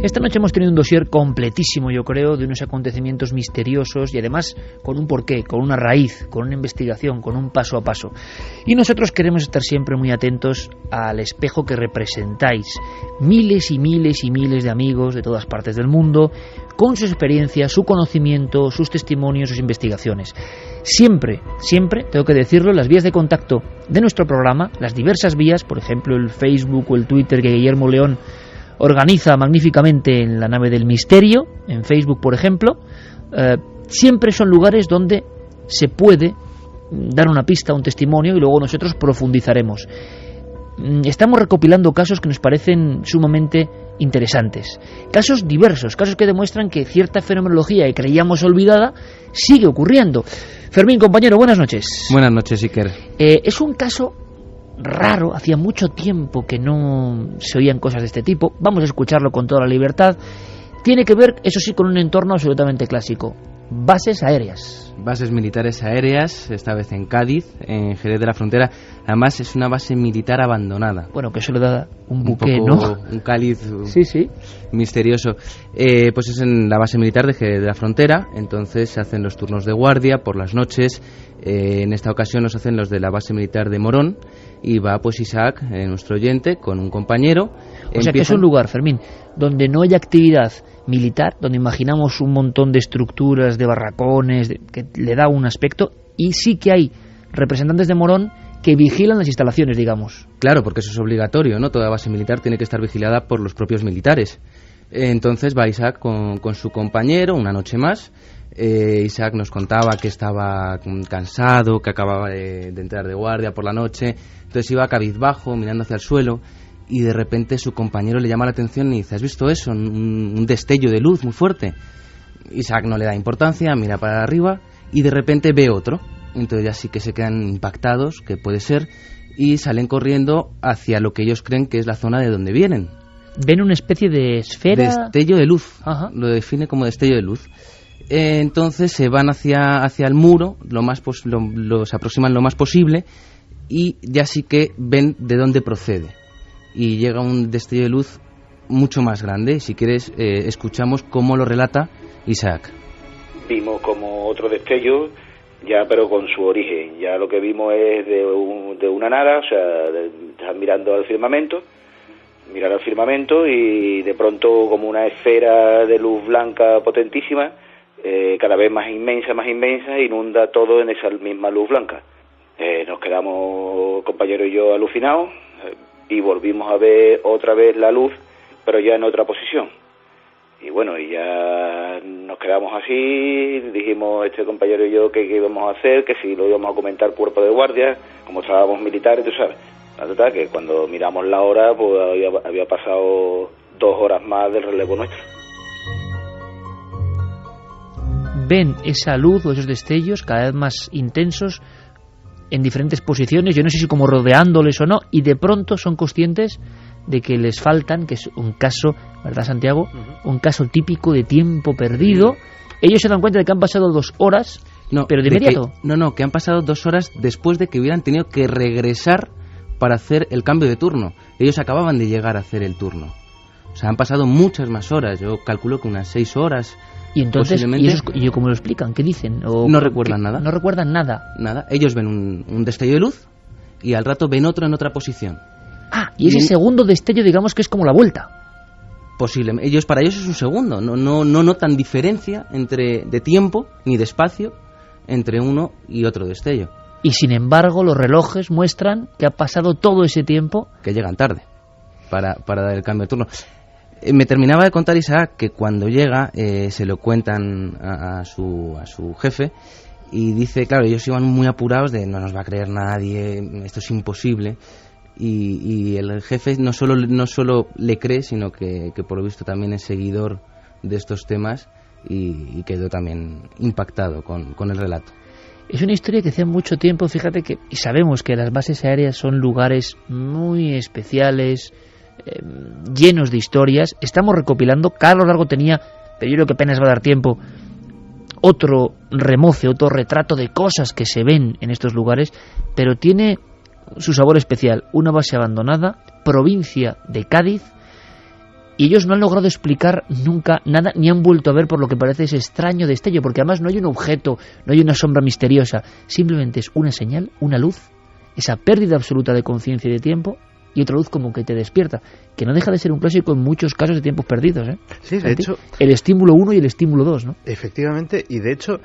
Esta noche hemos tenido un dossier completísimo, yo creo, de unos acontecimientos misteriosos y además con un porqué, con una raíz, con una investigación, con un paso a paso. Y nosotros queremos estar siempre muy atentos al espejo que representáis. Miles y miles y miles de amigos de todas partes del mundo, con sus experiencias, su conocimiento, sus testimonios, sus investigaciones. Siempre, tengo que decirlo, las vías de contacto de nuestro programa, las diversas vías, por ejemplo el Facebook o el Twitter que Guillermo León organiza magníficamente en la nave del misterio, en Facebook por ejemplo, siempre son lugares donde se puede dar una pista, un testimonio, y luego nosotros profundizaremos. Estamos recopilando casos que nos parecen sumamente interesantes, casos diversos, casos que demuestran que cierta fenomenología que creíamos olvidada sigue ocurriendo. Fermín, compañero, buenas noches. Buenas noches, Iker. Es un caso raro, hacía mucho tiempo que no se oían cosas de este tipo, vamos a escucharlo con toda la libertad. Tiene que ver, eso sí, con un entorno absolutamente clásico: bases aéreas. Bases militares aéreas, esta vez en Cádiz, en Jerez de la Frontera. Además es una base militar abandonada. Bueno, que eso le da un buque, ¿no? Un cáliz sí. misterioso. Pues es en la base militar de Jerez de la Frontera. Entonces se hacen los turnos de guardia por las noches. En esta ocasión los hacen los de la base militar de Morón. Y va pues Isaac, nuestro oyente, con un compañero. O sea que es un lugar, Fermín, donde no hay actividad militar, donde imaginamos un montón de estructuras, de barracones, que le da un aspecto, y sí que hay representantes de Morón que vigilan las instalaciones, digamos. Claro, porque eso es obligatorio, ¿no? Toda base militar tiene que estar vigilada por los propios militares. Entonces va Isaac con su compañero una noche más. Isaac nos contaba que estaba cansado, que acababa de entrar de guardia por la noche. Entonces iba cabizbajo, mirando hacia el suelo, y de repente su compañero le llama la atención y dice: ¿has visto eso? Un destello de luz muy fuerte. Isaac no le da importancia, mira para arriba y de repente ve otro. Entonces ya sí que se quedan impactados, que puede ser, y salen corriendo hacia lo que ellos creen que es la zona de donde vienen. ¿Ven una especie de esfera? Destello de luz. Ajá. Lo define como destello de luz. Entonces se van hacia el muro, los aproximan lo más posible, y ya sí que ven de dónde procede. Y llega un destello de luz mucho más grande. Si quieres, escuchamos cómo lo relata Isaac. Vimos como otro destello, ya pero con su origen. Ya lo que vimos es de una nada, o sea, estás mirando al firmamento, mirar al firmamento, y de pronto como una esfera de luz blanca potentísima, cada vez más inmensa, inunda todo en esa misma luz blanca. Nos quedamos, compañero y yo, alucinados, y volvimos a ver otra vez la luz, pero ya en otra posición. Y bueno, y ya nos quedamos así, dijimos este compañero y yo que qué íbamos a hacer, que si lo íbamos a comentar cuerpo de guardia, como estábamos militares, tú sabes. La verdad que cuando miramos la hora, pues había pasado 2 horas más del relevo nuestro. Ven esa luz o esos destellos cada vez más intensos en diferentes posiciones, yo no sé si como rodeándoles o no, y de pronto son conscientes de que les faltan, que es un caso, ¿verdad, Santiago? Un caso típico de tiempo perdido. Ellos se dan cuenta de que han pasado 2 horas, pero de inmediato. Que han pasado 2 horas después de que hubieran tenido que regresar para hacer el cambio de turno. Ellos acababan de llegar a hacer el turno. O sea, han pasado muchas más horas, yo calculo que unas 6 horas. Y entonces, ¿y cómo lo explican? ¿Qué dicen? No recuerdan nada. No recuerdan nada. Nada. Ellos ven un destello de luz y al rato ven otro en otra posición. Y ese segundo destello, digamos que es como la vuelta. Posiblemente. Para ellos es un segundo. No notan diferencia de tiempo ni de espacio entre uno y otro destello. Y sin embargo, los relojes muestran que ha pasado todo ese tiempo. Que llegan tarde para dar el cambio de turno. Me terminaba de contar Isaac que cuando llega se lo cuentan a su jefe, y dice, claro, ellos iban muy apurados de no nos va a creer nadie, esto es imposible, y el jefe no solo le cree, sino que por lo visto también es seguidor de estos temas, y quedó también impactado con el relato. Es una historia que hace mucho tiempo, fíjate que, y sabemos que las bases aéreas son lugares muy especiales, llenos de historias. Estamos recopilando, Carlos Largo tenía, pero yo creo que apenas va a dar tiempo, otro remoce, otro retrato de cosas que se ven en estos lugares, pero tiene su sabor especial. Una base abandonada, provincia de Cádiz, y ellos no han logrado explicar nunca nada, ni han vuelto a ver por lo que parece ese extraño destello, porque además no hay un objeto, no hay una sombra misteriosa, simplemente es una señal, una luz, esa pérdida absoluta de conciencia y de tiempo, y otra luz como que te despierta, que no deja de ser un clásico en muchos casos de tiempos perdidos, ¿eh? Sí, de hecho, el estímulo 1 y el estímulo 2, ¿no? Efectivamente, y de hecho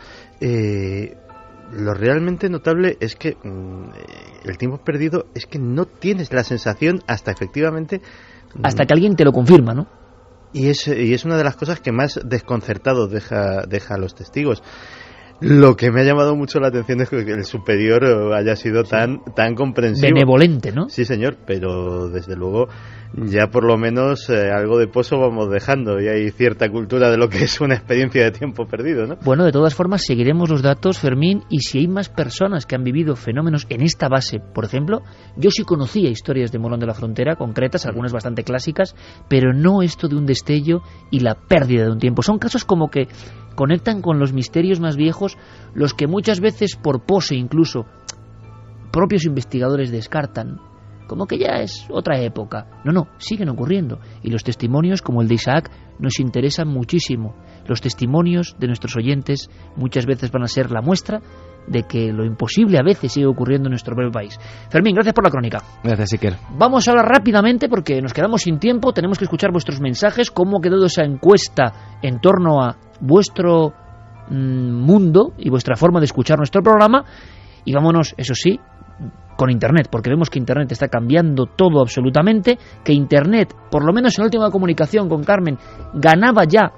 lo realmente notable es que el tiempo perdido es que no tienes la sensación hasta efectivamente... Hasta que alguien te lo confirma, ¿no? Y es una de las cosas que más desconcertados deja a los testigos. Lo que me ha llamado mucho la atención es que el superior haya sido tan comprensivo. Benevolente, ¿no? Sí, señor, pero desde luego ya por lo menos algo de pozo vamos dejando y hay cierta cultura de lo que es una experiencia de tiempo perdido, ¿no? Bueno, de todas formas seguiremos los datos, Fermín, y si hay más personas que han vivido fenómenos en esta base, por ejemplo, yo sí conocía historias de Morón de la Frontera, concretas, algunas bastante clásicas, pero no esto de un destello y la pérdida de un tiempo. Son casos como que conectan con los misterios más viejos, los que muchas veces por pose incluso propios investigadores descartan, como que ya es otra época. No, siguen ocurriendo. Y los testimonios, como el de Isaac, nos interesan muchísimo. Los testimonios de nuestros oyentes muchas veces van a ser la muestra de que lo imposible a veces sigue ocurriendo en nuestro breve país. Fermín, gracias por la crónica. Gracias, Iker. Vamos a hablar rápidamente porque nos quedamos sin tiempo. Tenemos que escuchar vuestros mensajes. ¿Cómo ha quedado esa encuesta en torno a vuestro mundo y vuestra forma de escuchar nuestro programa? Y vámonos, eso sí, con Internet, porque vemos que Internet está cambiando todo absolutamente, que Internet, por lo menos en la última comunicación con Carmen, ganaba ya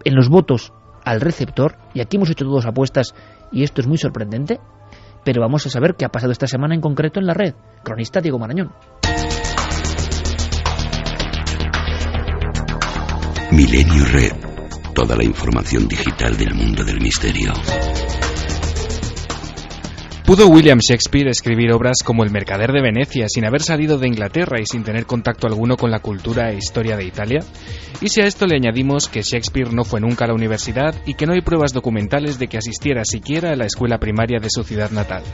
en los votos al receptor, y aquí hemos hecho todas apuestas, y esto es muy sorprendente, pero vamos a saber qué ha pasado esta semana en concreto en la red. Cronista Diego Marañón. Milenio Red, toda la información digital del mundo del misterio. ¿Pudo William Shakespeare escribir obras como El mercader de Venecia sin haber salido de Inglaterra y sin tener contacto alguno con la cultura e historia de Italia? Y si a esto le añadimos que Shakespeare no fue nunca a la universidad y que no hay pruebas documentales de que asistiera siquiera a la escuela primaria de su ciudad natal.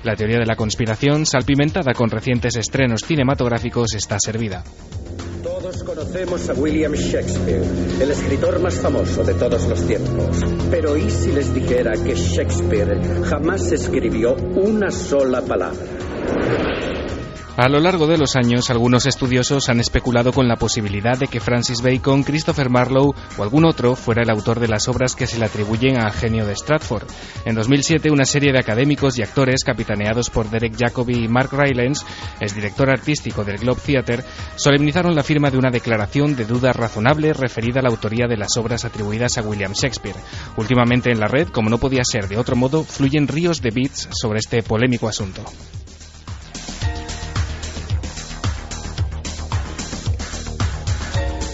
La teoría de la conspiración, salpimentada con recientes estrenos cinematográficos, está servida. Todos conocemos a William Shakespeare, el escritor más famoso de todos los tiempos. Pero ¿y si les dijera que Shakespeare jamás escribió una sola palabra? A lo largo de los años, algunos estudiosos han especulado con la posibilidad de que Francis Bacon, Christopher Marlowe o algún otro fuera el autor de las obras que se le atribuyen al genio de Stratford. En 2007, una serie de académicos y actores, capitaneados por Derek Jacobi y Mark Rylance, exdirector artístico del Globe Theatre, solemnizaron la firma de una declaración de duda razonable referida a la autoría de las obras atribuidas a William Shakespeare. Últimamente en la red, como no podía ser de otro modo, fluyen ríos de bits sobre este polémico asunto.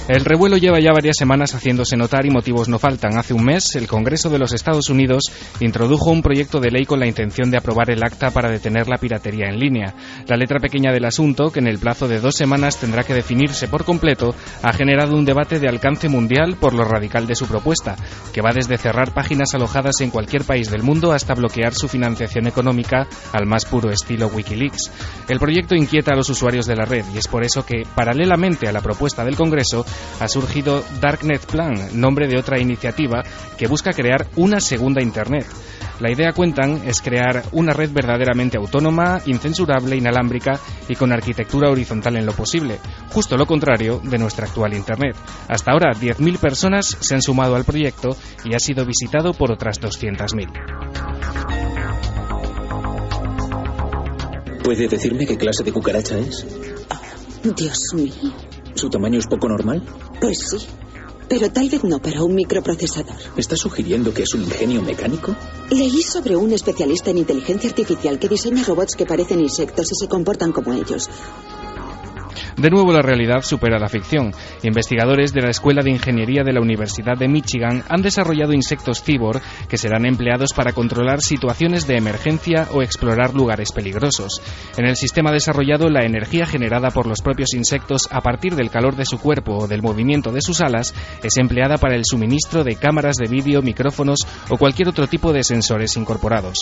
El revuelo lleva ya varias semanas haciéndose notar y motivos no faltan. Hace un mes, el Congreso de los Estados Unidos introdujo un proyecto de ley con la intención de aprobar el acta para detener la piratería en línea. La letra pequeña del asunto, que en el plazo de 2 semanas tendrá que definirse por completo, ha generado un debate de alcance mundial por lo radical de su propuesta, que va desde cerrar páginas alojadas en cualquier país del mundo hasta bloquear su financiación económica al más puro estilo Wikileaks. El proyecto inquieta a los usuarios de la red y es por eso que, paralelamente a la propuesta del Congreso, ha surgido Darknet Plan, nombre de otra iniciativa que busca crear una segunda Internet. La idea, cuentan, es crear una red verdaderamente autónoma, incensurable, inalámbrica y con arquitectura horizontal en lo posible, justo lo contrario de nuestra actual Internet. Hasta ahora, 10.000 personas se han sumado al proyecto y ha sido visitado por otras 200.000. ¿Puede decirme qué clase de cucaracha es? Dios mío. ¿Su tamaño es poco normal? Pues sí, pero tal vez no para un microprocesador. ¿Está sugiriendo que es un ingenio mecánico? Leí sobre un especialista en inteligencia artificial que diseña robots que parecen insectos y se comportan como ellos. De nuevo, la realidad supera la ficción. Investigadores de la Escuela de Ingeniería de la Universidad de Michigan han desarrollado insectos cyborg que serán empleados para controlar situaciones de emergencia o explorar lugares peligrosos. En el sistema desarrollado, la energía generada por los propios insectos a partir del calor de su cuerpo o del movimiento de sus alas es empleada para el suministro de cámaras de vídeo, micrófonos o cualquier otro tipo de sensores incorporados.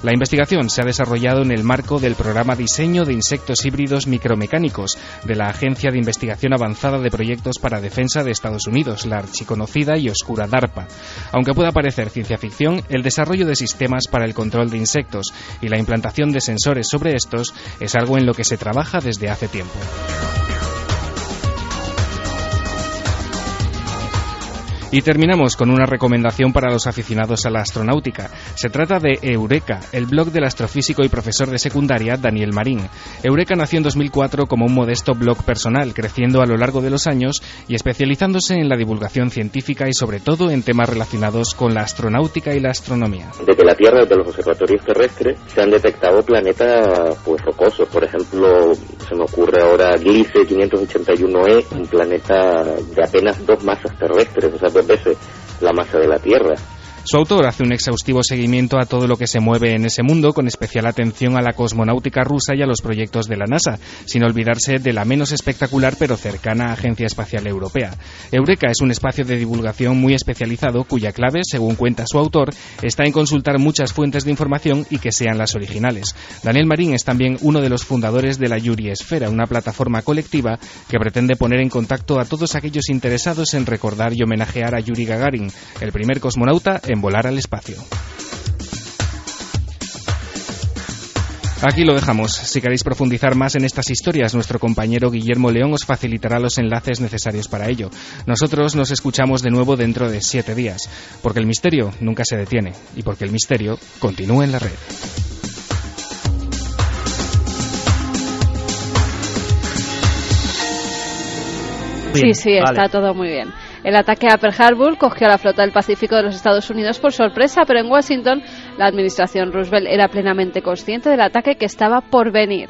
La investigación se ha desarrollado en el marco del programa Diseño de Insectos Híbridos Micromecánicos de la Agencia de Investigación Avanzada de Proyectos para Defensa de Estados Unidos, la archiconocida y oscura DARPA. Aunque pueda parecer ciencia ficción, el desarrollo de sistemas para el control de insectos y la implantación de sensores sobre estos es algo en lo que se trabaja desde hace tiempo. Y terminamos con una recomendación para los aficionados a la astronáutica. Se trata de Eureka, el blog del astrofísico y profesor de secundaria Daniel Marín. Eureka nació en 2004 como un modesto blog personal, creciendo a lo largo de los años y especializándose en la divulgación científica y sobre todo en temas relacionados con la astronáutica y la astronomía. Desde la Tierra, desde los observatorios terrestres, se han detectado planetas rocosos. Por ejemplo, se me ocurre ahora Gliese 581e, un planeta de apenas 2 masas terrestres, o sea, 2 veces la masa de la Tierra. Su autor hace un exhaustivo seguimiento a todo lo que se mueve en ese mundo, con especial atención a la cosmonáutica rusa y a los proyectos de la NASA, sin olvidarse de la menos espectacular pero cercana Agencia Espacial Europea. Eureka es un espacio de divulgación muy especializado cuya clave, según cuenta su autor, está en consultar muchas fuentes de información y que sean las originales. Daniel Marín es también uno de los fundadores de la Yuri Esfera, una plataforma colectiva que pretende poner en contacto a todos aquellos interesados en recordar y homenajear a Yuri Gagarin, el primer cosmonauta en volar al espacio. Aquí lo dejamos. Si queréis profundizar más en estas historias, nuestro compañero Guillermo León os facilitará los enlaces necesarios para ello. Nosotros nos escuchamos de nuevo dentro de 7 días, porque el misterio nunca se detiene y porque el misterio continúa en la red. Sí, está todo muy bien. El ataque a Pearl Harbor cogió a la flota del Pacífico de los Estados Unidos por sorpresa, pero en Washington la administración Roosevelt era plenamente consciente del ataque que estaba por venir.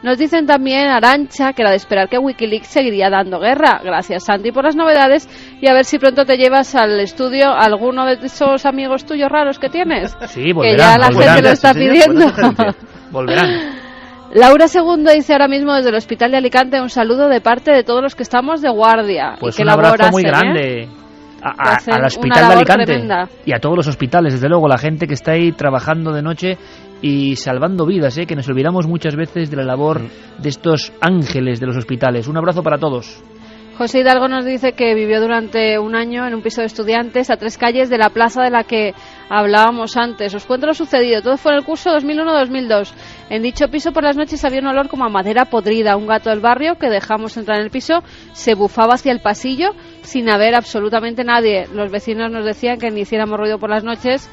Nos dicen también, Arantxa, que era de esperar que Wikileaks seguiría dando guerra. Gracias, Santi, por las novedades y a ver si pronto te llevas al estudio a alguno de esos amigos tuyos raros que tienes. Sí, volverán. Que ya la gente lo está pidiendo. Volverán. Laura Segundo dice ahora mismo desde el Hospital de Alicante un saludo de parte de todos los que estamos de guardia. Pues y que un abrazo muy grande al Hospital de Alicante tremenda. Y a todos los hospitales, desde luego, la gente que está ahí trabajando de noche y salvando vidas, que nos olvidamos muchas veces de la labor de estos ángeles de los hospitales. Un abrazo para todos. José Hidalgo nos dice que vivió durante un año en un piso de estudiantes a 3 calles de la plaza de la que hablábamos antes. Os cuento lo sucedido. Todo fue en el curso 2001-2002. En dicho piso por las noches había un olor como a madera podrida. Un gato del barrio que dejamos entrar en el piso se bufaba hacia el pasillo sin haber absolutamente nadie. Los vecinos nos decían que ni hiciéramos ruido por las noches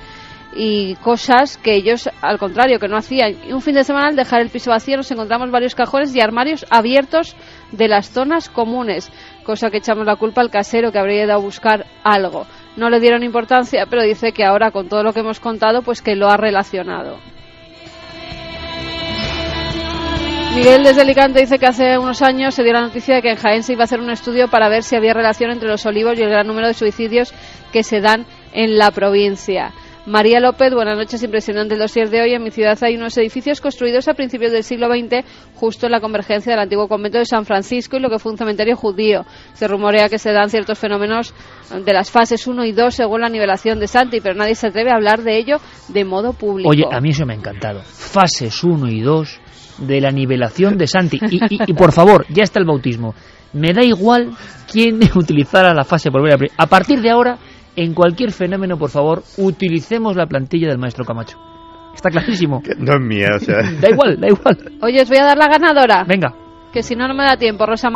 y cosas que ellos, al contrario, que no hacían. Y un fin de semana, al dejar el piso vacío, nos encontramos varios cajones y armarios abiertos de las zonas comunes, cosa que echamos la culpa al casero, que habría ido a buscar algo. No le dieron importancia, pero dice que ahora, con todo lo que hemos contado, pues que lo ha relacionado. Miguel desde Alicante dice que hace unos años se dio la noticia de que en Jaén se iba a hacer un estudio para ver si había relación entre los olivos y el gran número de suicidios que se dan en la provincia. María López, buenas noches, impresionante el dossier de hoy. En mi ciudad hay unos edificios construidos a principios del siglo XX, justo en la convergencia del antiguo convento de San Francisco y lo que fue un cementerio judío. Se rumorea que se dan ciertos fenómenos de las fases 1 y 2 según la nivelación de Santi, pero nadie se atreve a hablar de ello de modo público. Oye, a mí eso me ha encantado. Fases 1 y 2 de la nivelación de Santi. Y por favor, ya está el bautismo. Me da igual quién utilizara la fase por primera vez. A partir de ahora, en cualquier fenómeno, por favor, utilicemos la plantilla del maestro Camacho. Está clarísimo. No es mía, o sea. Da igual. Oye, os voy a dar la ganadora. Venga. Que si no, no me da tiempo, Rosa.